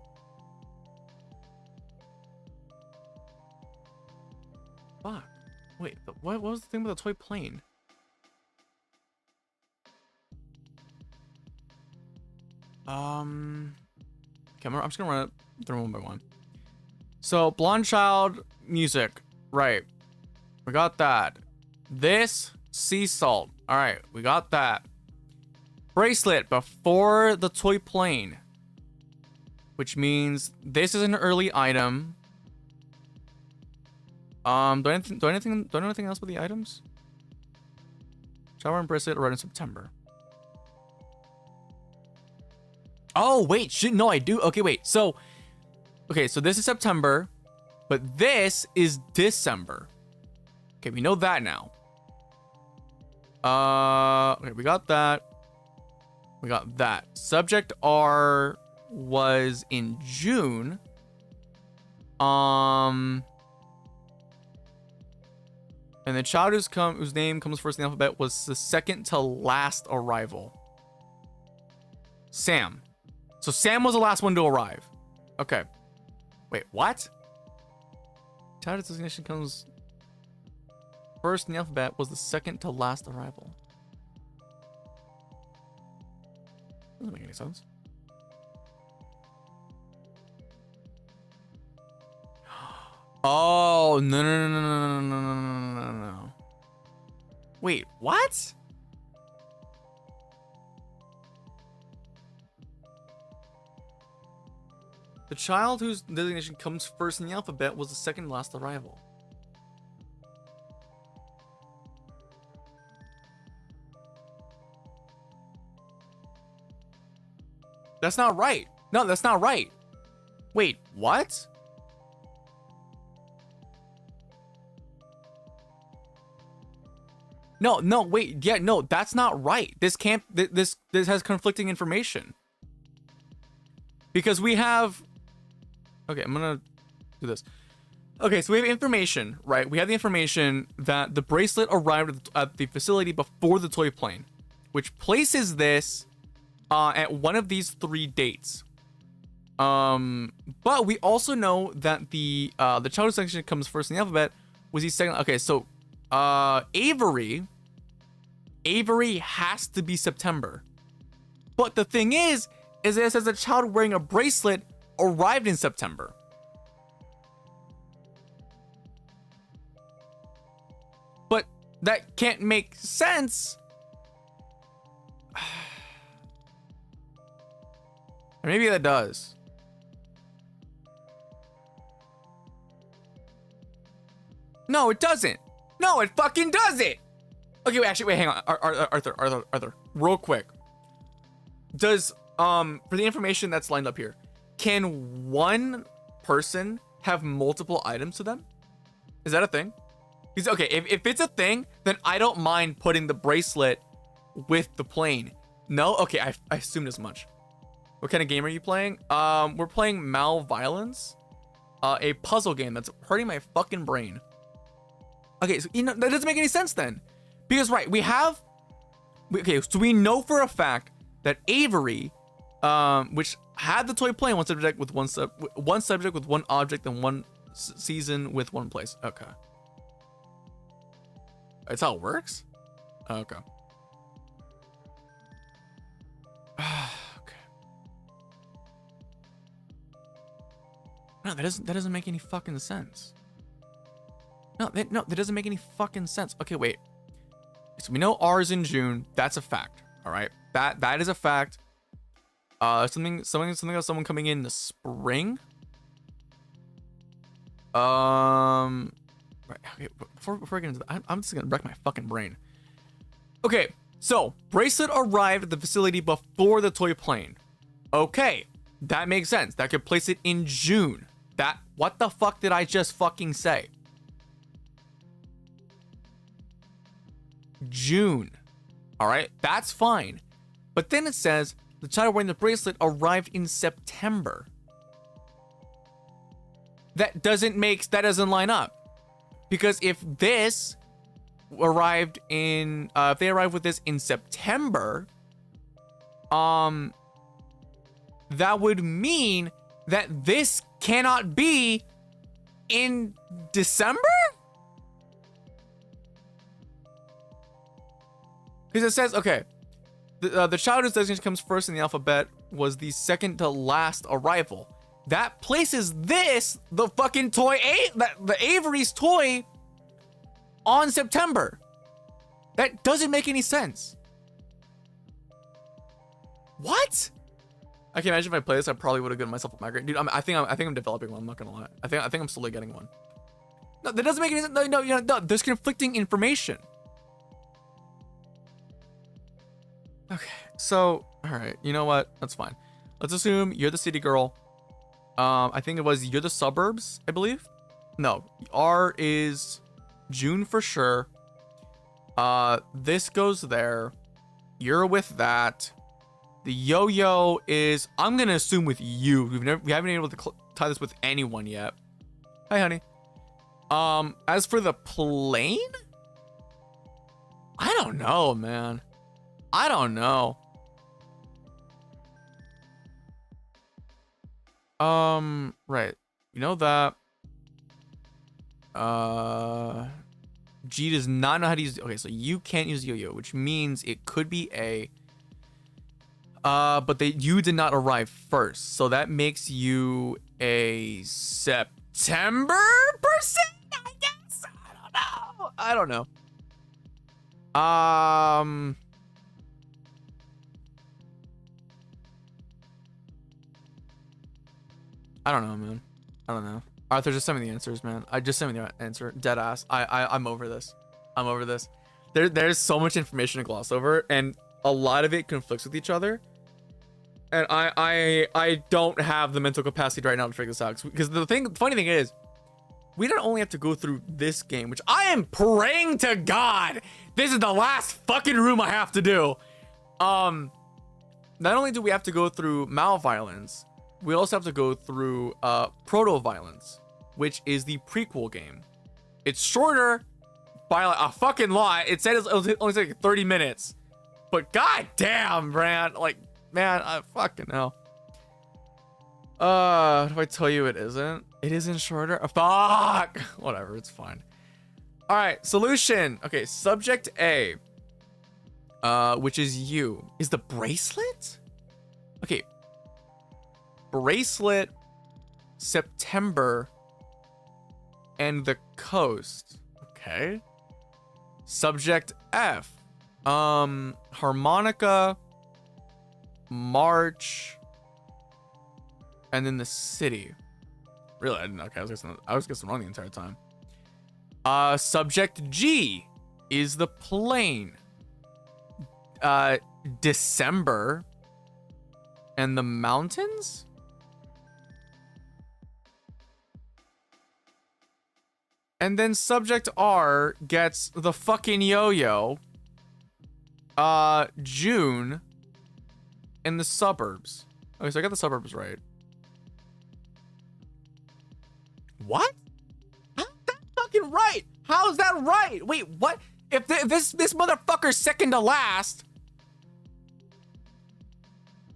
Speaker 1: Fuck. Wait, what was the thing with the toy plane? Okay, I'm just gonna run it through one by one. So, Blonde Child music. Right. We got that. This, sea salt. Alright, we got that. Bracelet before the toy plane. Which means this is an early item. Do I know anything else with the items? Shower and bracelet arrived in September. Oh, wait, no, I do. Okay, wait. So this is September, but this is December. Okay, we know that now. Okay, we got that. We got that. Subject R was in June. And the child whose name comes first in the alphabet was the second to last arrival. Sam. So Sam was the last one to arrive. Okay. Wait, what? Child's designation comes first in the alphabet was the second to last arrival. Doesn't make any sense. Oh, no. Wait, what? The child whose designation comes first in the alphabet was the second last arrival. That's not right. No, that's not right. Wait, what? No, wait. Yeah, no, that's not right. This can't, this has conflicting information. Because we have, okay, I'm gonna do this. Okay, so we have information, right? We have the information that the bracelet arrived at the facility before the toy plane, which places this at one of these 3 dates. But we also know that the child section comes first in the alphabet was the second. Okay, so Avery has to be September. But the thing is that it says a child wearing a bracelet arrived in September. But that can't make sense. Or maybe that does. No, it doesn't. No, it fucking doesn't. Okay, wait, hang on. Arthur, real quick. Does, for the information that's lined up here, can one person have multiple items to them? Is that a thing? Because, okay, if it's a thing, then I don't mind putting the bracelet with the plane. No? Okay, I assumed as much. What kind of game are you playing? We're playing Malviolence, a puzzle game that's hurting my fucking brain. Okay, so that doesn't make any sense then. Because, right, so we know for a fact that Avery, which had the toy plane, one subject with one subject with one object and one season with one place. Okay. That's how it works? Okay. Okay. No, that doesn't make any fucking sense. No, that doesn't make any fucking sense. Okay, wait. So we know R is in June. That's a fact. All right, that is a fact. Something else. Someone coming in the spring. Right. Okay. Before I get into that, I'm just gonna wreck my fucking brain. Okay. So bracelet arrived at the facility before the toy plane. Okay, that makes sense. That could place it in June. What the fuck did I just fucking say? June. All right, that's fine. But then it says the child wearing the bracelet arrived in September. That doesn't line up. Because if this arrived in, if they arrived with this in September, that would mean that this cannot be in December? Because it says, okay, the child whose designation comes first in the alphabet was the second to last arrival. That places this, the fucking toy, the Avery's toy, on September. That doesn't make any sense. What? I can imagine if I play this, I probably would have given myself a migraine. Dude, I think I'm developing one. I'm not gonna lie. I think I'm slowly getting one. No, that doesn't make any sense. No, there's conflicting information. Okay, so all right, you know what? That's fine. Let's assume you're the city girl. I think it was you're the suburbs, I believe. No, R is June for sure. This goes there. You're with that. The yo-yo is, I'm gonna assume with you. We haven't been able to tie this with anyone yet. Hi, honey. As for the plane, I don't know, man. I don't know. Right. You know that. G does not know how to use. Okay, so you can't use yo-yo, which means it could be A. But you did not arrive first, so that makes you a September person, I guess. I don't know. I don't know, man. I don't know. Arthur, just send me the answers, man. Just send me the answer. Dead ass. I'm over this. I'm over this. There's so much information to gloss over, and a lot of it conflicts with each other. And I don't have the mental capacity right now to figure this out. Because the funny thing is, we don't only have to go through this game, which I am praying to God this is the last fucking room I have to do. Not only do we have to go through Malviolence, we also have to go through Proto-Violence, which is the prequel game. It's shorter by like a fucking lot. It said it only like 30 minutes. But god damn, Brand, like, man, I fucking hell. Do I tell you it isn't? It isn't shorter? Fuck! Whatever, it's fine. Alright, solution. Okay, subject A. Which is you. Is the bracelet? Okay. Bracelet, September, and the coast. Okay. Subject F. Harmonica, March, and then the city. Really? I didn't. Okay, I was guessing wrong the entire time. Subject G is the plane. December, and the mountains. And then subject R gets the fucking yo-yo. June, in the suburbs. Okay, so I got the suburbs right. What? How's that fucking right? How's that right? Wait, what? If this motherfucker's second to last.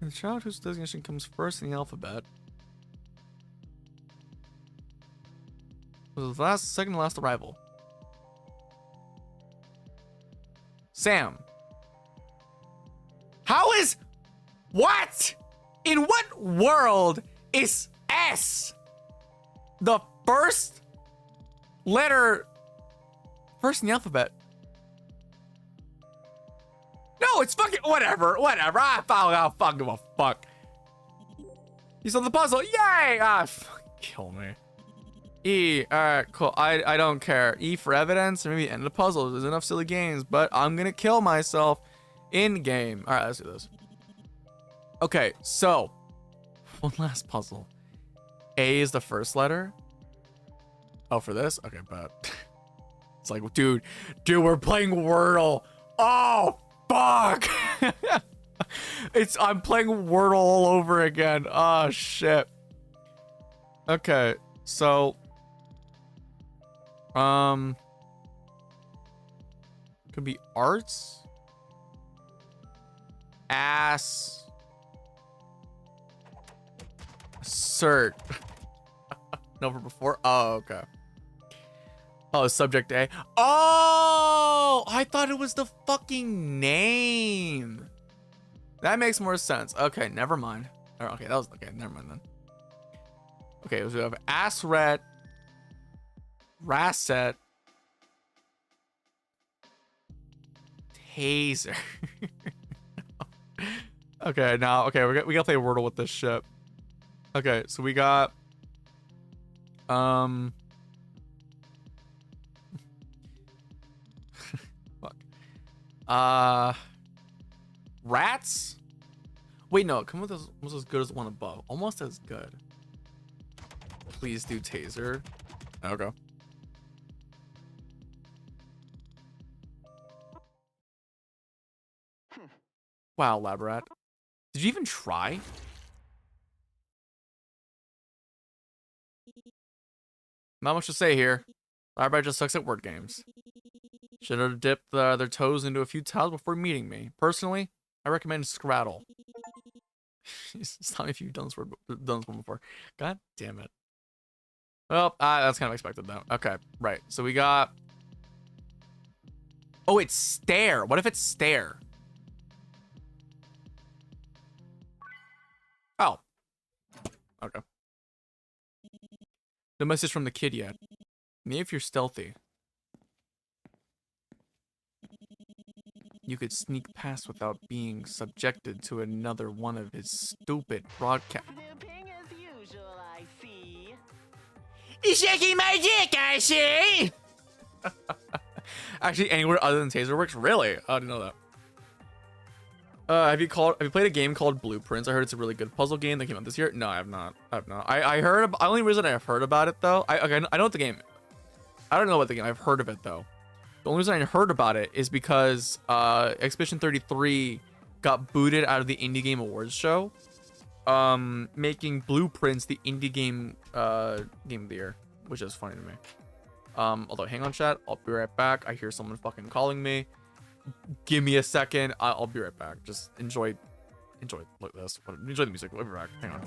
Speaker 1: The child whose designation comes first in the alphabet was the second to last arrival. Sam. How is... What? In what world is S The first letter, first in the alphabet. No, it's fucking whatever. I don't fucking give a fuck. You solved the puzzle. Yay! Kill me. E. All right, cool. I don't care. E for evidence, or maybe end the puzzle. There's enough silly games, but I'm gonna kill myself in game. All right, let's do this. Okay, so one last puzzle. A is the first letter. Oh, for this? Okay, but it's like, dude, we're playing Wordle. Oh, fuck. I'm playing Wordle all over again. Oh, shit. Okay, so could be arts, ass, cert. No, for before. Oh, okay. Oh, subject A. Oh, I thought it was the fucking name. That makes more sense. Okay, never mind. Okay, that was okay. Never mind then. Okay, so we have Assret, Rasset, Taser. Okay, now, okay, we gotta play Wordle with this shit. Okay, so we got, fuck. Rats? Wait, no, come with this, almost as good as the one above. Almost as good. Please do Taser. Okay. Wow, Lab Rat. Did you even try? Not much to say here. Lab Rat just sucks at word games. Should have dipped their toes into a few tiles before meeting me. Personally, I recommend Scrattle. Tell me if you've done this one before. God damn it. Well, that's kind of expected though. Okay, right. So we got. Oh, it's stare. What if it's stare? Oh. Okay. No message from the kid yet. Maybe if you're stealthy, you could sneak past without being subjected to another one of his stupid broadcasts.
Speaker 3: As usual, I see.
Speaker 1: He's shaking my dick, I see. Actually, anywhere other than Taser works. Really? I didn't know that. Have you played a game called Blueprints? I heard it's a really good puzzle game that came out this year. No, I have not. I heard. The only reason I've heard about it though, I know what the game. I don't know about the game. I've heard of it though. The only reason I heard about it is because Expedition 33 got booted out of the Indie Game Awards show, making Blueprints the indie game game of the year, which is funny to me. Although, hang on, chat. I'll be right back. I hear someone fucking calling me. Give me a second. I'll be right back. Just enjoy this. Enjoy the music. We'll be back. Hang on.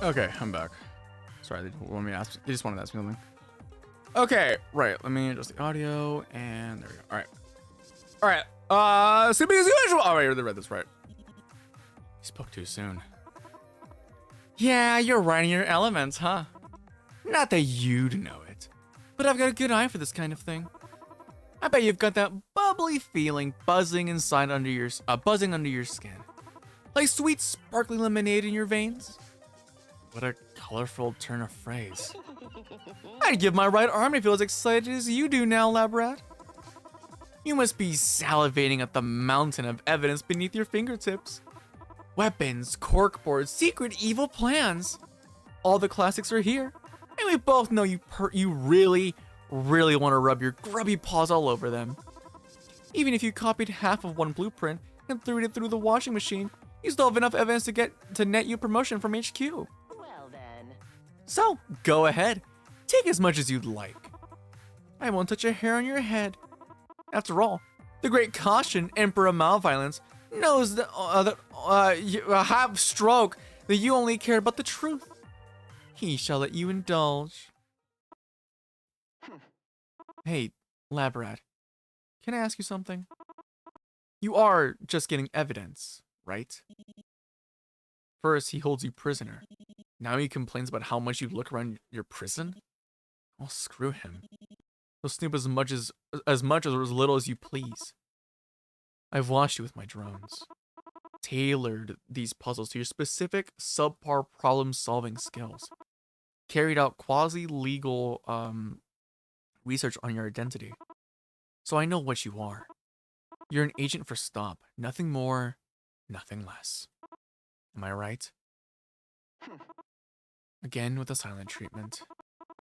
Speaker 1: Okay, I'm back. Sorry, they just wanted to ask me something. Okay, right. Let me adjust the audio, and there we go. All right. Sleeping as usual. Oh, right, they read this right. You spoke too soon. Yeah, you're right in your elements, huh? Not that you'd know it, but I've got a good eye for this kind of thing. I bet you've got that bubbly feeling buzzing under your skin, like sweet sparkling lemonade in your veins. What a colorful turn of phrase. I'd give my right arm to feel as excited as you do now, lab rat. You must be salivating at the mountain of evidence beneath your fingertips. Weapons, corkboards, secret evil plans. All the classics are here, and we both know you really want to rub your grubby paws all over them. Even if you copied half of one blueprint and threw it through the washing machine, you still have enough evidence to net you promotion from HQ.
Speaker 3: Well then.
Speaker 1: So, go ahead. Take as much as you'd like. I won't touch a hair on your head. After all, the great Caution, Emperor of Malviolence, knows that you have stroke that you only care about the truth. He shall let you indulge. Hey, lab rat, can I ask you something? You are just getting evidence, right? First, he holds you prisoner. Now he complains about how much you look around your prison? Well, screw him. He'll snoop as much or as little as you please. I've watched you with my drones. Tailored these puzzles to your specific subpar problem-solving skills. Carried out quasi-legal research on your identity. So I know what you are. You're an agent for Stop. Nothing more, nothing less. Am I right? Again with the silent treatment.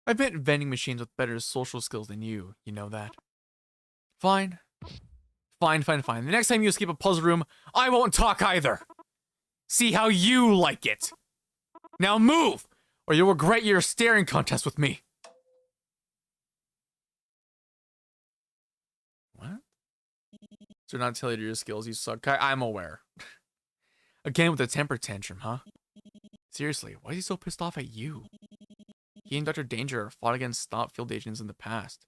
Speaker 1: I've met vending machines with better social skills than you know that. Fine. Fine. The next time you escape a puzzle room, I won't talk either. See how you like it. Now move, or you'll regret your staring contest with me. What? So not tell you your skills, you suck. I'm aware. Again with a temper tantrum, huh? Seriously, why is he so pissed off at you? He and Dr. Danger fought against Stop field agents in the past,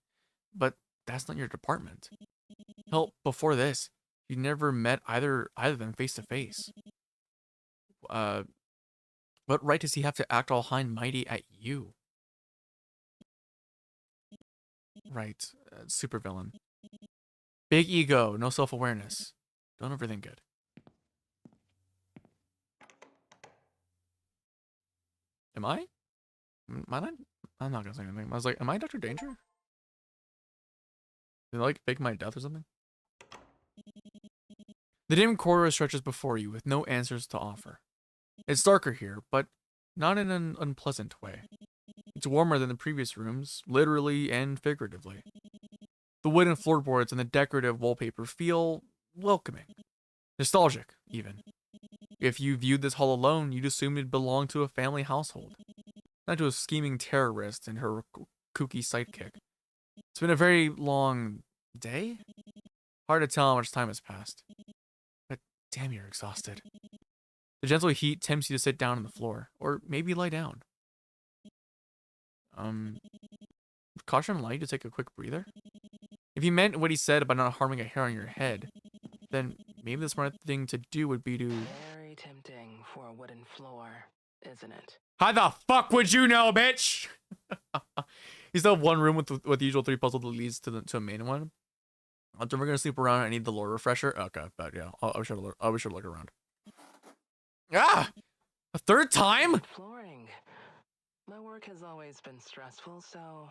Speaker 1: but that's not your department. Hell, before this, you never met either of them face to face. What right does he have to act all high and mighty at you? Right, supervillain. Big ego, no self-awareness. Don't overthink it. Am I? I'm not gonna say anything. I was like, am I Dr. Danger? Did they like fake my death or something? The dim corridor stretches before you with no answers to offer. It's darker here, but not in an unpleasant way. It's warmer than the previous rooms, literally and figuratively. The wooden floorboards and the decorative wallpaper feel welcoming. Nostalgic, even. If you viewed this hall alone, you'd assume it belonged to a family household, not to a scheming terrorist and her kooky sidekick. It's been a very long day? Hard to tell how much time has passed. But damn, you're exhausted. The gentle heat tempts you to sit down on the floor, or maybe lie down. Caution allow you to take a quick breather? If you meant what he said about not harming a hair on your head, then maybe the smart thing to do would be to...
Speaker 4: Very tempting for a wooden floor, isn't it?
Speaker 1: How the fuck would you know, bitch? You still have one room with the usual 3 puzzles that leads to a main one. I'm never gonna sleep around. I need the lore refresher. Okay, but yeah, I'll be sure to look around. Ah, a third time?
Speaker 4: Flooring. My work has always been stressful, so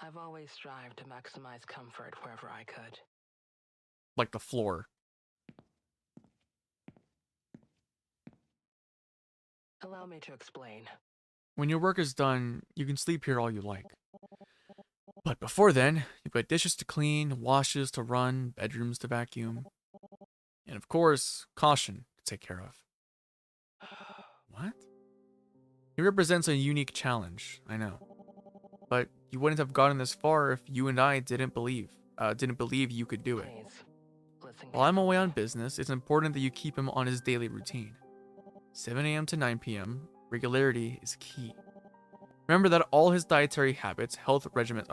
Speaker 4: I've always strived to maximize comfort wherever I could.
Speaker 1: Like the floor.
Speaker 4: Allow me to explain.
Speaker 1: When your work is done, you can sleep here all you like. But before then, you've got dishes to clean, washes to run, bedrooms to vacuum. And of course, Caution to take care of. What? He represents a unique challenge, I know. But you wouldn't have gotten this far if you and I didn't believe you could do it.
Speaker 4: Please, listen.
Speaker 1: While I'm away on business, it's important that you keep him on his daily routine. 7 a.m. to 9 p.m., Regularity is key. Remember that all his dietary habits, health regimen,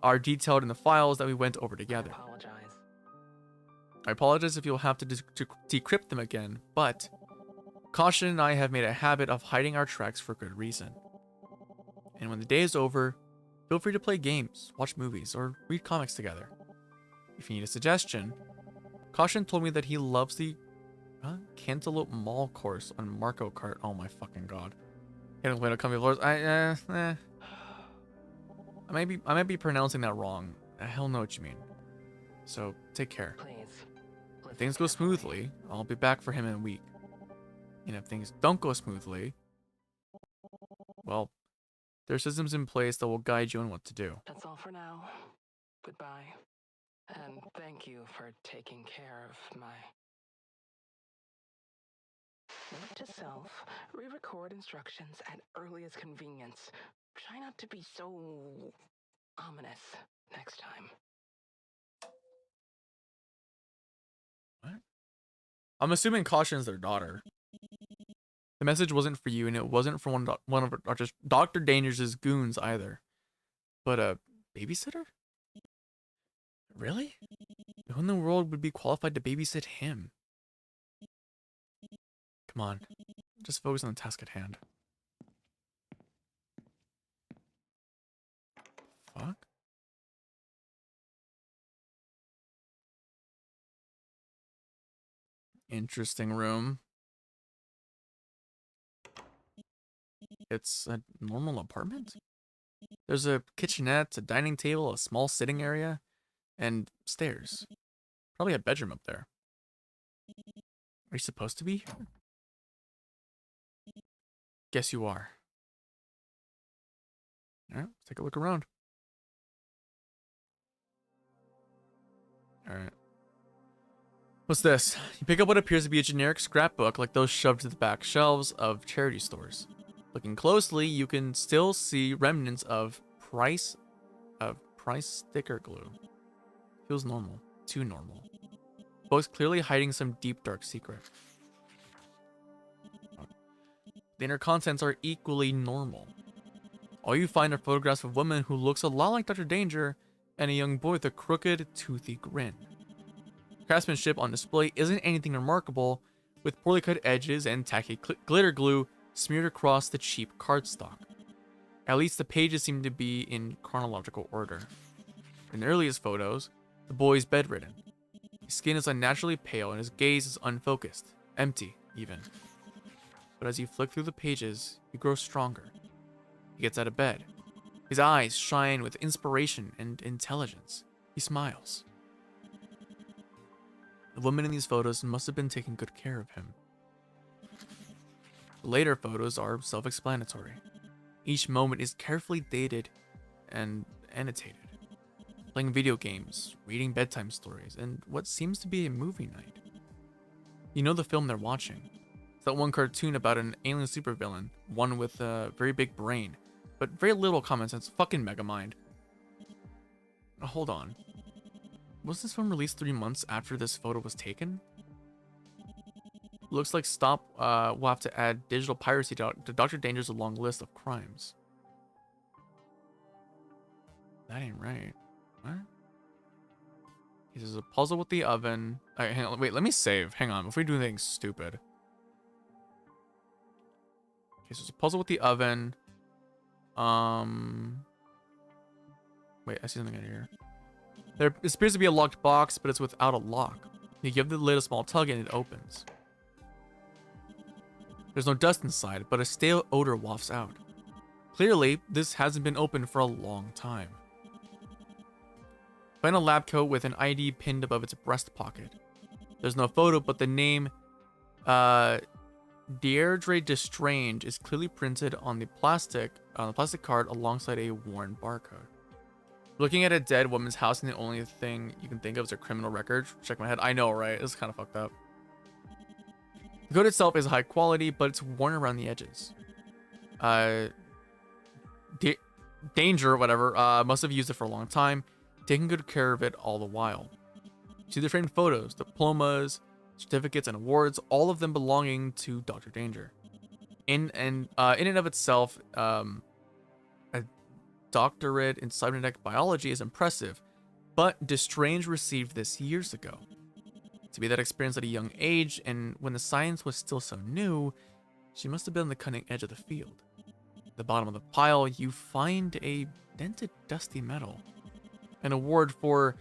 Speaker 1: are detailed in the files that we went over together. I apologize if you'll have to decrypt them again, but Caution and I have made a habit of hiding our tracks for good reason. And when the day is over, feel free to play games, watch movies, or read comics together. If you need a suggestion, Caution told me that he loves the Cantaloupe Mall course on Marco Kart. Oh my fucking god. Hitting way to come floors. I might be pronouncing that wrong. I hell know what you mean. So take care. If things go smoothly, I'll be back for him in a week. And if things don't go smoothly, well, there's systems in place that will guide you on what to do.
Speaker 4: That's all for now. Goodbye. And thank you for taking care of my... Note to self, re-record instructions at earliest convenience. Try not to be so ominous next time.
Speaker 1: What? I'm assuming Caution's their daughter. The message wasn't for you, and it wasn't for one of just Dr. Danger's goons either. But a babysitter? Really? Who in the world would be qualified to babysit him? Come on, just focus on the task at hand. Fuck? Interesting room. It's a normal apartment? There's a kitchenette, a dining table, a small sitting area, and stairs. Probably a bedroom up there. Are you supposed to be here? Guess you are. Alright, let's take a look around. Alright. What's this? You pick up what appears to be a generic scrapbook like those shoved to the back shelves of charity stores. Looking closely, you can still see remnants of price sticker glue. Feels normal. Too normal. Book's clearly hiding some deep dark secret. The inner contents are equally normal. All you find are photographs of a woman who looks a lot like Dr. Danger and a young boy with a crooked, toothy grin. Craftsmanship on display isn't anything remarkable, with poorly cut edges and tacky glitter glue smeared across the cheap cardstock. At least the pages seem to be in chronological order. In the earliest photos, the boy is bedridden. His skin is unnaturally pale and his gaze is unfocused, empty even. But as you flick through the pages, he grows stronger. He gets out of bed. His eyes shine with inspiration and intelligence. He smiles. The woman in these photos must have been taking good care of him. The later photos are self-explanatory. Each moment is carefully dated and annotated. Playing video games, reading bedtime stories, and what seems to be a movie night. You know the film they're watching. It's that one cartoon about an alien supervillain, one with a very big brain, but very little common sense. Fucking Megamind. Hold on. Was this film released 3 months after this photo was taken? Looks like Stop will have to add digital piracy to Dr. Danger's long list of crimes. That ain't right. What? This is a puzzle with the oven. Alright, hang on. Wait, let me save. Hang on. Before we do anything stupid. Okay, so it's a puzzle with the oven. Wait, I see something in here. There appears to be a locked box, but it's without a lock. You give the lid a small tug and it opens. There's no dust inside, but a stale odor wafts out. Clearly, this hasn't been opened for a long time. Find a lab coat with an ID pinned above its breast pocket. There's no photo, but the name Deirdre Destrange is clearly printed on the plastic card alongside a worn barcode. Looking at a dead woman's house and the only thing you can think of is a criminal record. Check my head. I know, right? It's kind of fucked up. The code itself is high quality, but it's worn around the edges. Danger, whatever, must have used it for a long time, taking good care of it all the while. See the framed photos, diplomas, certificates, and awards, all of them belonging to Dr. Danger. In and of itself, a doctorate in cybernetic biology is impressive, but Destrange received this years ago. To be that experienced at a young age, and when the science was still so new, she must have been on the cutting edge of the field. At the bottom of the pile, you find a dented, dusty medal. An award for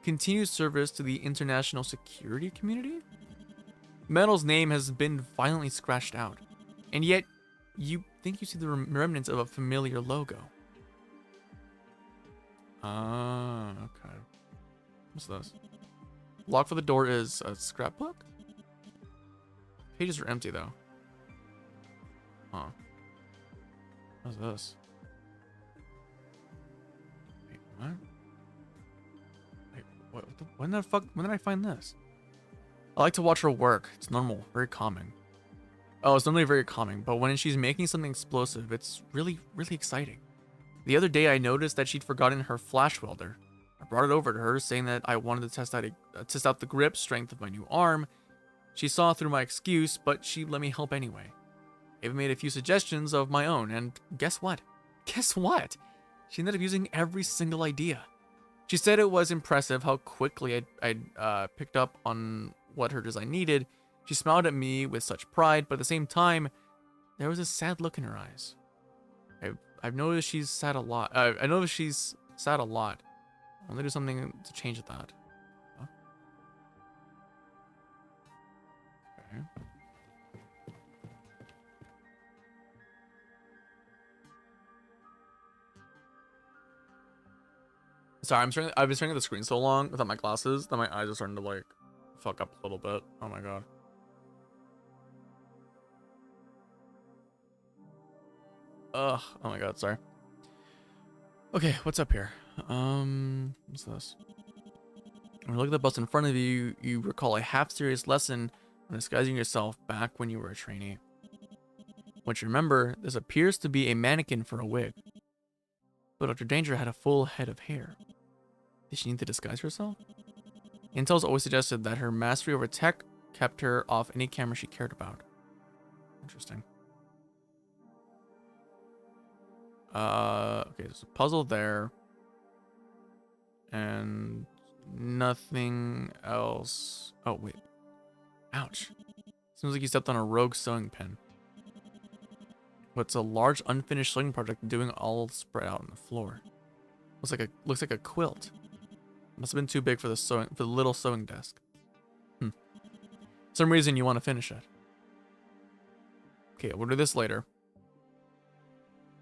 Speaker 1: continued service to the international security community? Medal's name has been violently scratched out, and yet you think you see the remnants of a familiar logo. Ah, okay. What's this? Lock for the door is a scrapbook? Pages are empty though. Huh. What's this? Wait, what? Wait, when the fuck? When did I find this? I like to watch her work. It's normal, very calming. Oh, it's normally very calming, but when she's making something explosive, it's really, really exciting. The other day, I noticed that she'd forgotten her flash welder. I brought it over to her, saying that I wanted to test out the grip strength of my new arm. She saw through my excuse, but she let me help anyway. I even made a few suggestions of my own, and guess what? Guess what? She ended up using every single idea. She said it was impressive how quickly I'd picked up on what her design needed. She smiled at me with such pride, but at the same time, there was a sad look in her eyes. I've noticed she's sad a lot. I noticed she's sad a lot. I want to do something to change that. Huh? Okay. Sorry, I've been staring at the screen so long without my glasses that my eyes are starting to like fuck up a little bit. Oh my god. Ugh. Oh my god, sorry. Okay, what's up here? What's this? When you look at the bus in front of you, you recall a half-serious lesson on disguising yourself back when you were a trainee. What you remember, this appears to be a mannequin for a wig. But Dr. Danger had a full head of hair. Did she need to disguise herself? Intel's always suggested that her mastery over tech kept her off any camera she cared about. Interesting. Okay, there's a puzzle there. And nothing else. Oh, wait. Ouch. Seems like you stepped on a rogue sewing pin. What's a large unfinished sewing project doing all spread out on the floor? Looks like a quilt. Must have been too big for the little sewing desk. For some reason you want to finish it. Okay, we'll do this later.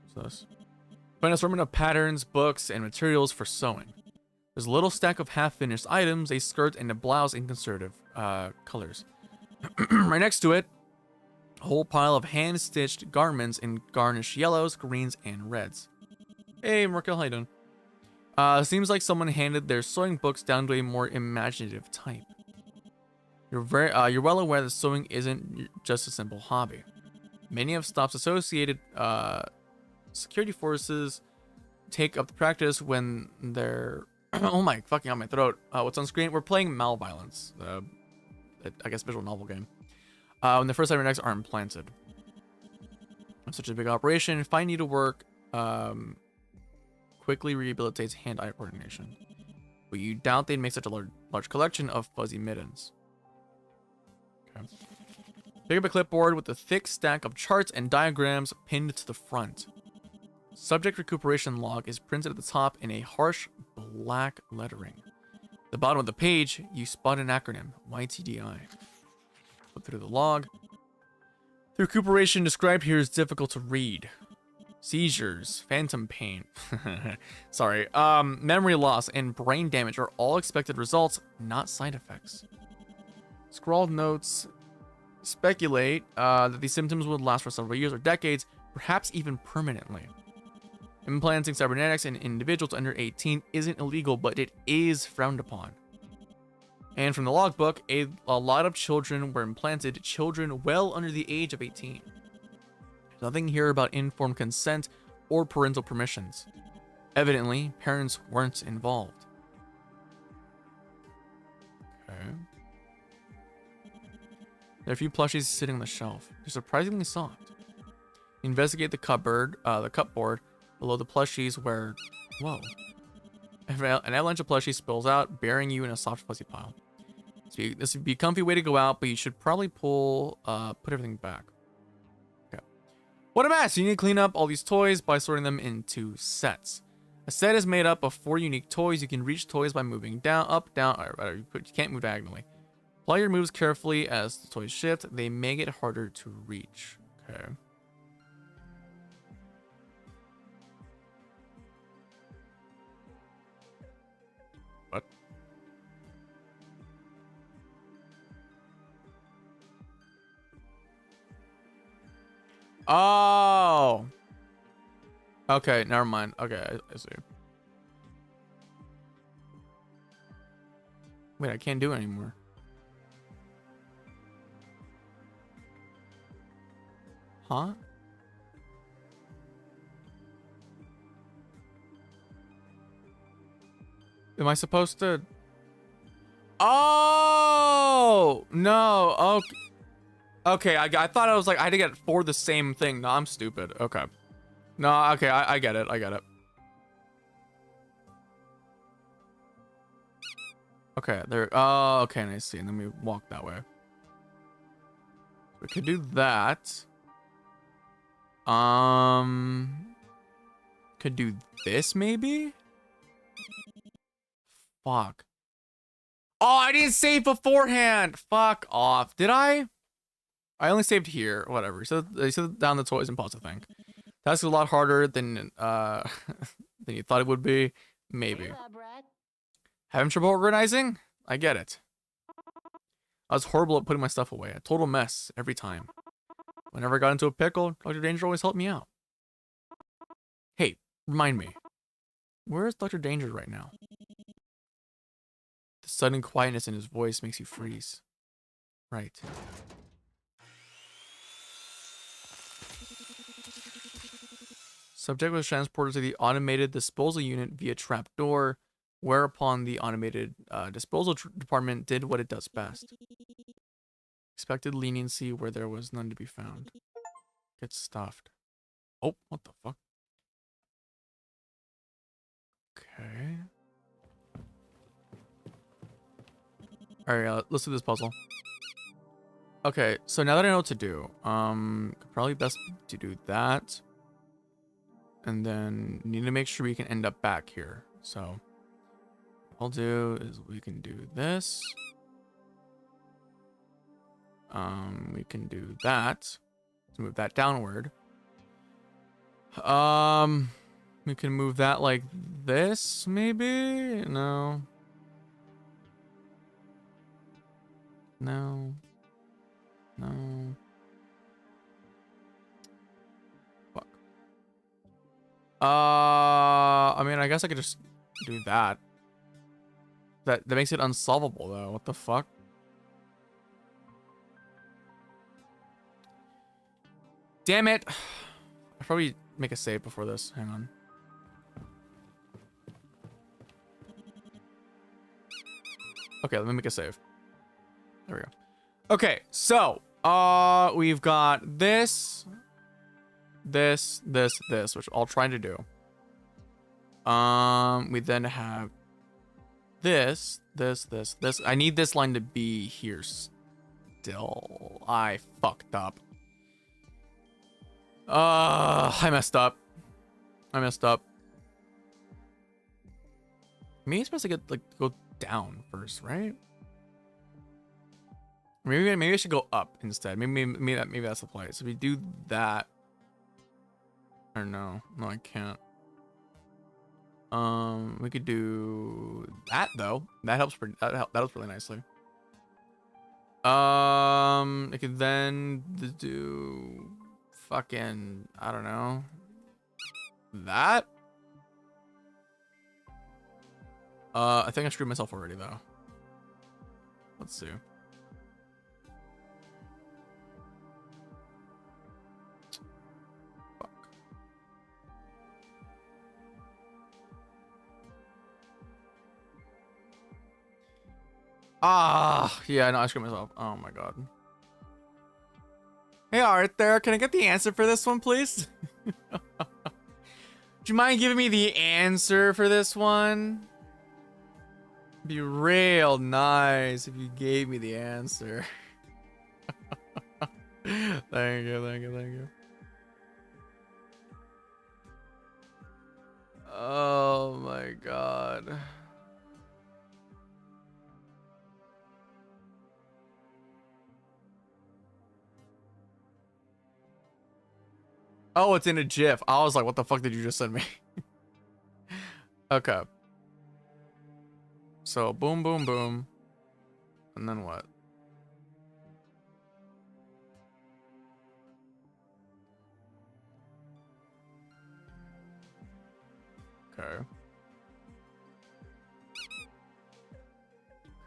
Speaker 1: What's this? Find an assortment of patterns, books, and materials for sewing. There's a little stack of half-finished items, a skirt, and a blouse in conservative colors. Right next to it, a whole pile of hand-stitched garments in garnished yellows, greens, and reds. Hey, Merkel, how you doing? Seems like someone handed their sewing books down to a more imaginative type. You're well aware that sewing isn't just a simple hobby. Many of STOP's associated security forces take up the practice when they're oh my fucking on my throat. What's on screen? We're playing Malviolence, I guess visual novel game. When the first cybernetics are implanted. Such a big operation, fine needlework quickly rehabilitates hand-eye coordination. But you doubt they'd make such a large collection of fuzzy mittens. Okay. Pick up a clipboard with a thick stack of charts and diagrams pinned to the front. Subject recuperation log is printed at the top in a harsh black lettering. At the bottom of the page, you spot an acronym, YTDI. Flip through the log. The recuperation described here is difficult to read. Seizures, phantom pain, sorry, memory loss, and brain damage are all expected results, not side effects. Scrawled notes speculate that these symptoms would last for several years or decades, perhaps even permanently. Implanting cybernetics in individuals under 18 isn't illegal, but it is frowned upon. And from the logbook, a lot of children were implanted, children well under the age of 18. There's nothing here about informed consent or parental permissions. Evidently, parents weren't involved. Okay. There are a few plushies sitting on the shelf. They're surprisingly soft. Investigate the cupboard, the cupboard below the plushies where, whoa. An avalanche of plushies spills out, burying you in a soft fuzzy pile. This would be a comfy way to go out, but you should probably put everything back. Okay. What a mess! You need to clean up all these toys by sorting them into sets. A set is made up of 4 unique toys. You can reach toys by moving down, up, down, or you can't move diagonally. Apply your moves carefully as the toys shift. They may get harder to reach. Okay. What? Oh. Okay, never mind. Okay, I see. Wait, I can't do it anymore. Huh? Am I supposed to? Oh no. Okay. Okay. I thought I was like I had to get 4 the same thing. No, I'm stupid. Okay. No. Okay. I get it. I get it. Okay. There. Oh. Okay. And I see. And then we walk that way. We could do that. Could do this maybe. Fuck. Oh, I didn't save beforehand. Fuck off. Did I? I only saved here. Whatever. So they said down the toys and pots, I think. That's a lot harder than than you thought it would be. Maybe. Having trouble organizing? I get it. I was horrible at putting my stuff away. A total mess every time. Whenever I got into a pickle, Dr. Danger always helped me out. Hey, remind me. Where is Dr. Danger right now? The sudden quietness in his voice makes you freeze. Right. Subject was transported to the automated disposal unit via trapdoor, whereupon the automated disposal department did what it does best. Expected leniency where there was none to be found. Get stuffed. Oh, what the fuck? Okay. Alright, let's do this puzzle. Okay, so now that I know what to do, probably best to do that. And then need to make sure we can end up back here. So what I'll do is we can do this. We can do that. Let's move that downward. We can move that like this, maybe? No. No. No. Fuck. I mean, I guess I could just do that. That makes it unsolvable, though. What the fuck? Damn it. I probably make a save before this. Hang on. Okay, let me make a save. There we go. Okay, so we've got this, which I'll try to do. We then have this. I need this line to be here still. I fucked up. I messed up. Maybe it's supposed to get go down first, right? Maybe I should go up instead. Maybe that's the play. So we do that. Or no, I can't. We could do that though. That helps. That helps really nicely. I could then do fucking, I don't know, that. I think I screwed myself already though. Let's see. Fuck. Ah, yeah, no, I screwed myself. Oh my god. Hey Arthur, can I get the answer for this one, please? Do you mind giving me the answer for this one? Be real nice if you gave me the answer. Thank you, thank you, thank you. Oh my god. Oh, it's in a GIF. I was like, what the fuck did you just send me? Okay. So, boom, boom, boom. And then what? Okay.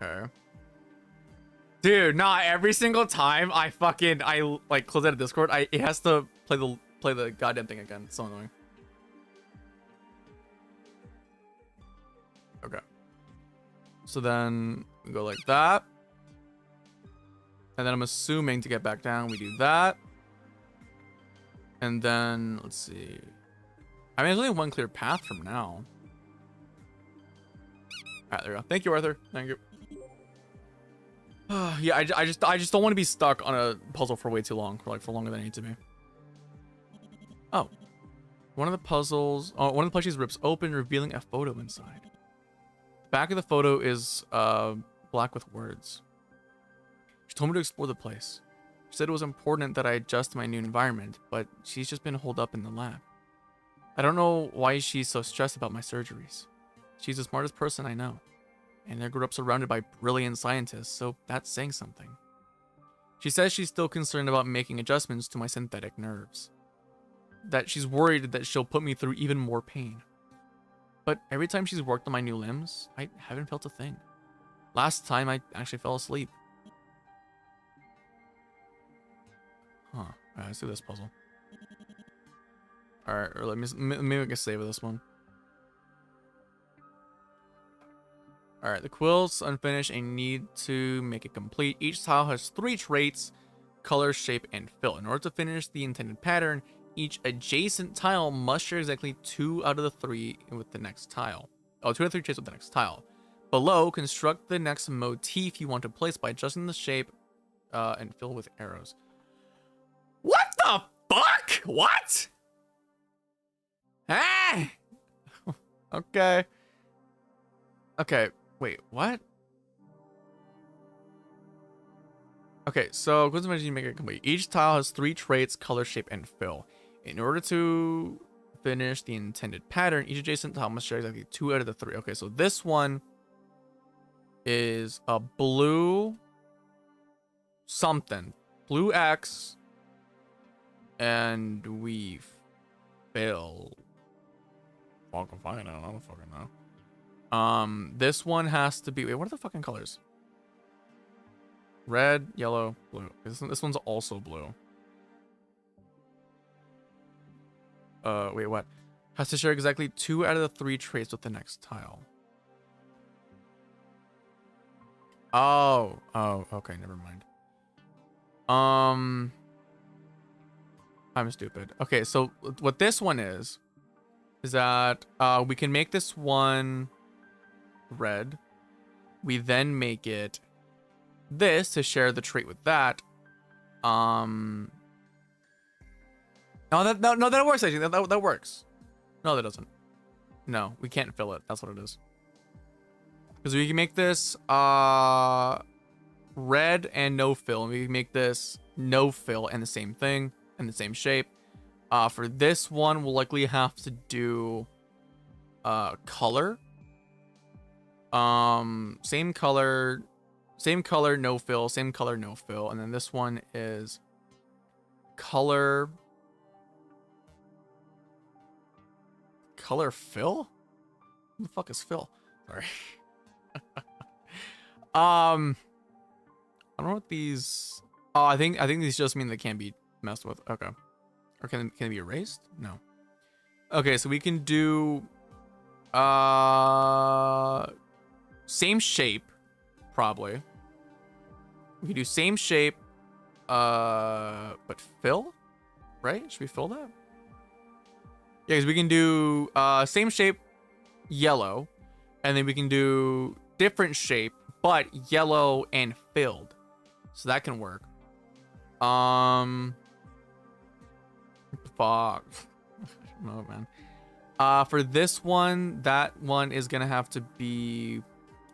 Speaker 1: Okay. Dude, not every single time I like close out of Discord, it has to play the goddamn thing again. It's so annoying. Okay. So then we go like that. And then I'm assuming to get back down, we do that. And then let's see. I mean, there's only one clear path from now. Alright, there we go. Thank you, Arthur. Thank you. Yeah, I just don't want to be stuck on a puzzle for way too long, for longer than I need to be. Oh, one of the plushies rips open, revealing a photo inside. The back of the photo is black with words. She told me to explore the place. She said it was important that I adjust to my new environment, but she's just been holed up in the lab. I don't know why she's so stressed about my surgeries. She's the smartest person I know. And I grew up surrounded by brilliant scientists, so that's saying something. She says she's still concerned about making adjustments to my synthetic nerves. That she's worried that she'll put me through even more pain. But every time she's worked on my new limbs, I haven't felt a thing. Last time, I actually fell asleep. Huh. Alright, let's do this puzzle. Alright, or maybe we can save this one. Alright, the quill's unfinished and need to make it complete. Each tile has 3 traits: color, shape, and fill. In order to finish the intended pattern, each adjacent tile must share exactly 2 out of the 3 with the next tile. Oh, 2 out of 3 traits with the next tile. Below, construct the next motif you want to place by adjusting the shape and fill with arrows. What the fuck? What? Ah! Okay. Okay. Wait, what? Okay, so let's imagine you make it complete. Each tile has 3 traits: color, shape, and fill. In order to finish the intended pattern, each adjacent tile must share exactly 2 out of the 3. Okay, so this one is a blue something. Blue X. And we fill. Fucking fine, I don't fucking know. This one has to be. Wait, what are the fucking colors? Red, yellow, blue. This one's also blue. Wait, what? Has to share exactly 2 out of the 3 traits with the next tile. Oh, okay, never mind. I'm stupid. Okay, so what this one is that we can make this one red. We then make it this to share the trait with that. No, that works actually. That works. No, that doesn't. No, we can't fill it. That's what it is. Because we can make this red and no fill, and we can make this no fill and the same thing and the same shape. For this one, we'll likely have to do color. Same color, no fill, same color, no fill. And then this one is color fill? Who the fuck is Phil? Sorry. I don't know what these. Oh, I think these just mean they can't be messed with. Okay. Or can they be erased? No. Okay, so we can do same shape, probably. We can do same shape, but fill, right? Should we fill that? Yeah, because we can do same shape, yellow, and then we can do different shape, but yellow and filled. So that can work. Fuck. No, man. For this one, that one is gonna have to be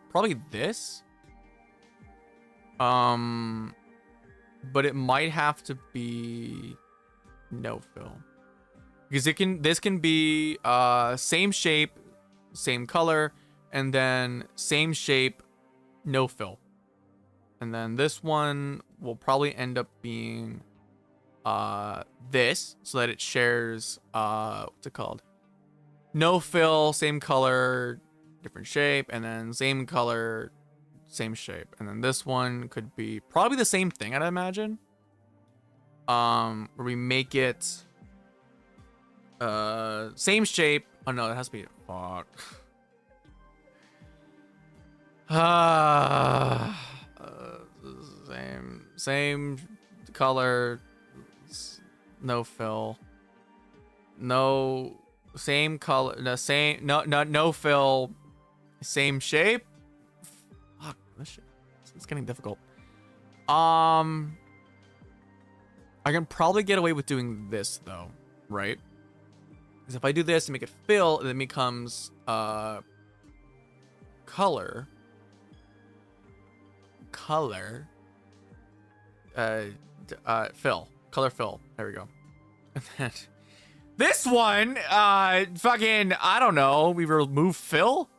Speaker 1: probably this. But it might have to be no fill. Because this can be same shape, same color, and then same shape, no fill. And then this one will probably end up being this, so that it shares what's it called? No fill, same color, different shape, and then same color, same shape. And then this one could be probably the same thing, I'd imagine. Where we make it same shape. Oh no, it has to be fuck. Same color, no fill, no same color, no fill, same shape. Fuck, this shit, it's getting difficult. I can probably get away with doing this though, right? Because if I do this and make it fill, it then becomes color, fill, color fill. There we go. And then this one, fucking, I don't know. We remove fill,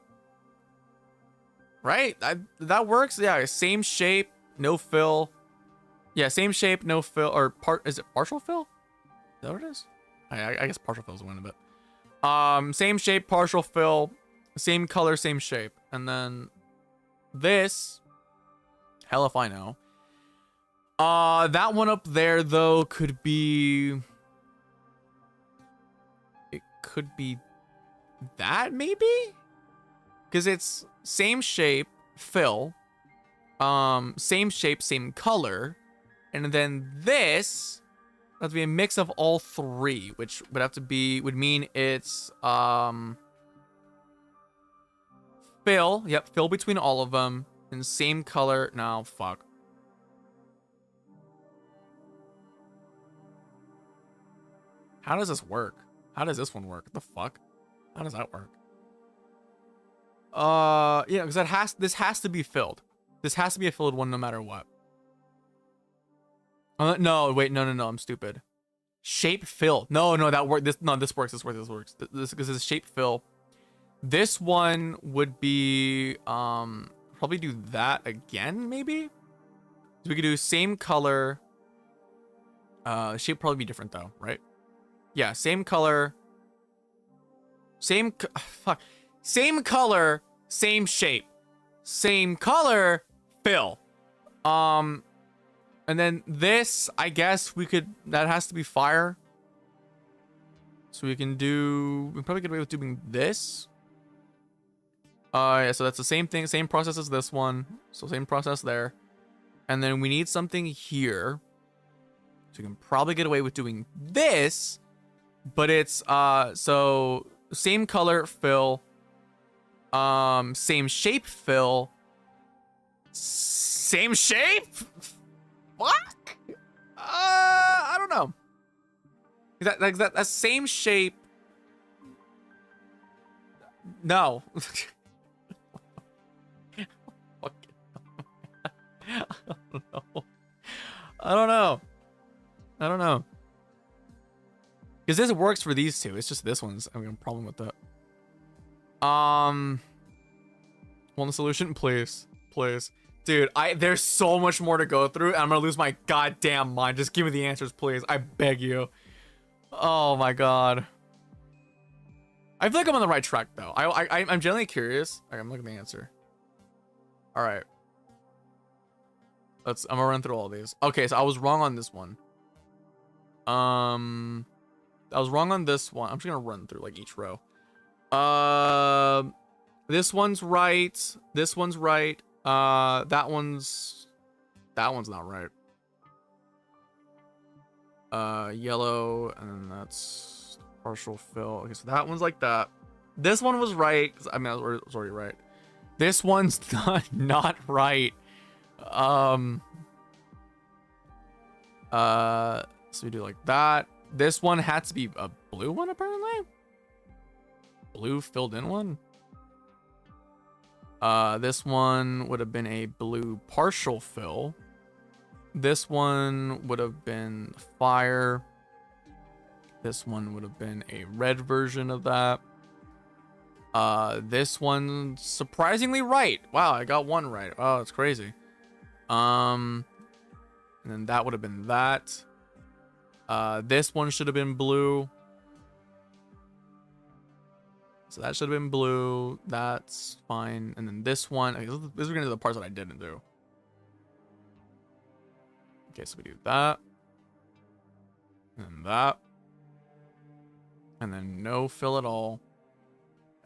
Speaker 1: right? That works. Yeah, same shape, no fill. Yeah, same shape, no fill, or is it partial fill? Is that what it is? I guess partial fill is one of it. Same shape, partial fill, same color, same shape. And then this, hell if I know. That one up there though could be, it could be that maybe? Because it's same shape, fill, same shape, same color. And then this has to be a mix of all three, which would have to be, would mean it's fill. Yep, fill between all of them. And same color. No, fuck. How does this work? How does this one work? What the fuck? How does that work? Yeah, because this has to be filled. This has to be a filled one no matter what. No, wait, no, I'm stupid. Shape fill. No, that work. This works. This because it's shape fill. This one would be probably do that again, maybe. So we could do same color. Shape probably be different though, right? Yeah, same color. Same color, same shape. Same color, fill. And then this, I guess we could, that has to be fire. So we can probably get away with doing this. Yeah, so that's the same thing, same process as this one. So same process there. And then we need something here. So we can probably get away with doing this. But it's, so same color, fill. Same shape, fill. Same shape? What? I don't know. That same shape. No. I don't know. Because this works for these two. It's just this one's having a problem with that. One solution, please. Dude, there's so much more to go through, and I'm gonna lose my goddamn mind. Just give me the answers, please. I beg you. Oh my god. I feel like I'm on the right track, though. I'm genuinely curious. Okay, I'm looking at the answer. All right. I'm gonna run through all these. Okay, so I was wrong on this one. I was wrong on this one. I'm just gonna run through like each row. This one's right. This one's right. That one's not right. Yellow, and then that's partial fill. Okay, so that one's like that. This one was right, 'cause, I mean, I was already right. This one's not right. So we do like that. This one had to be a blue one, apparently. Blue filled in one. This one would have been a blue partial fill. This one would have been fire. This one would have been a red version of that. This one surprisingly right. Wow, I got one right. Oh, it's crazy. And then that would have been that. This one should have been blue. So that should have been blue. That's fine. And then this one, okay, this is going to be the parts that I didn't do. Okay, so we do that. And that. And then no fill at all.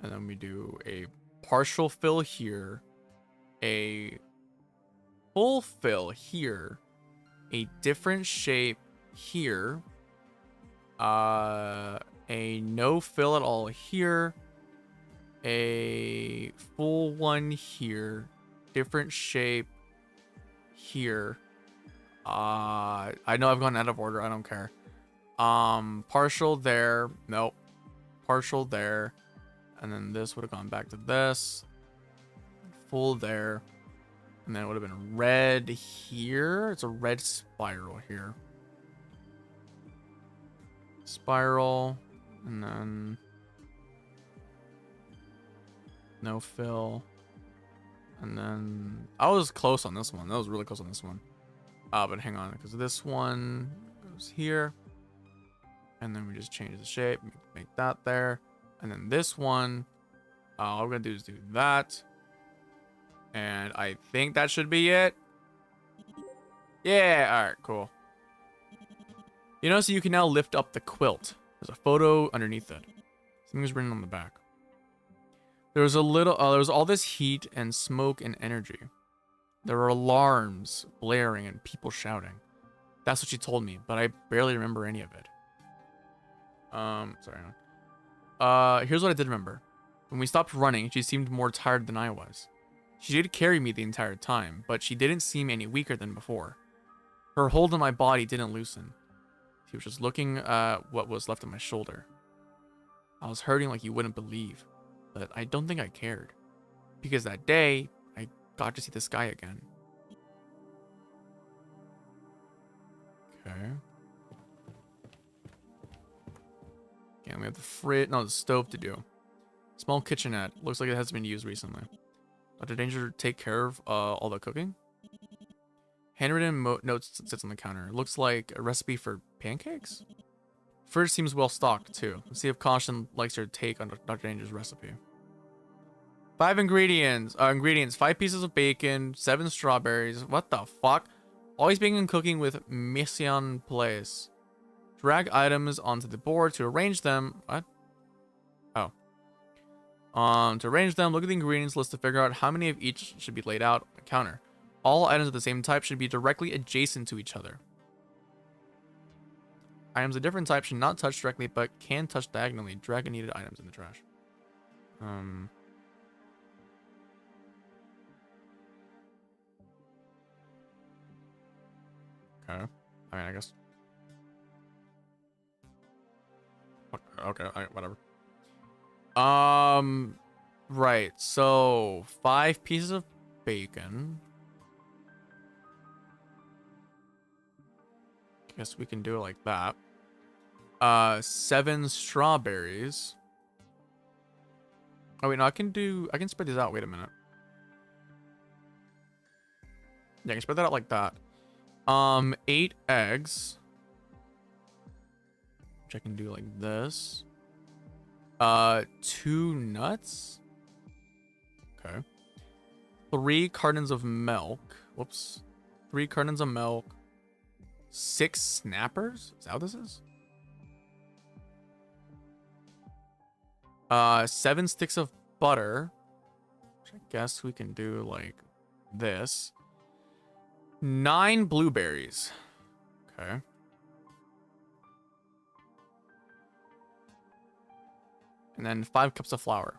Speaker 1: And then we do a partial fill here. A full fill here. A different shape here. A no fill at all here. A full one here. Different shape here. I know I've gone out of order. I don't care. Partial there. Nope. Partial there. And then this would have gone back to this. Full there. And then it would have been red here. It's a red spiral here. Spiral. And then no fill. And then I was close on this one. That was really close on this one. But hang on, because this one goes here. And then we just change the shape, make that there. And then this one, all we're gonna do is do that. And I think that should be it. Yeah, all right, cool. You know, so you can now lift up the quilt. There's a photo underneath it. Something's written on the back. There was all this heat and smoke and energy. There were alarms blaring and people shouting. That's what she told me, but I barely remember any of it. Sorry. Here's what I did remember. When we stopped running, she seemed more tired than I was. She did carry me the entire time, but she didn't seem any weaker than before. Her hold on my body didn't loosen. She was just looking at what was left of my shoulder. I was hurting like you wouldn't believe, but I don't think I cared. Because that day, I got to see the sky again. Okay. And we have the stove to do. Small kitchenette. Looks like it hasn't been used recently. Dr. Danger take care of all the cooking? Handwritten notes sits on the counter. Looks like a recipe for pancakes? Fridge seems well stocked too. Let's see if Caution likes her take on Dr. Danger's recipe. 5 ingredients. 5 pieces of bacon, 7 strawberries. What the fuck? Always baking and cooking with mise en place. Drag items onto the board to arrange them. What? Oh. To arrange them, look at the ingredients list to figure out how many of each should be laid out on the counter. All items of the same type should be directly adjacent to each other. Items of different type should not touch directly, but can touch diagonally. Drag unneeded items in the trash. Okay. I mean, I guess. Okay, whatever. Right. So 5 pieces of bacon. Guess we can do it like that. 7 strawberries. Oh wait, no, I can spread these out. Wait a minute. Yeah, I can spread that out like that. 8 eggs. Which I can do like this. 2 nuts. Okay. 3 cartons of milk. Whoops. 3 cartons of milk. 6 snappers? Is that what this is? 7 sticks of butter. Which I guess we can do like this. 9 blueberries. Okay. And then 5 cups of flour.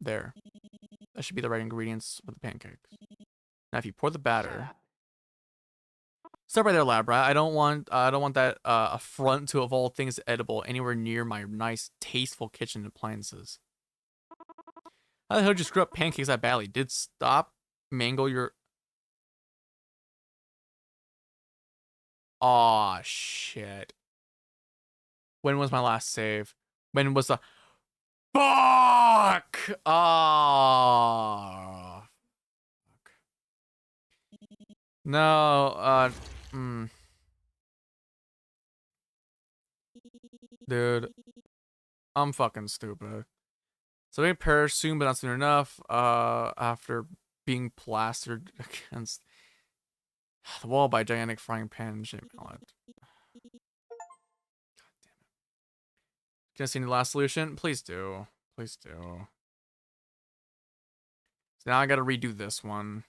Speaker 1: There. That should be the right ingredients for the pancakes. Now, if you pour the batter, stop right there, lab rat. I don't want that affront to, of all things edible, anywhere near my nice, tasteful kitchen appliances. How the hell did you screw up pancakes that badly? Did stop mangle your? Aw, shit. When was my last save? When was the? Fuck! Oh. Fuck. No, Dude, I'm fucking stupid. So we perish soon, but not soon enough. After being plastered against the wall by a gigantic frying pan shaped pellet. God damn it. Can I see the last solution? Please do. Please do. So now I gotta redo this one.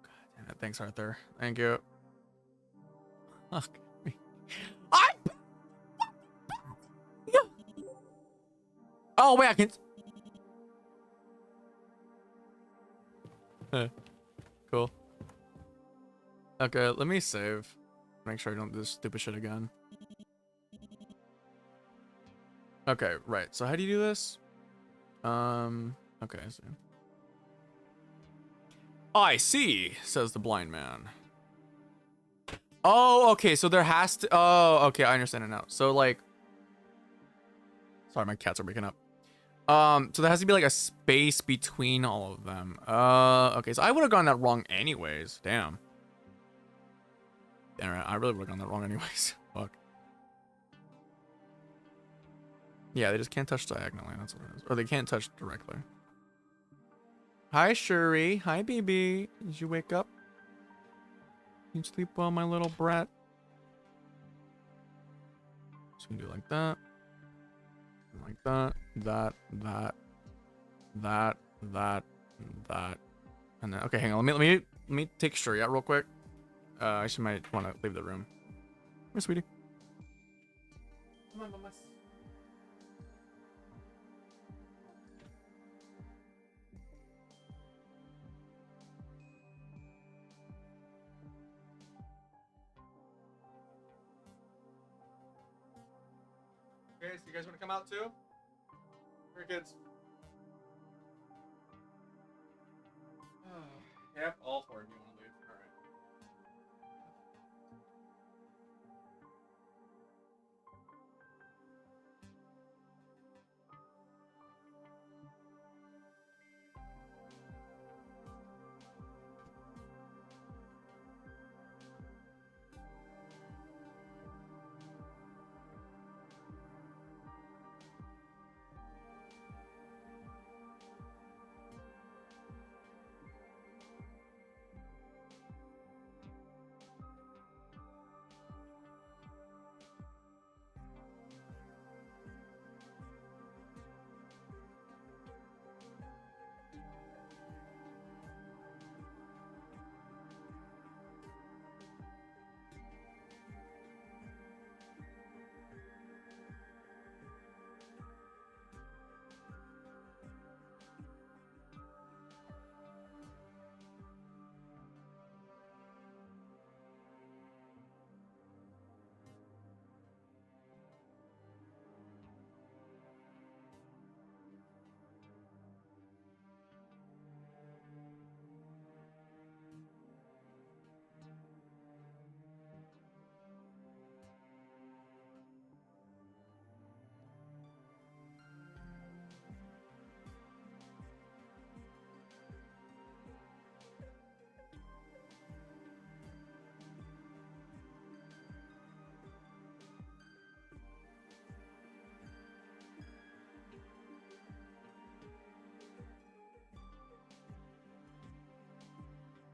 Speaker 1: God damn it. Thanks, Arthur. Thank you. Fuck me. Oh, wait, I can. Cool. Okay, let me save. Make sure I don't do this stupid shit again. Okay, right. So how do you do this? Okay, so. I see, says the blind man. Oh, okay, so there has to. Oh, okay, I understand it now. So, like. Sorry, my cats are waking up. So there has to be like a space between all of them. Okay, so I would have gotten that wrong anyways. Damn. Alright, I really would have gotten that wrong anyways. Fuck. Yeah, they just can't touch diagonally. That's what it is. Or they can't touch directly. Hi, Shuri. Hi, BB. Did you wake up? You sleep well, my little brat. Just gonna do like that. Like that, that, and then okay, hang on. Let me take Shuri out real quick. I actually might want to leave the room. Where's sweetie? Come on, mama. Okay, so you guys want to come out too? Here, kids. Yep, all 4 of you want to leave. All right.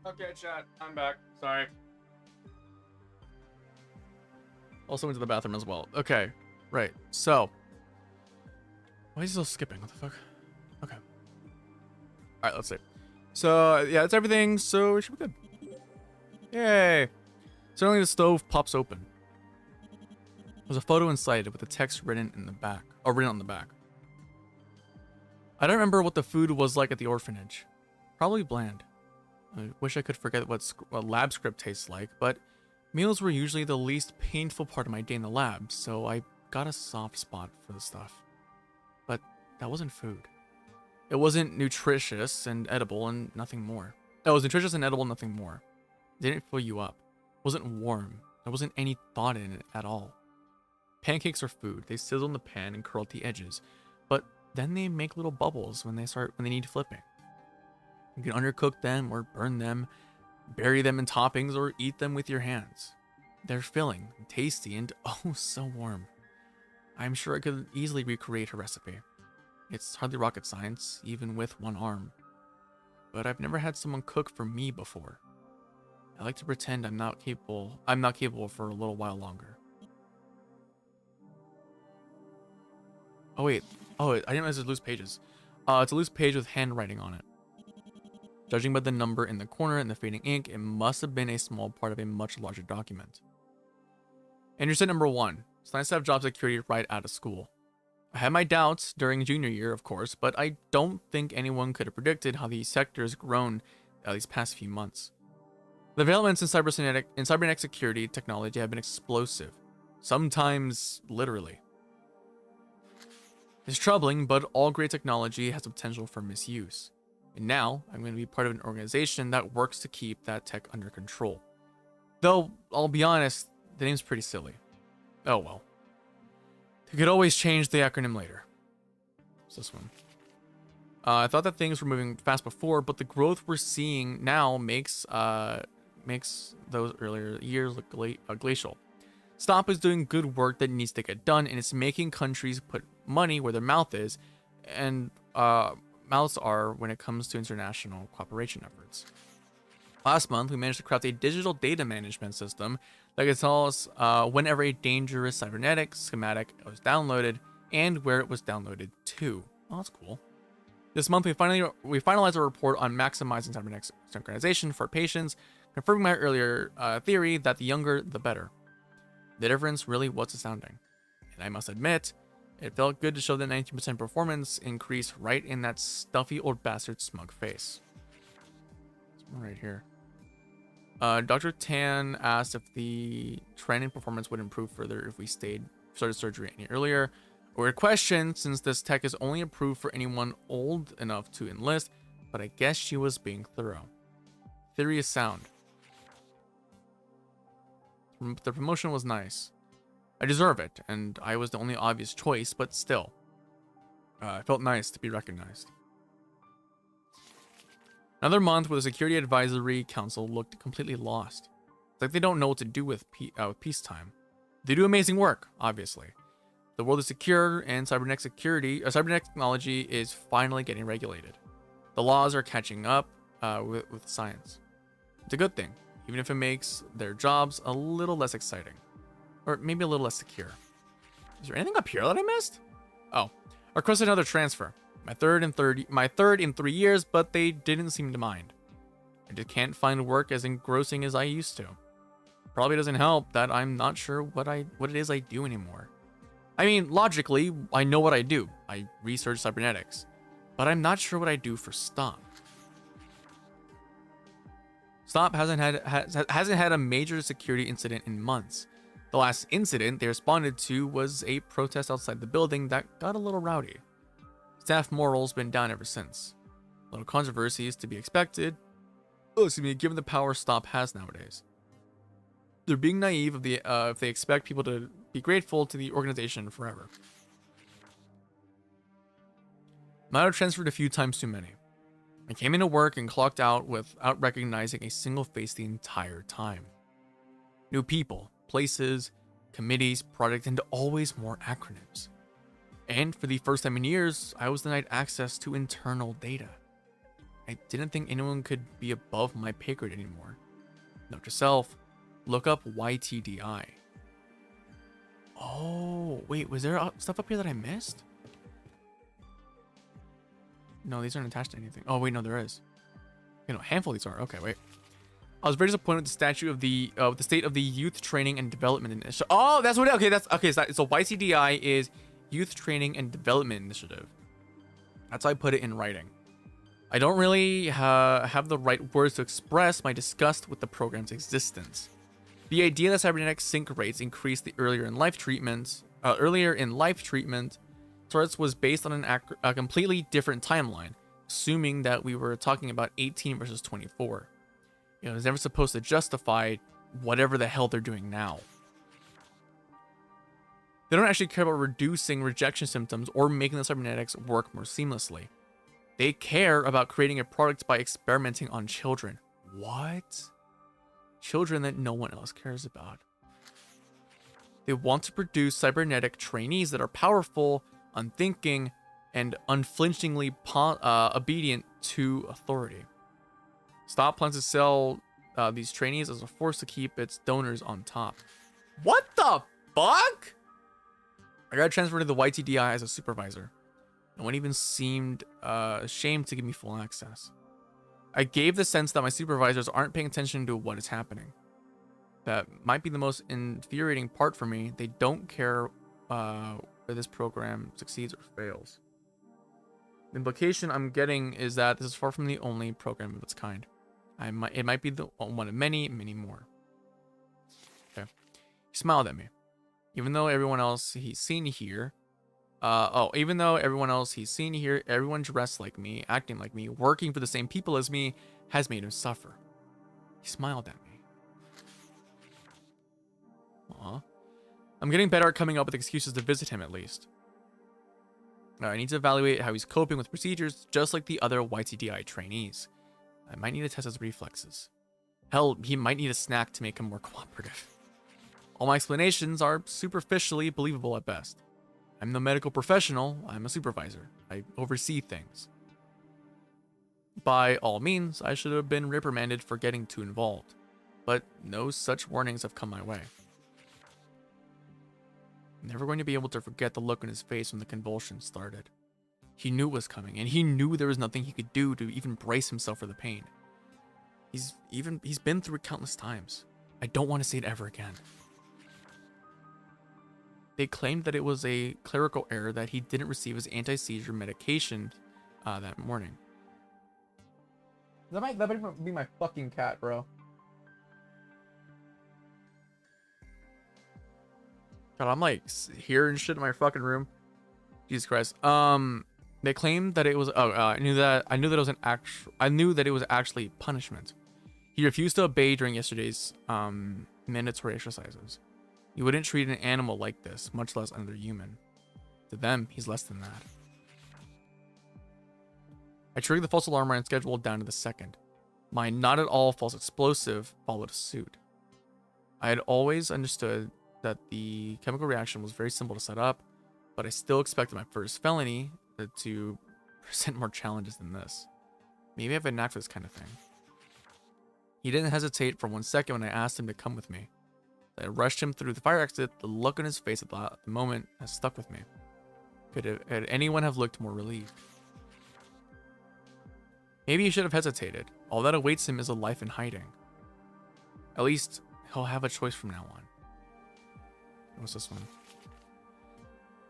Speaker 1: Okay, chat. I'm back. Sorry. Also went to the bathroom as well. Okay, right. So, why is he still skipping? What the fuck? Okay. All right, let's see. So yeah, that's everything. So we should be good. Yay! Suddenly the stove pops open. There's a photo inside it with the text written in the back, or written on the back. I don't remember what the food was like at the orphanage. Probably bland. I wish I could forget what lab script tastes like, but meals were usually the least painful part of my day in the lab, so I got a soft spot for the stuff. But that wasn't food. It wasn't nutritious and edible and nothing more. It was nutritious and edible and nothing more. It didn't fill you up. It wasn't warm. There wasn't any thought in it at all. Pancakes are food. They sizzle in the pan and curl at the edges, but then they make little bubbles when they need flipping. You can undercook them or burn them, bury them in toppings, or eat them with your hands. They're filling, tasty, and oh so warm. I'm sure I could easily recreate her recipe. It's hardly rocket science, even with one arm. But I've never had someone cook for me before. I like to pretend I'm not capable for a little while longer. Oh wait, I didn't realize it's loose pages. It's a loose page with handwriting on it. Judging by the number in the corner and the fading ink, it must have been a small part of a much larger document. Interested number 1. It's nice to have job security right out of school. I had my doubts during junior year, of course, but I don't think anyone could have predicted how the sector has grown these past few months. The developments in cybernetic security technology have been explosive, sometimes literally. It's troubling, but all great technology has the potential for misuse. And now, I'm going to be part of an organization that works to keep that tech under control. Though, I'll be honest, the name's pretty silly. Oh well. You could always change the acronym later. What's this one? I thought that things were moving fast before, but the growth we're seeing now makes those earlier years look glacial. Stop is doing good work that needs to get done, and it's making countries put money where their mouth is, and mouths are when it comes to international cooperation efforts. Last month, we managed to craft a digital data management system that could tell us whenever a dangerous cybernetic schematic was downloaded and where it was downloaded to. Oh, that's cool. This month, we finalized a report on maximizing cybernetic synchronization for patients, confirming my earlier theory that the younger, the better. The difference really was astounding. And I must admit, it felt good to show the 19% performance increase right in that stuffy old bastard's smug face. It's right here. Dr. Tan asked if the trend in performance would improve further if we started surgery any earlier. A weird question, since this tech is only approved for anyone old enough to enlist, but I guess she was being thorough. Theory is sound. The promotion was nice. I deserve it, and I was the only obvious choice, but still. It felt nice to be recognized. Another month where the Security Advisory Council looked completely lost. It's like they don't know what to do with peacetime. They do amazing work, obviously. The world is secure, and cybernetic technology is finally getting regulated. The laws are catching up with science. It's a good thing, even if it makes their jobs a little less exciting. Or maybe a little less secure. Is there anything up here that I missed? Oh, I requested another transfer. My third in 3 years, but they didn't seem to mind. I just can't find work as engrossing as I used to. Probably doesn't help that I'm not sure what it is I do anymore. I mean, logically, I know what I do. I research cybernetics. But I'm not sure what I do for Stop. Stop hasn't had a major security incident in months. The last incident they responded to was a protest outside the building that got a little rowdy. Staff morale's been down ever since. Little controversies to be expected, given the power Stop has nowadays. They're being naive if they expect people to be grateful to the organization forever. Might have transferred a few times too many. I came into work and clocked out without recognizing a single face the entire time. New people, places, committees, projects, and always more acronyms. And for the first time in years, I was denied access to internal data. I didn't think anyone could be above my pay grade anymore. Note to self, look up YTDI. Oh, wait, was there stuff up here that I missed? No, these aren't attached to anything. Oh, wait, no, there is. You know, a handful of these are. Okay, wait. I was very disappointed with the statute of the state of the Youth Training and Development Initiative. Oh, that's what. Okay, that's okay. So YCDI is Youth Training and Development Initiative. That's how I put it in writing. I don't really have the right words to express my disgust with the program's existence. The idea that cybernetic sync rates increased the earlier in life treatment starts was based on a completely different timeline, assuming that we were talking about 18 versus 24. It was never supposed to justify whatever the hell they're doing now. They don't actually care about reducing rejection symptoms or making the cybernetics work more seamlessly. They care about creating a product by experimenting on children. What? Children that no one else cares about. They want to produce cybernetic trainees that are powerful, unthinking, and unflinchingly obedient to authority. Stop plans to sell these trainees as a force to keep its donors on top. What the fuck? I got transferred to the YTDI as a supervisor. No one even seemed ashamed to give me full access. I gave the sense that my supervisors aren't paying attention to what is happening. That might be the most infuriating part for me. They don't care whether this program succeeds or fails. The implication I'm getting is that this is far from the only program of its kind. It might be the one of many, many more. Okay. He smiled at me. Even though everyone else he's seen here, everyone dressed like me, acting like me, working for the same people as me, has made him suffer. He smiled at me. Aw. I'm getting better at coming up with excuses to visit him, at least. I need to evaluate how he's coping with procedures, just like the other YTDI trainees. I might need to test his reflexes. Hell, he might need a snack to make him more cooperative. All my explanations are superficially believable at best. I'm no medical professional, I'm a supervisor. I oversee things. By all means, I should have been reprimanded for getting too involved, but no such warnings have come my way. I'm never going to be able to forget the look on his face when the convulsions started. He knew it was coming, and he knew there was nothing he could do to even brace himself for the pain. He's been through it countless times. I don't want to see it ever again. They claimed that it was a clerical error that he didn't receive his anti-seizure medication that morning. That might be my fucking cat, bro. God, I'm like hearing shit in my fucking room. Jesus Christ. They claimed that it was. I knew that it was actually punishment. He refused to obey during yesterday's mandatory exercises. You wouldn't treat an animal like this, much less another human. To them, he's less than that. I triggered the false alarm and scheduled down to the second. My not at all false explosive followed suit. I had always understood that the chemical reaction was very simple to set up, but I still expected my first felony to present more challenges than this. Maybe I have a knack for this kind of thing. He didn't hesitate for 1 second when I asked him to come with me. I rushed him through the fire exit. The look on his face at the moment has stuck with me. Could anyone have looked more relieved? Maybe he should have hesitated. All that awaits him is a life in hiding. At least, he'll have a choice from now on. What's this one?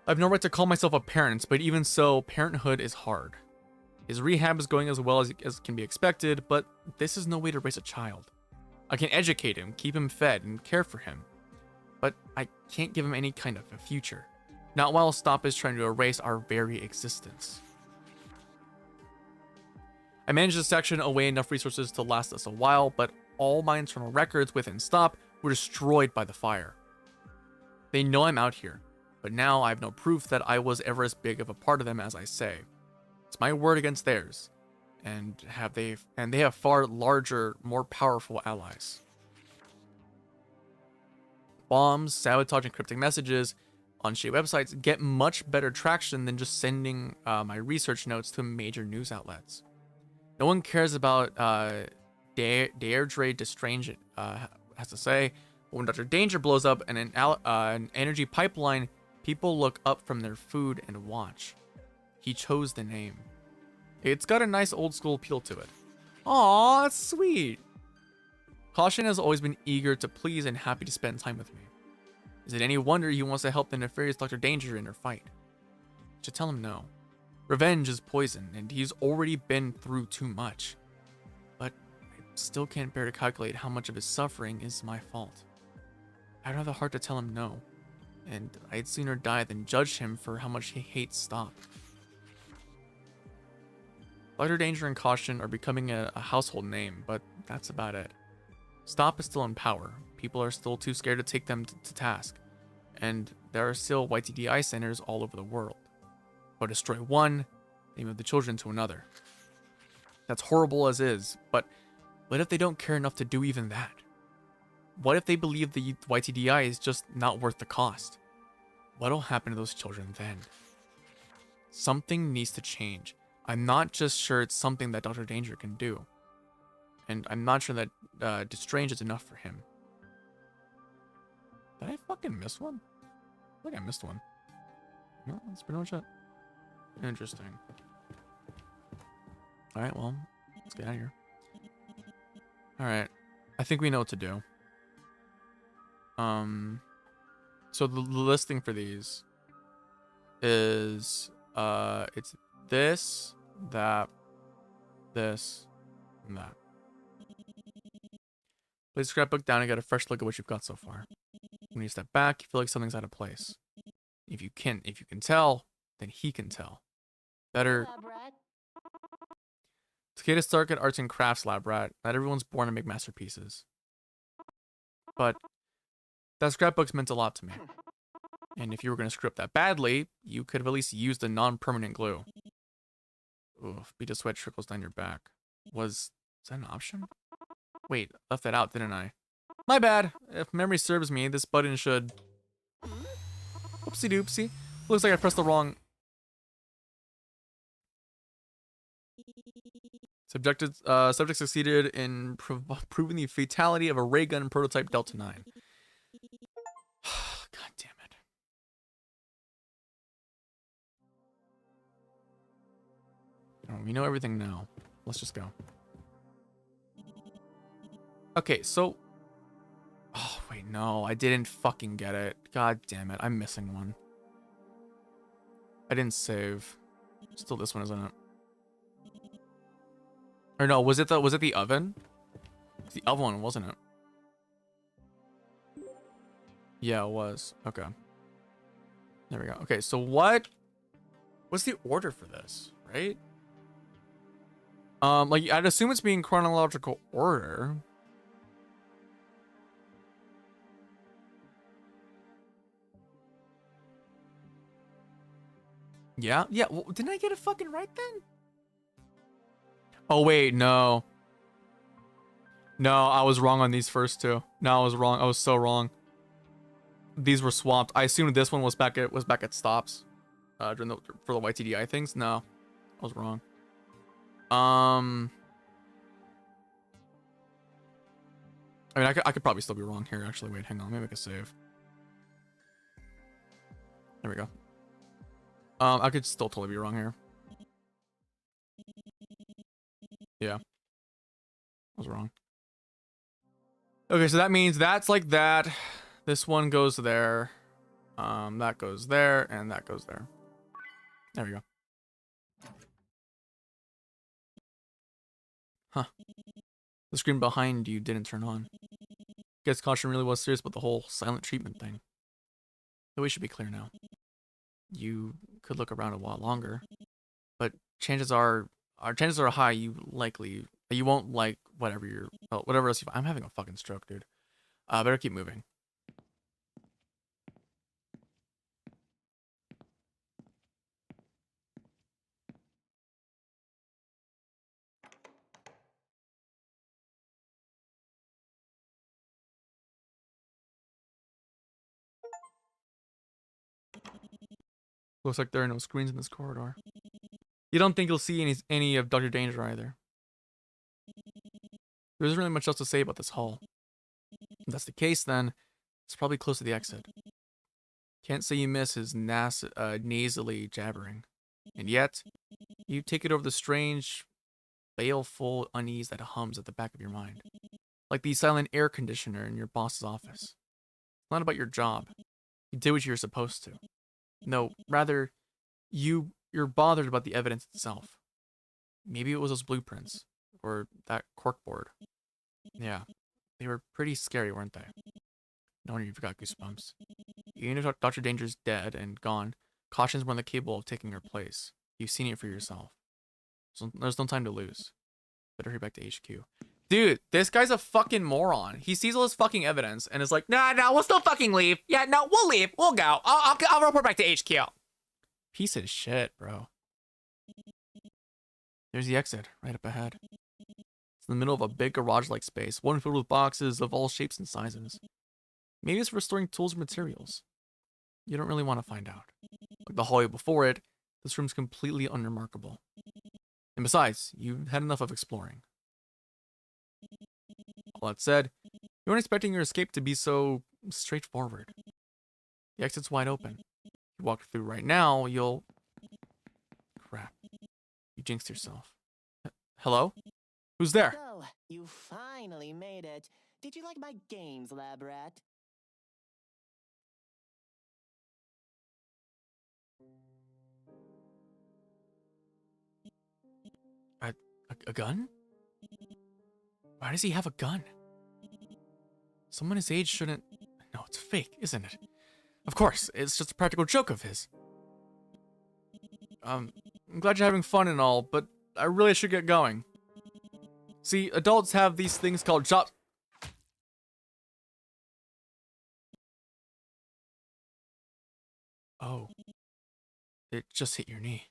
Speaker 1: I have no right to call myself a parent, but even so, parenthood is hard. His rehab is going as well as can be expected, but this is no way to raise a child. I can educate him, keep him fed, and care for him. But I can't give him any kind of a future. Not while Stop is trying to erase our very existence. I managed to section away enough resources to last us a while, but all my internal records within Stop were destroyed by the fire. They know I'm out here, but now I have no proof that I was ever as big of a part of them as I say. It's my word against theirs. And they have far larger, more powerful allies. Bombs, sabotage, and cryptic messages on shady websites get much better traction than just sending my research notes to major news outlets. No one cares about Deirdre Destrange has to say. When Dr. Danger blows up an energy pipeline, people look up from their food and watch. He chose the name. It's got a nice old school appeal to it. Aw, that's sweet. Caution has always been eager to please and happy to spend time with me. Is it any wonder he wants to help the nefarious Dr. Danger in her fight? I should tell him no. Revenge is poison, and he's already been through too much. But I still can't bear to calculate how much of his suffering is my fault. I don't have the heart to tell him no, and I'd sooner die than judge him for how much he hates Stop. Dr. Danger and Caution are becoming a household name, but that's about it. Stop is still in power. People are still too scared to take them to task, and there are still YTDI centers all over the world. If I destroy one, they move the children to another. That's horrible as is, but what if they don't care enough to do even that? What if they believe the YTDI is just not worth the cost? What'll happen to those children then? Something needs to change. I'm not just sure it's something that Dr. Danger can do. And I'm not sure that Destrange is enough for him. Did I fucking miss one? I think I missed one. No, that's pretty much it. Interesting. Alright, well, let's get out of here. Alright. I think we know what to do. So the listing for these is it's this, that, this, and that. Place the scrapbook down and get a fresh look at what you've got so far. When you step back, you feel like something's out of place. If you can tell, then he can tell. Better. Takeda Stark at Arts and Crafts Lab Rat. Not everyone's born to make masterpieces. But that scrapbook's meant a lot to me. And if you were going to screw up that badly, you could have at least used a non-permanent glue. Oof, bead of sweat trickles down your back. Is that an option? Wait, left that out, didn't I? My bad. If memory serves me, this button should... Oopsie doopsie. Looks like I pressed the wrong... Subject succeeded in proving the fatality of a ray gun prototype Delta 9. God damn it. Oh, we know everything now. Let's just go. Okay, so... Oh, wait, no. I didn't fucking get it. God damn it. I'm missing one. I didn't save. Still this one, isn't it? Or no, was it the oven? It's the oven one, wasn't it? Yeah, it was. Okay. There we go. Okay, so what's the order for this, right? Like, I'd assume it's being chronological order. Yeah, well, didn't I get it fucking right then? Oh, wait, no. No, I was wrong on these first two. No, I was wrong. I was so wrong. These were swapped. I assumed this one was back at stops. For the YTDI things. No, I was wrong. I mean, I could probably still be wrong here. Actually, wait, hang on. Let me make a save. There we go. I could still totally be wrong here. Yeah, I was wrong. Okay, so that means that's like that. This one goes there. That goes there, and that goes there. There we go. Huh. The screen behind you didn't turn on. Guess Caution really was serious about the whole silent treatment thing. The way should be clear now. You could look around a while longer, but chances are high you won't like whatever else you find. I'm having a fucking stroke, dude. Better keep moving. Looks like there are no screens in this corridor. You don't think you'll see any of Dr. Danger either. There isn't really much else to say about this hall. If that's the case, then it's probably close to the exit. Can't say you miss his nasally jabbering. And yet, you take it over the strange, baleful unease that hums at the back of your mind. Like the silent air conditioner in your boss's office. It's not about your job. You did what you were supposed to. No, rather, you're bothered about the evidence itself. Maybe it was those blueprints. Or that corkboard. Yeah, they were pretty scary, weren't they? No wonder you've got goosebumps. Even if Dr. Danger's dead and gone, caution's more than capable of taking her place. You've seen it for yourself. So there's no time to lose. Better hurry back to HQ. Dude, this guy's a fucking moron. He sees all this fucking evidence and is like, nah, we'll still fucking leave. Yeah, no, we'll leave. We'll go. I'll report back to HQ. Piece of shit, bro. There's the exit, right up ahead. It's in the middle of a big garage-like space, one filled with boxes of all shapes and sizes. Maybe it's for storing tools or materials. You don't really want to find out. Like the hallway before it, this room's completely unremarkable. And besides, you've had enough of exploring. All that said, you weren't expecting your escape to be so straightforward. The exit's wide open. If you walk through right now, you'll... Crap. You jinxed yourself. Hello? Who's there?
Speaker 3: So, you finally made it. Did you like my games, lab rat?
Speaker 1: A gun? Why does he have a gun? Someone his age shouldn't... No, it's fake, isn't it? Of course, it's just a practical joke of his. I'm glad you're having fun and all, but I really should get going. See, adults have these things called jobs... Oh. It just hit your knee.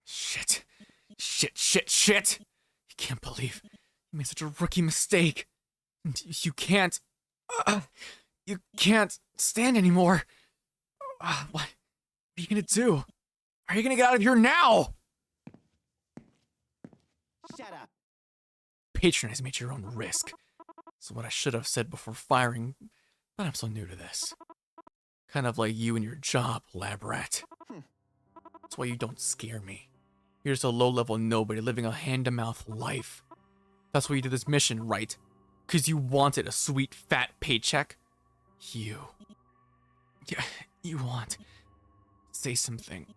Speaker 1: Shit. Shit. I can't believe you made such a rookie mistake. You can't stand anymore. What are you gonna do? Are you gonna get out of here now?
Speaker 3: Shut up.
Speaker 1: Patronize me at your own risk. That's what I should have said before firing, but I'm so new to this. Kind of like you and your job, lab rat. That's why you don't scare me. You're just a low-level nobody living a hand-to-mouth life. That's why you did this mission, right? Because you wanted a sweet, fat paycheck? Yeah, you want... Say something.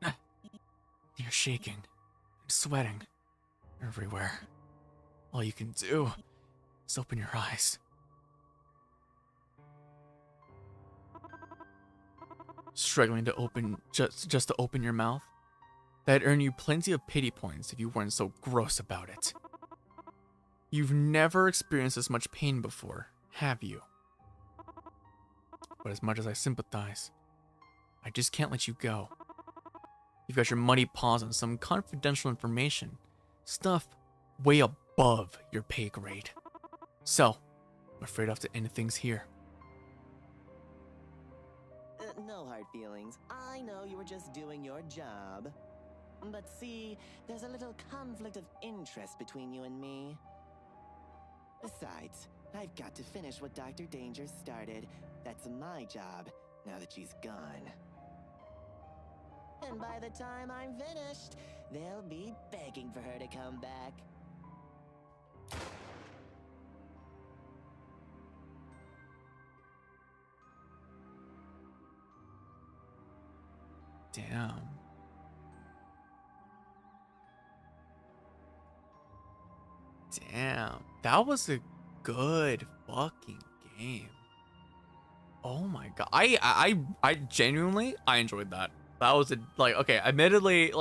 Speaker 1: You're shaking. And sweating. Everywhere. All you can do is open your eyes. Struggling to open, just to open your mouth? That'd earn you plenty of pity points if you weren't so gross about it. You've never experienced this much pain before, have you? But as much as I sympathize, I just can't let you go. You've got your muddy paws on some confidential information. Stuff way above your pay grade. So, I'm afraid I have to end things here.
Speaker 3: No hard feelings. I know you were just doing your job. But see, there's a little conflict of interest between you and me. Besides, I've got to finish what Dr. Danger started. That's my job, now that she's gone. And by the time I'm finished, they'll be begging for her to come back.
Speaker 1: Damn. That was a good fucking game. Oh my god. I genuinely, I enjoyed that. That was okay, admittedly,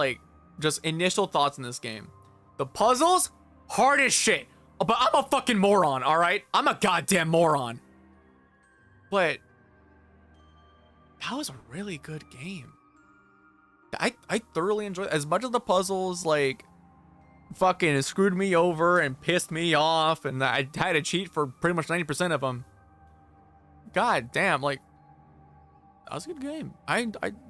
Speaker 1: just initial thoughts in this game. The puzzles, hard as shit. But I'm a fucking moron, alright? I'm a goddamn moron. But that was a really good game. I thoroughly enjoyed it. As much as the puzzles, fucking screwed me over and pissed me off, and I had to cheat for pretty much 90% of them. God damn, that was a good game. I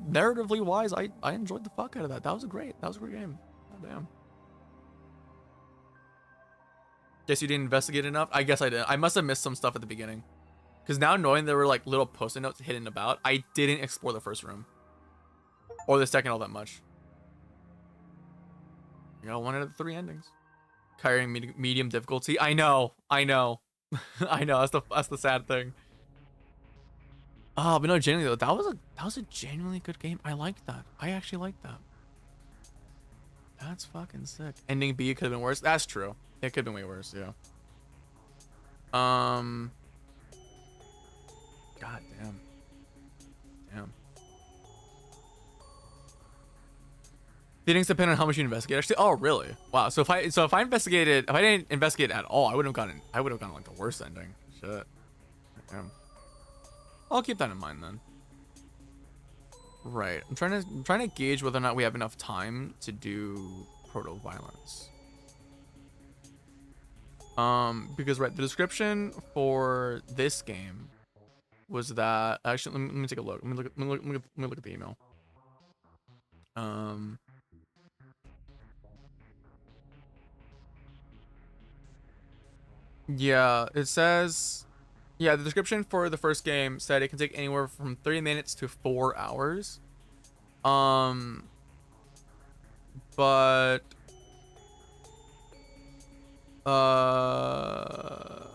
Speaker 1: narratively wise, I enjoyed the fuck out of that. That was a great game. God damn. Guess you didn't investigate enough? I guess I did. I must have missed some stuff at the beginning. Because now knowing there were like little post-it notes hidden about, I didn't explore the first room. Or the second all that much. I got one out of the 3 endings. Carrying medium difficulty. I know. I know. I know. That's the sad thing. Oh, but no, genuinely though, that was a genuinely good game. I liked that. I actually liked that. That's fucking sick. Ending B could have been worse. That's true. It could have been way worse, yeah. God damn. Damn. Feelings depend on how much you investigate. Actually, oh really? Wow. So if I didn't investigate at all, I would have gotten like the worst ending. Shit. Damn. I'll keep that in mind then. Right. I'm trying to gauge whether or not we have enough time to do proto-violence. Because right, the description for this game was that actually let me take a look. Let me look at the email. Yeah, it says, yeah, the description for the first game said it can take anywhere from 30 minutes to 4 hours. But oh,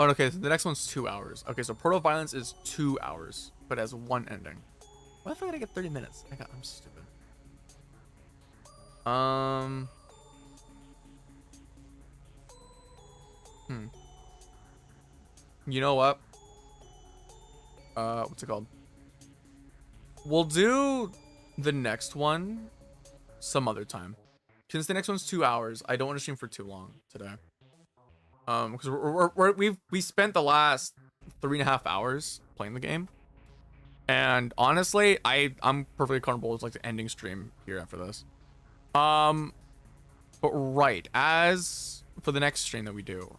Speaker 1: okay, so the next one's 2 hours. Okay, so Portal Violence is 2 hours, but has 1 ending. Why the fuck did I get 30 minutes? I'm stupid. You know what? What's it called? We'll do the next one some other time. Since the next one's 2 hours, I don't want to stream for too long today. Because we spent the last 3.5 hours playing the game, and honestly, I'm perfectly comfortable with like the ending stream here after this. But right, as for the next stream that we do,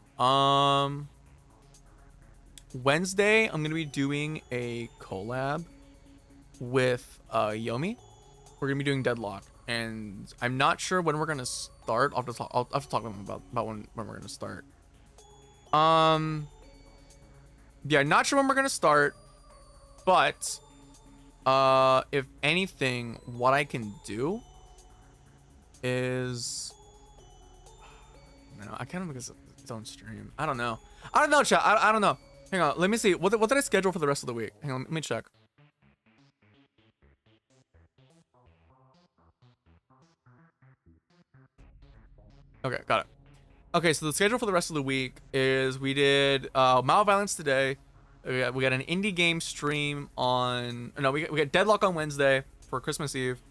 Speaker 1: Wednesday, I'm gonna be doing a collab with Yomi. We're gonna be doing Deadlock, and I'm not sure when we're gonna start. I'll have to talk to them about when we're gonna start. Yeah, not sure when we're gonna start, but if anything, what I can do is, I can't make its own stream. I don't know, chat. I don't know. Hang on, let me see. What did I schedule for the rest of the week? Hang on, let me check. Okay, got it. Okay, so the schedule for the rest of the week is we did Malviolence today. We got an indie game stream on. No, we got Deadlock on Wednesday for Christmas Eve,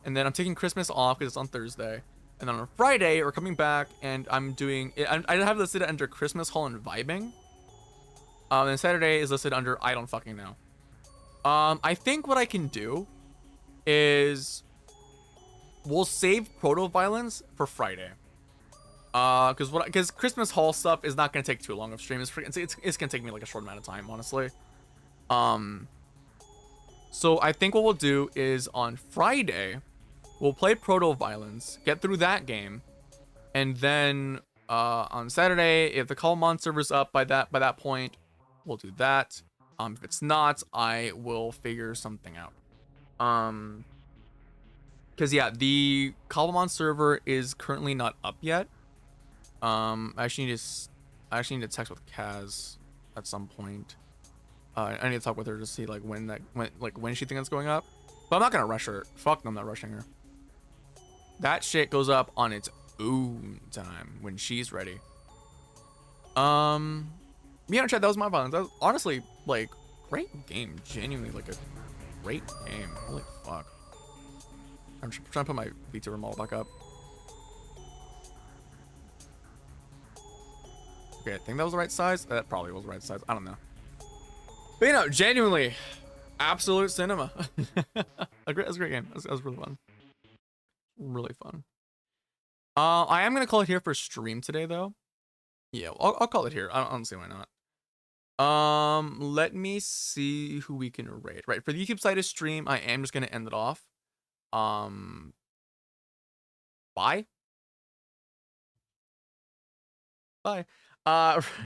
Speaker 1: and then I'm taking Christmas off because it's on Thursday. And then on Friday we're coming back, and I'm doing. I have listed under Christmas Haul and Vibing. And Saturday is listed under I don't fucking know. I think what I can do is we'll save Proto Violence for Friday. Because Christmas haul stuff is not gonna take too long of stream. It's gonna take me like a short amount of time, honestly. So I think what we'll do is on Friday, we'll play Proto Violence, get through that game, and then on Saturday, if the Calmon server's up by that point, we'll do that. If it's not, I will figure something out. Because yeah, the Calmon server is currently not up yet. I actually need to text with Kaz at some point. I need to talk with her to see like when she thinks it's going up. But I'm not gonna rush her. Fuck no, I'm not rushing her. That shit goes up on its own time when she's ready. Yeah, chat, that was my violence. That was honestly like great game. Genuinely like a great game. Holy fuck. I'm trying to put my V2 remote back up. Okay, I think that was the right size. That probably was the right size. I don't know. But genuinely, absolute cinema. That was a great game. That was really fun. Really fun. I am gonna call it here for stream today, though. Yeah, I'll call it here. I don't see why not. Let me see who we can rate. Right, for the YouTube side of stream, I am just gonna end it off. Bye. Bye.